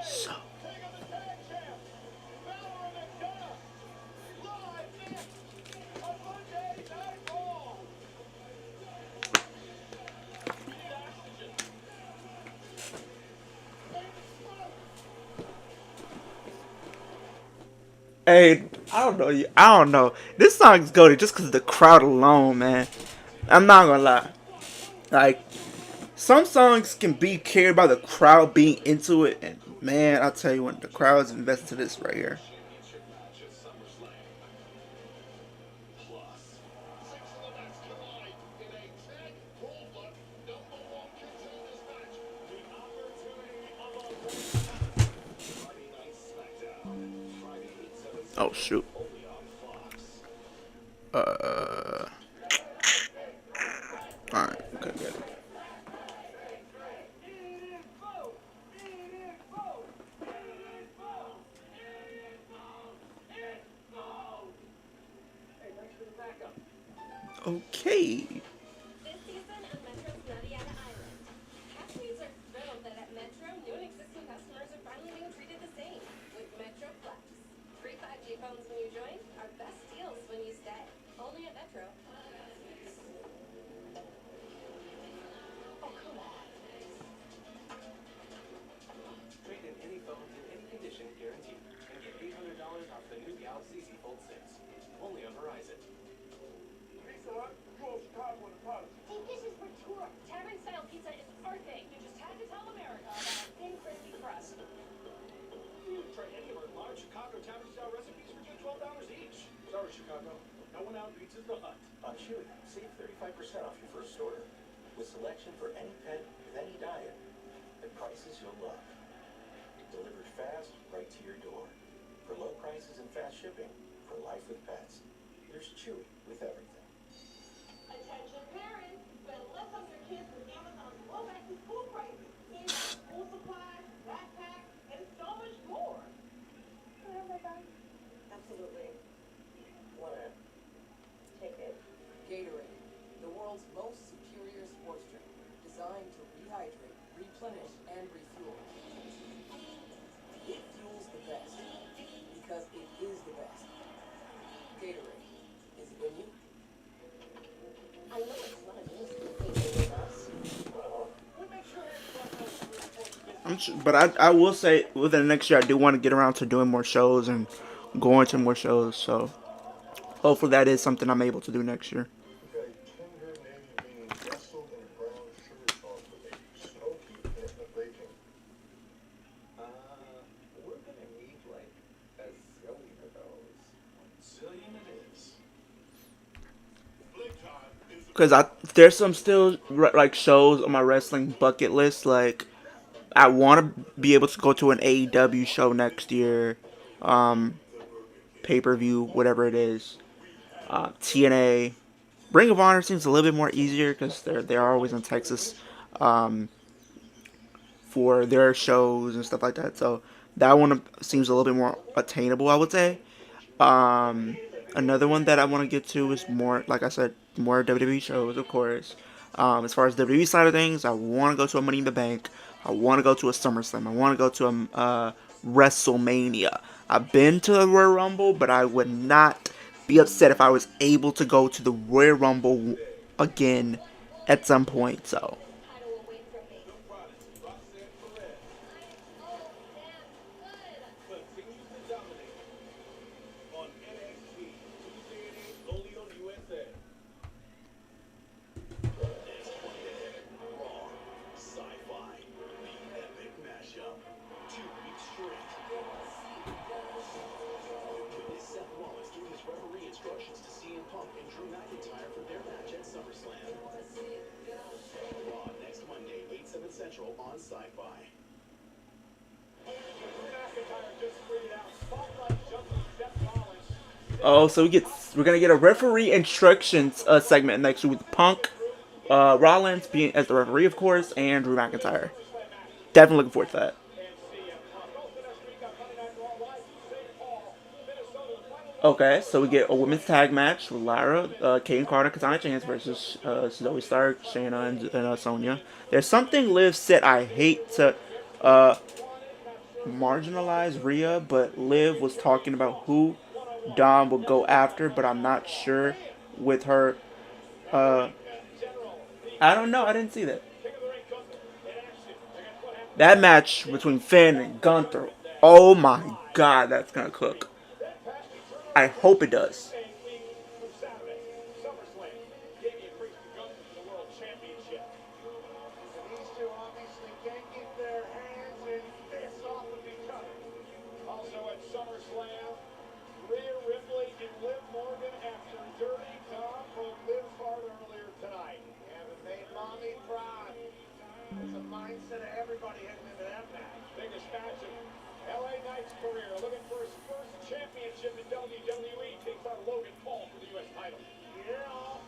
A: So hey, I don't know. I don't know. This song's goated just because of the crowd alone, man. I'm not gonna lie. Like some songs can be carried by the crowd being into it, and man, I'll tell you when the crowd's invested to this right here.
D: Championship match at SummerSlam. Plus, 6 of the match collide in a tag brawl, but #1 contenders match. The opportunity of a Friday Night SmackDown. Friday, 7
A: Oh shoot.
D: only on Fox.
A: Uh. All right. Okay. Good. Okay.
H: This season at Metro's Nutty-Yada Island, castmates are thrilled that at Metro, new and existing customers are finally being treated the same with Metro Flex. Free 5G phones when you join, our best deals when you stay. Only at Metro.
I: Oh, come on.
J: Trade in any phone in any condition guaranteed and get $800 off the new Galaxy Z Fold 6. Only on Verizon.
B: Pizza Hut, you owe Chicago and the Potters.
H: Deep dishes for tour. Tavern-style pizza is our thing. You just had to tell America about our thin, crispy crust.
D: Try any of our large Chicago tavern-style recipes for just $12 each. Sorry, Chicago. No one out-pizzas the Hut.
E: On Chewy, save 35% off your first order. With selection for any pet with any diet. At prices you'll love. Delivered fast, right to your door. For low prices and fast shipping. For life with pets. There's Chewy with everything.
F: Attention parents, spend less on your kids with Amazon's low back to school prices. In school supplies, backpacks, and so much more. Can I have that back? Absolutely.
E: Wanna
F: Take it.
K: Gatorade, the world's most superior sports drink, designed to rehydrate, replenish, and refuel. It fuels the best, because it is the best. Gatorade, is it in you?
F: I know it's not an easy thing with us.
A: But I will say within the next year I do want to get around to doing more shows and going to more shows. So hopefully that is something I'm able to do next year.
B: Okay, tender navy beans wrestled in brown sugar sauce with a smoky hint of bacon.
L: We're gonna need like a zillion of those.
D: Zillion it is. Big time is
A: Because there's some still like shows on my wrestling bucket list. Like I want to be able to go to an AEW show next year. pay-per-view, whatever it is. TNA, Ring of Honor seems a little bit more easier because they're always in Texas for their shows and stuff like that. So that one seems a little bit more attainable, I would say. Um, Another one that I want to get to is more, like I said, more WWE shows, of course. As far as WWE side of things, I want to go to a Money in the Bank. I want to go to a SummerSlam. I want to go to a WrestleMania. I've been to the Royal Rumble, but I would not be upset if I was able to go to the Royal Rumble again at some point. So.
H: Title away from me.
B: Continues to dominate on NXT. Tuesday at 8, only on USA.
D: Next 20 ahead, Raw, Sci-Fi, the epic mashup. 2 weeks straight. Witness Seth Rollins giving his referee instructions to CM Punk and Drew McIntyre for their match at SummerSlam. Raw next Monday, 8/7 Central on Sci-Fi.
B: McIntyre just tweeted out, spotlight jumping Seth Rollins.
A: Oh, so we're gonna get a referee instructions segment next week with Punk, Rollins being as the referee, of course, and Drew McIntyre. Definitely looking forward to that. Okay, so we get a women's tag match with Lyra, Kayden Carter, Katana Chance versus Zoe Stark, Shayna, and Sonya. There's something Liv said I hate to marginalize Rhea, but Liv was talking about who Dom would go after, but I'm not sure with her. I don't know. I didn't see that. That match between Finn and Gunther. Oh my God, that's gonna cook. I hope it does.
B: SummerSlam, Damian Priest and Gunther for the World Championship. And these two obviously can't keep their hands and fists off of each other. Also at SummerSlam, Rhea Ripley and Liv Morgan after Dirty Tom broke Liv's heart earlier tonight. Haven't made mommy proud. It's a mindset of everybody heading into that match. Biggest match of LA Knight's career, looking for his first championship in WWE. Takes on Logan Paul for the U.S. title. Yeah.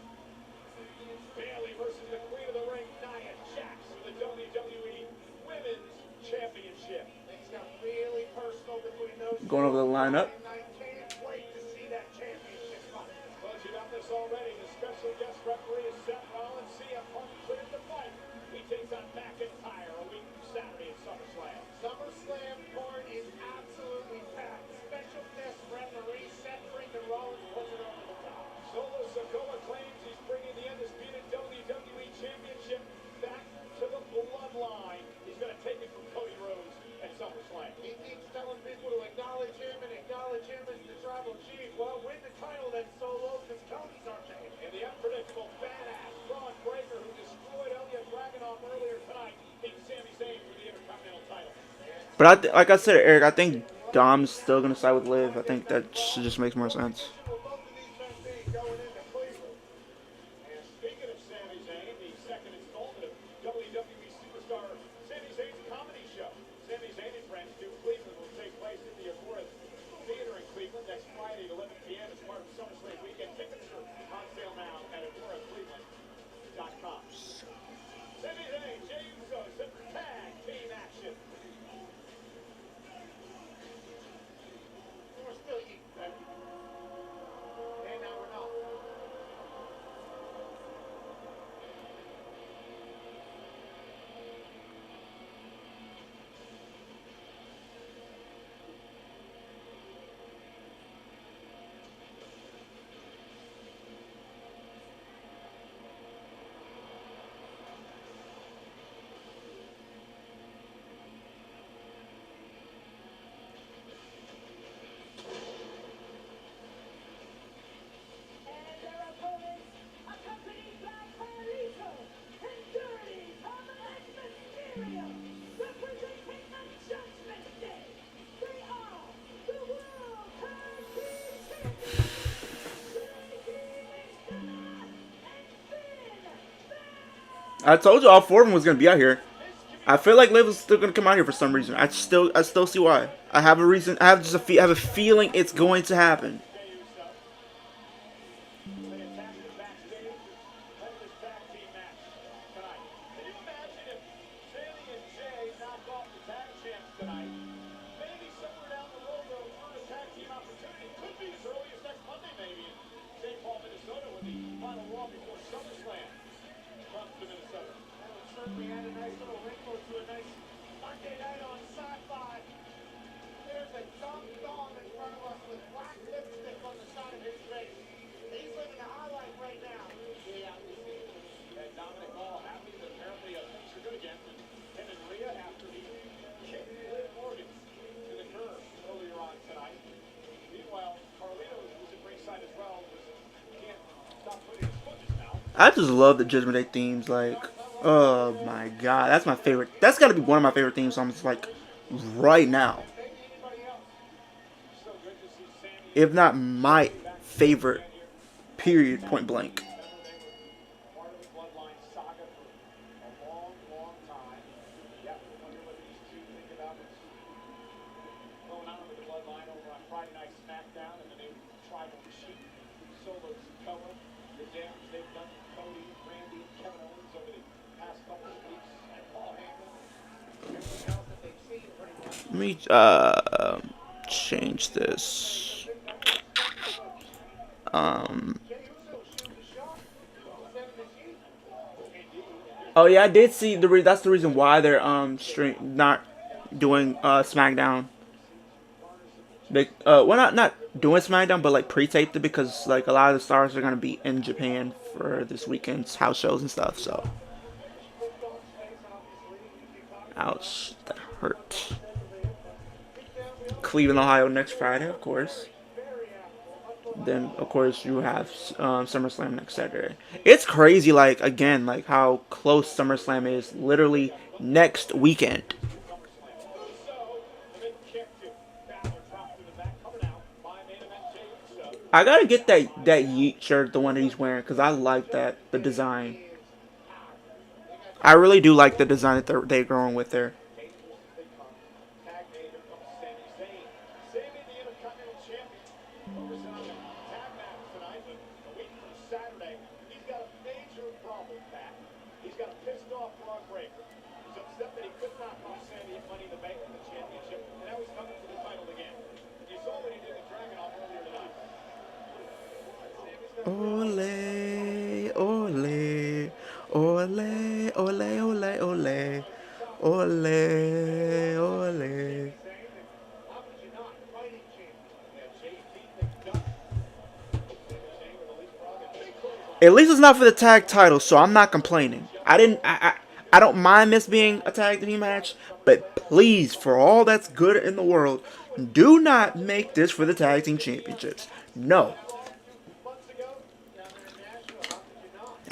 B: Bayley versus the Queen of the Ring, Nia Jax, for the WWE Women's Championship. Things got really personal between those two.
A: Going over the lineup.
B: And I can't wait to see that championship fight. Well, you got this already. The special guest referee is Seth Rollins. CM Punk cleared the fight. He takes on McIntyre a week from Saturday at SummerSlam. SummerSlam card is absolutely packed. Special guest referee Seth freaking Rollins puts it over the top. Solo Sikoa claims he's bringing the undisputed WWE Championship back to the bloodline. He's going to take it from Cody Rhodes at SummerSlam. He keeps telling people to acknowledge him and acknowledge him as the tribal chief. Well, win the title then, Solo, because Cody's our man. And the unpredictable badass Braun Breaker, who destroyed Ilya Dragunov earlier tonight, beats Sami Zayn for the Intercontinental title.
A: But like I said, Eric, I think Dom's still gonna side with Liv. I think that just makes more sense.
B: Will both of these men be going into Cleveland? And speaking of Sami Zayn, the second installment of WWE superstar Sami Zayn's comedy show, Sami Zayn and Friends do Cleveland, will take place at the Agora Theater in Cleveland next Friday at 11 p.m. as part of SummerSlam weekend. Tickets are on sale now at agoracleveland.com. Sami Zayn, Jey Uso, set for tag team action. We're still eating, baby. And now we're not.
F: And their opponents, accompanied by Carlito and Dirty Tom and Mysterio, representing the Judgment Day, they are the World Tag Team Champions, and Finn Balor.
A: I told you all 4 of them was gonna be out here.
B: This
A: I feel like Liv is still gonna come out here for some reason. I still see why. I have a reason. I have just I have a feeling it's going to happen.
B: They attacked the backstage and led this tag team match tonight. Can you imagine if Sammy and Jay knock off the tag champs tonight? Maybe somewhere down the road they'll earn a tag team opportunity. Could be as early as next Monday, maybe in St. Paul, Minnesota, with the final Raw before SummerSlam comes to Minnesota. That would certainly add a nice little wrinkle to a nice Monday night on Sci-Fi. There's a dumb dog in front of us with black lipstick on the side of his face. He's living a highlight right now. Yeah, we see it. And Dominic Hall happy that apparently things are good again. And him and Rhea after he kicked Liv Morgan to the curb earlier on tonight. Meanwhile, Carlito, who's at ringside as well, can't stop putting his foot in his mouth.
A: I just love the Judgment Day themes. Like, oh my god, that's my favorite. That's got to be one of my favorite theme songs. Like, right now, if not my favorite. Period. Point blank.
B: Part of the bloodline saga for a long, long time. You have to wonder what these two think about what's going on with the bloodline over on Friday Night SmackDown and the new tribal chief, Solo Sikoa, the damage they've done to Cody, Randy, and Kevin Owens over the past couple of weeks, and Paul Heyman. Everything else that they've seen pretty much.
A: Let me change this. Oh yeah, I did see that's the reason why they're not doing SmackDown. They well not doing SmackDown, but like pre-taped it because like a lot of the stars are gonna be in Japan for this weekend's house shows and stuff. So, ouch, that hurt. Cleveland, Ohio next Friday, of course. Then of course you have SummerSlam next Saturday. It's crazy, like again, like how close SummerSlam is. Literally next weekend. I gotta get that Yeet shirt, the one that he's wearing, because I like the design. I really do like the design that they're going with there. Ole, ole, ole, ole, ole, ole, ole, ole. At least it's not for the tag title, so I'm not complaining. I don't mind this being a tag team match, but please, for all that's good in the world, do not make this for the tag team championships. No.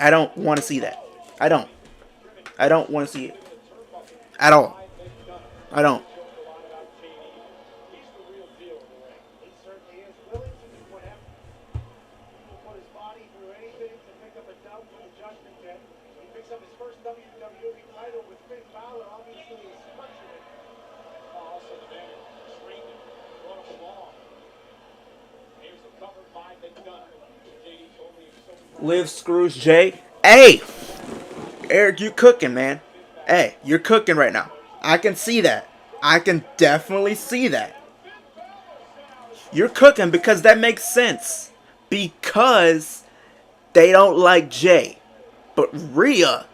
A: I don't want to see that. I don't want to see it. At all. I don't. Liv screws Jay. Hey! Eric, you cooking, man. Hey, you're cooking right now. I can see that. I can definitely see that. You're cooking because that makes sense. Because they don't like Jay. But Rhea,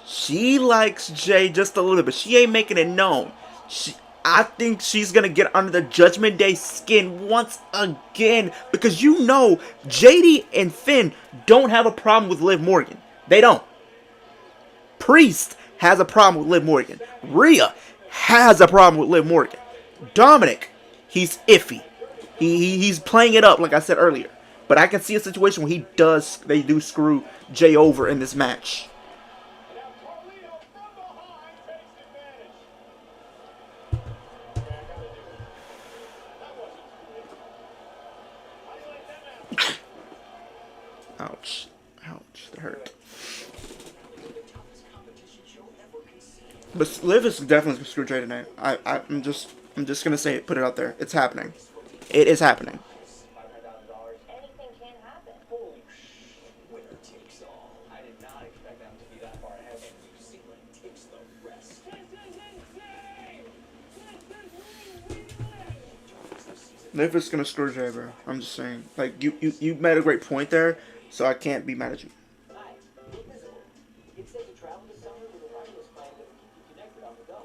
A: she likes Jay just a little bit. She ain't making it known. I think she's going to get under the Judgment Day skin once again. Because you know, JD and Finn don't have a problem with Liv Morgan. They don't. Priest has a problem with Liv Morgan. Rhea has a problem with Liv Morgan. Dominic, he's iffy. He's playing it up like I said earlier. But I can see a situation where they do screw Jay over in this match. Ouch. Ouch. That hurt. But Liv is definitely screw Jay tonight. I'm just gonna say it, put it out there. It's happening. It is happening.
L: $500,000.
H: Anything can happen.
L: Holy winner takes all. I did not expect them to be that far ahead. And New Zealand takes the rest.
A: Liv is gonna screw Jay, bro. I'm just saying. Like you made a great point there, so I can't be mad at you.
I: Hi, invisible. It says to travel this summer with a wireless plan that will keep you connected on the go.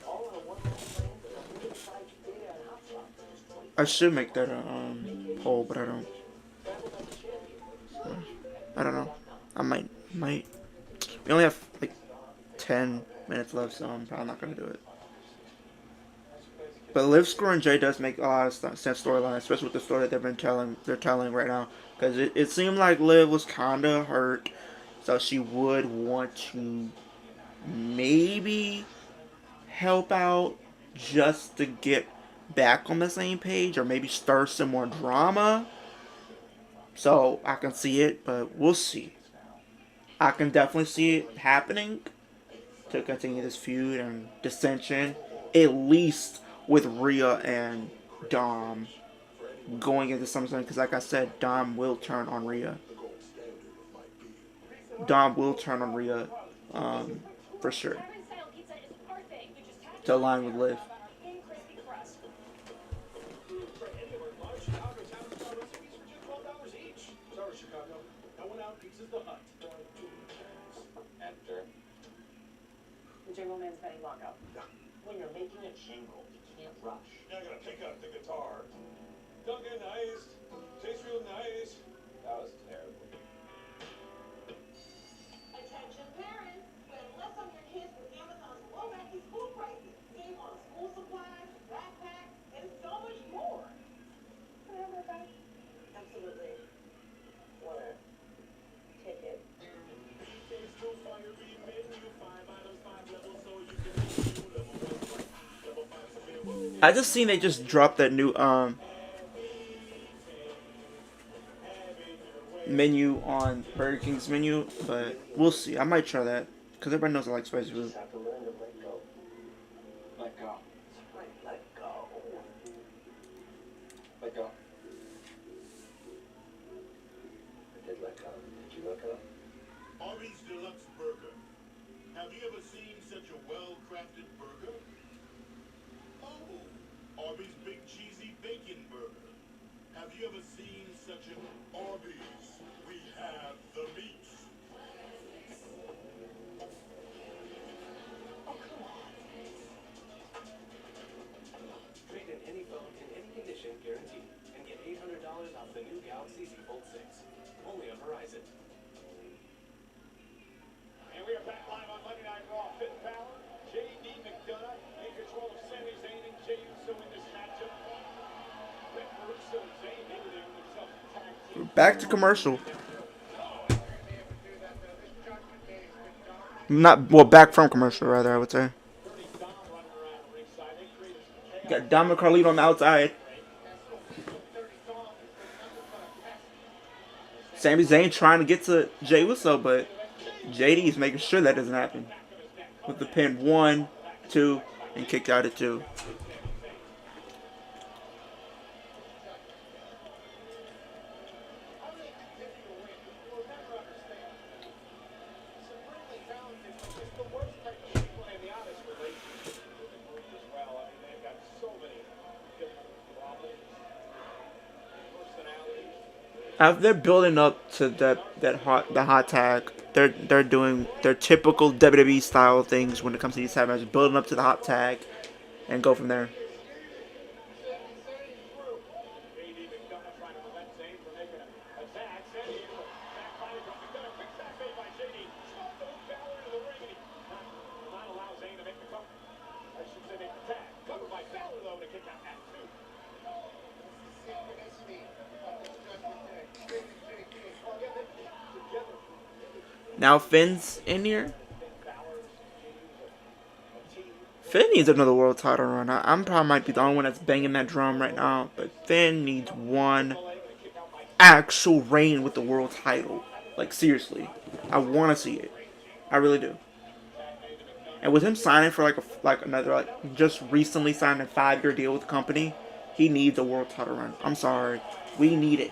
I: All on a one-line plan with unlimited 5G data and hotspot for just 20.
A: I should make that a poll, but I don't.
I: Travel like a champion.
A: I don't know. I might. We only have like 10 minutes left, so I'm probably not gonna do it. But Liv scoring Jay does make a lot of sense storyline, especially with the story that they're telling right now. Because it seemed like Liv was kinda hurt, so she would want to maybe help out just to get back on the same page, or maybe stir some more drama. So I can see it, but we'll see. I can definitely see it happening to continue this feud and dissension, at least with Rhea and Dom going into SummerSlam. Because like I said, Dom will turn on Rhea. Dom will turn on Rhea, for sure, to align with Liv.
K: The Jingle Man's Penny Lockout.
D: When you're making a jingle, you can't rush. You gotta pick up the guitar. Duncan, nice. Tastes real nice. That was terrible.
F: Attention parents, spend less on your kids with Amazon's low back to school prices. Save on school supplies, backpacks, and so much more. Can I have my bag? Absolutely. Wanna take it?
A: I just seen they just dropped that new menu on Burger King's menu, but we'll see. I might try that because everybody knows I like spicy food.
I: Just have to learn to let go.
L: Let go.
I: Right, let go.
L: Let go.
I: I did let go. Did you let go?
B: Arby's Deluxe Burger. Have you ever seen such a well-crafted burger? Oh, Arby's Big Cheesy Bacon Burger. Have you ever seen such an Arby's? We have the meat.
E: Trade in any phone in any condition, guaranteed, and get $800 off the new Galaxy Z Fold 6. Only on Verizon.
B: And we are back live on Monday Night Raw. Finn Balor, J.D. McDonough in control of Sami Zayn and Jey Uso in this matchup. Rick Russo and Zayn, maybe they win themselves a tag team.
A: Back to commercial. Not well, back from commercial rather, I would say. You got Dominic Carlito on the outside. Sami Zayn trying to get to Jey Uso, but JD is making sure that doesn't happen. With the pin 1, 2, and kicked out at 2. As they're building up to the hot tag, they're doing their typical WWE style things when it comes to these tag matches, building up to the hot tag, and go from there. Now Finn's in here. Finn needs another world title run. I'm probably might be the only one that's banging that drum right now, but Finn needs one actual reign with the world title. Like seriously, I want to see it. I really do. And with him signing for another just recently signed a 5-year deal with the company, he needs a world title run. I'm sorry, we need it.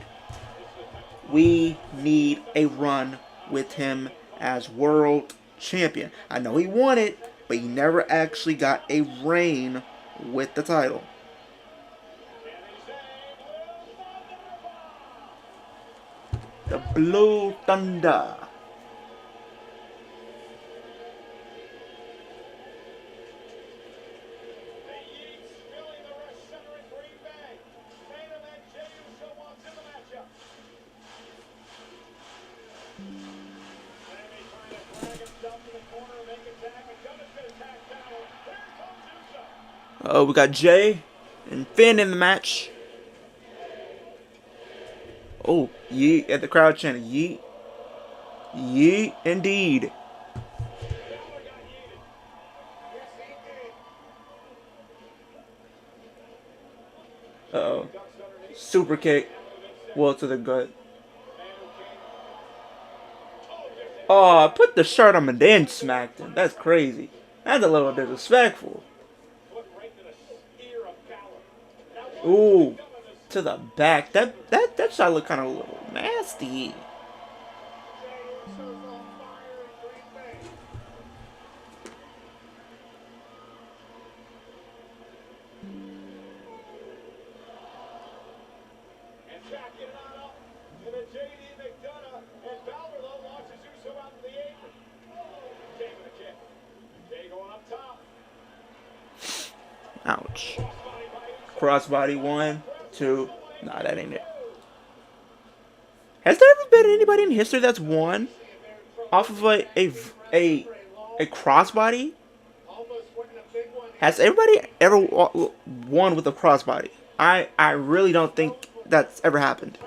A: We need a run with him as world champion. I know he won it, but he never actually got a reign with the title. The Blue Thunder. Oh, we got Jay and Finn in the match. Oh, yeet at the crowd chanting, yeet. Yeet indeed. Uh-oh. Super kick. Well to the gut. Oh, put the shirt on and then smacked him. That's crazy. That's a little disrespectful. Ooh, to the back. That shot looked kind of a little nasty. Ouch. Crossbody 1, 2. Nah, that ain't it. Has there ever been anybody in history that's won off of a crossbody? Has everybody ever won with a crossbody? I really don't think that's ever happened.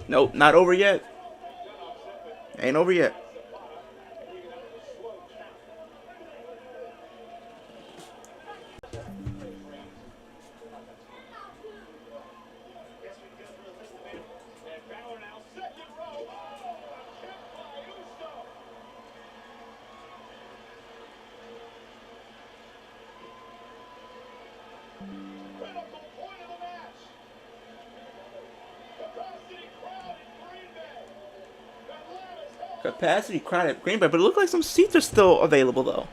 A: Nope, not over yet. Ain't over yet. Capacity crowd at Green Bay, but it looked like some seats are still available though.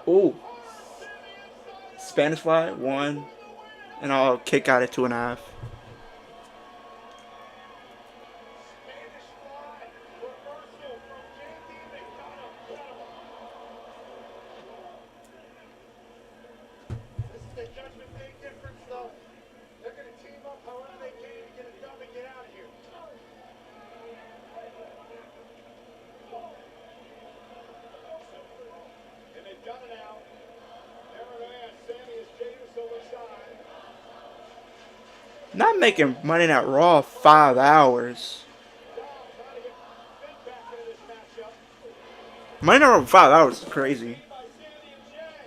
A: Ooh. Spanish fly, 1. And I'll kick out at 2.5. Not making Monday Night Raw 5 hours. Monday Night Raw 5 hours is crazy.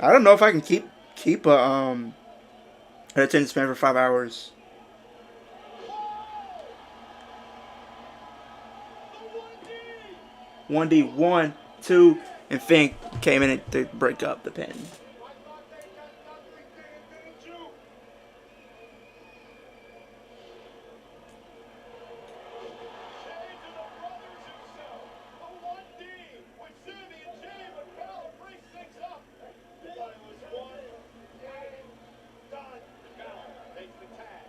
A: I don't know if I can keep Keep a an attention span for 5 hours.
B: The
A: 1D, 1, 2, and Fink came in to break up the pin.
B: I thought they got nothing there, didn't you? Jay to the brothers himself. The 1D with Sammy and Jay, but Balor breaks things up. Thought it was one and done. Balor takes the tag.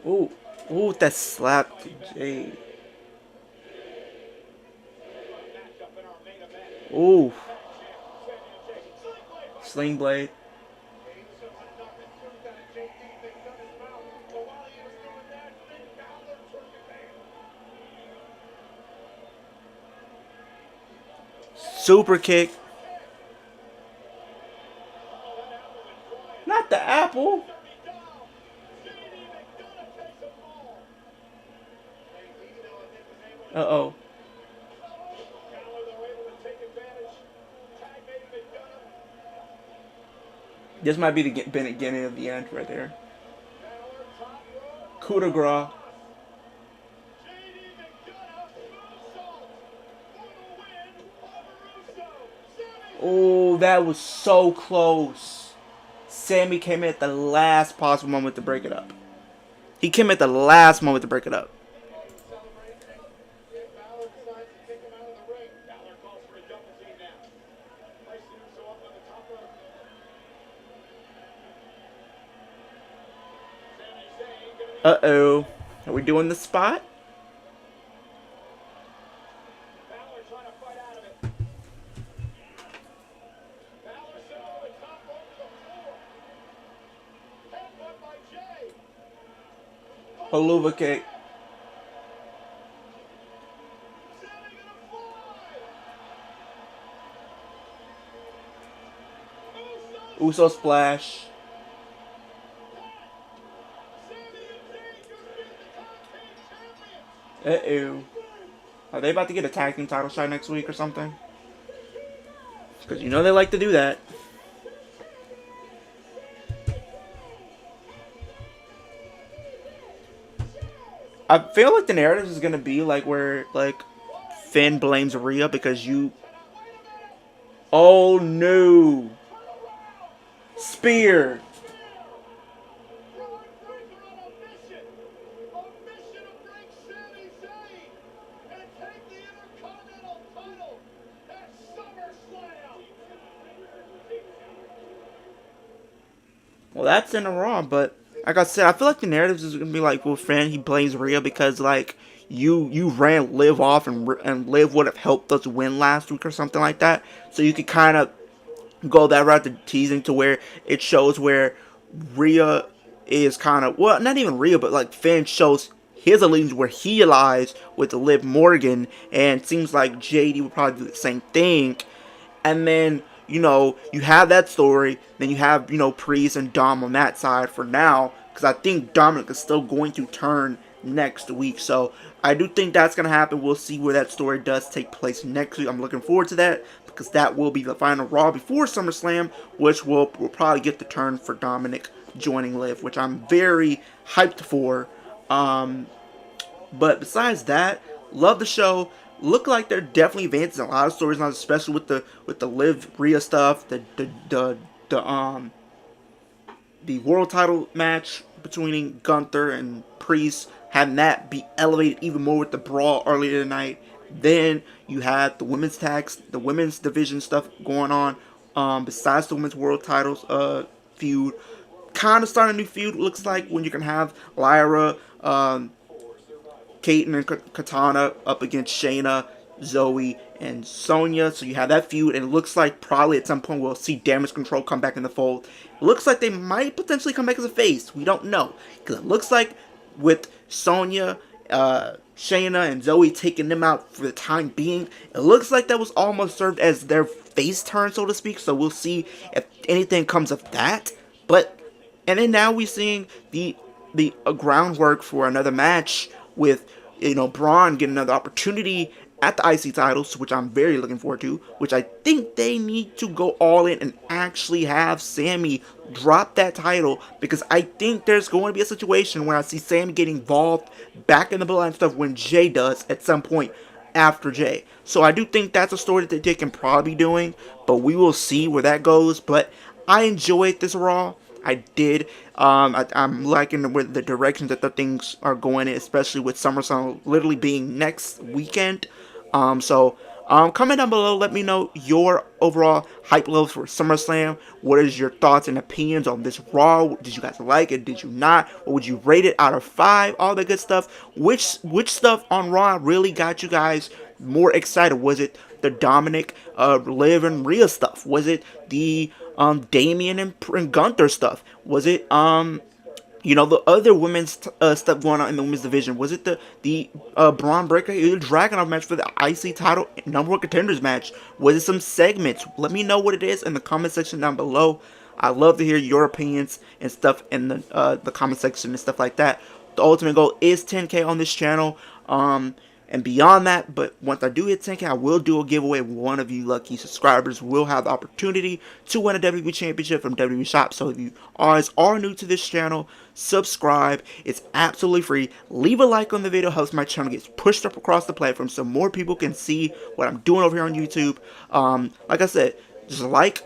A: Ooh, ooh, that slap to Jay.
B: Matchup in our main event.
A: Ooh,
B: Tag champ, Sammy and Jay. Sling blade.
A: sling blade.
B: He was just knocking through that JD thing down his mouth. But while he was doing that, Finn Balor took it down.
A: Super kick. Not the apple. Uh-oh. This might be the beginning of the end right there. Coup de grace. Oh, that was so close. Sammy came in at the last possible moment to break it up. He came at the last moment to break it up. Uh-oh. Are we doing the spot?
B: Balor trying to fight out of it. Balor sent all the top over the floor. Headbutt by Jay.
A: Haluva kick.
B: Sammy gonna fly.
A: Uso splash.
B: Sammy and Jay just beat the tag team champions.
A: Uh-oh. Are they about to get a tag team title shot next week or something? Because you know they like to do that. I feel like the narrative is going to be like where like Finn blames Rhea because you... Oh no. Spear.
B: Braun Breaker on a mission to break Sami Zayn and take the Intercontinental title at SummerSlam.
A: Well, that's in the Raw, but like I said, I feel like the narrative is gonna be like, well, Finn, he blames Rhea because like you ran Liv off and Liv would have helped us win last week or something like that. So you could kind of go that route to teasing to where it shows where Rhea is kind of, well, not even Rhea, but like Finn shows his allegiance where he allies with Liv Morgan, and it seems like JD would probably do the same thing. And then, you know, you have that story, then you have, you know, Priest and Dom on that side for now, because I think Dominic is still going to turn next week. So I do think that's going to happen. We'll see where that story does take place next week. I'm looking forward to that, because that will be the final Raw before SummerSlam, which will probably get the turn for Dominic joining Liv, which I'm very hyped for. But besides that, love the show. Look like they're definitely advancing a lot of storylines, especially with the Liv Rhea stuff, the world title match between Gunther and Priest, having that be elevated even more with the brawl earlier tonight. Then you had the women's tags, the women's division stuff going on. Besides the women's world titles feud, kind of starting a new feud. Looks like when you can have Lyra, Kate and Katana up against Shayna, Zoe, and Sonya. So you have that feud, and it looks like probably at some point we'll see Damage Control come back in the fold. It looks like they might potentially come back as a face. We don't know, because it looks like with Sonya, Shayna, and Zoe taking them out for the time being, it looks like that was almost served as their face turn, so to speak. So we'll see if anything comes of that. And then now we're seeing the groundwork for another match with, you know, Braun getting another opportunity at the IC titles, which I'm very looking forward to, which I think they need to go all in and actually have Sammy drop that title, because I think there's going to be a situation where I see Sammy getting involved back in the bloodline stuff when Jay does at some point after Jay. So I do think that's a story that they can probably be doing, but we will see where that goes. But I enjoyed this Raw. I did. I'm liking the direction that the things are going in, especially with SummerSlam literally being next weekend. Comment down below, let me know your overall hype levels for SummerSlam. What is your thoughts and opinions on this Raw? Did you guys like it? Did you not? Or would you rate it out of 5? All that good stuff. Which stuff on Raw really got you guys more excited? Was it the Dominic, Liv, and Rhea stuff? Was it the Damian and Gunther stuff? Was it the other women's stuff going on in the women's division? Was it the Braun Breaker Dragunov match for the IC title number 1 contenders match? Was it some segments? Let me know what it is in the comment section down below. I love to hear your opinions and stuff in the comment section and stuff like that. The ultimate goal is 10K on this channel. And beyond that, but once I do hit 10K, I will do a giveaway. One of you lucky subscribers will have the opportunity to win a WWE Championship from WWE Shop. So if you guys are new to this channel, subscribe. It's absolutely free. Leave a like on the video. Helps my channel get pushed up across the platform so more people can see what I'm doing over here on YouTube. Like I said, just a like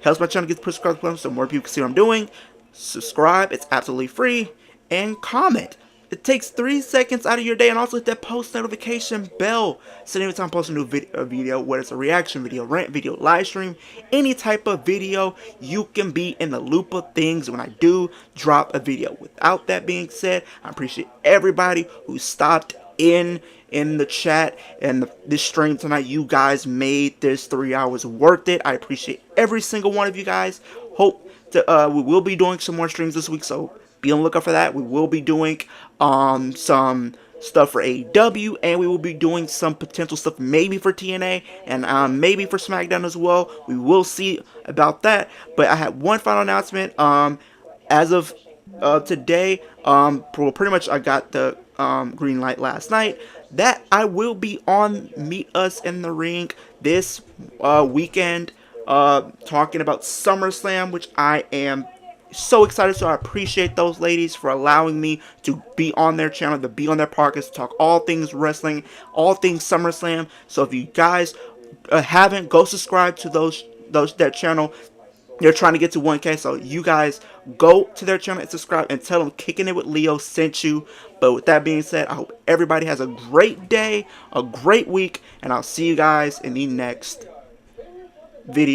A: helps my channel get pushed across the platform so more people can see what I'm doing. Subscribe. It's absolutely free. And comment. It takes 3 seconds out of your day, and also hit that post notification bell so anytime I post a new video, whether it's a reaction video, rant video, live stream, any type of video, you can be in the loop of things when I do drop a video. Without that being said, I appreciate everybody who stopped in the chat and this stream tonight. You guys made this 3 hours worth it. I appreciate every single one of you guys. Hope to we will be doing some more streams this week, so be on the lookout for that. We will be doing some stuff for AEW, and we will be doing some potential stuff maybe for TNA and maybe for SmackDown as well. We will see about that. But I had one final announcement. As of today, pretty much I got the green light last night that I will be on Meet Us in the Ring this weekend, talking about SummerSlam, which I am so excited. So I appreciate those ladies for allowing me to be on their channel, to be on their podcast, to talk all things wrestling, all things SummerSlam. So if you guys haven't, go subscribe to that channel. They're trying to get to 1K, so you guys go to their channel and subscribe and tell them Kicking It with Leo sent you. But with that being said, I hope everybody has a great day, a great week, and I'll see you guys in the next video.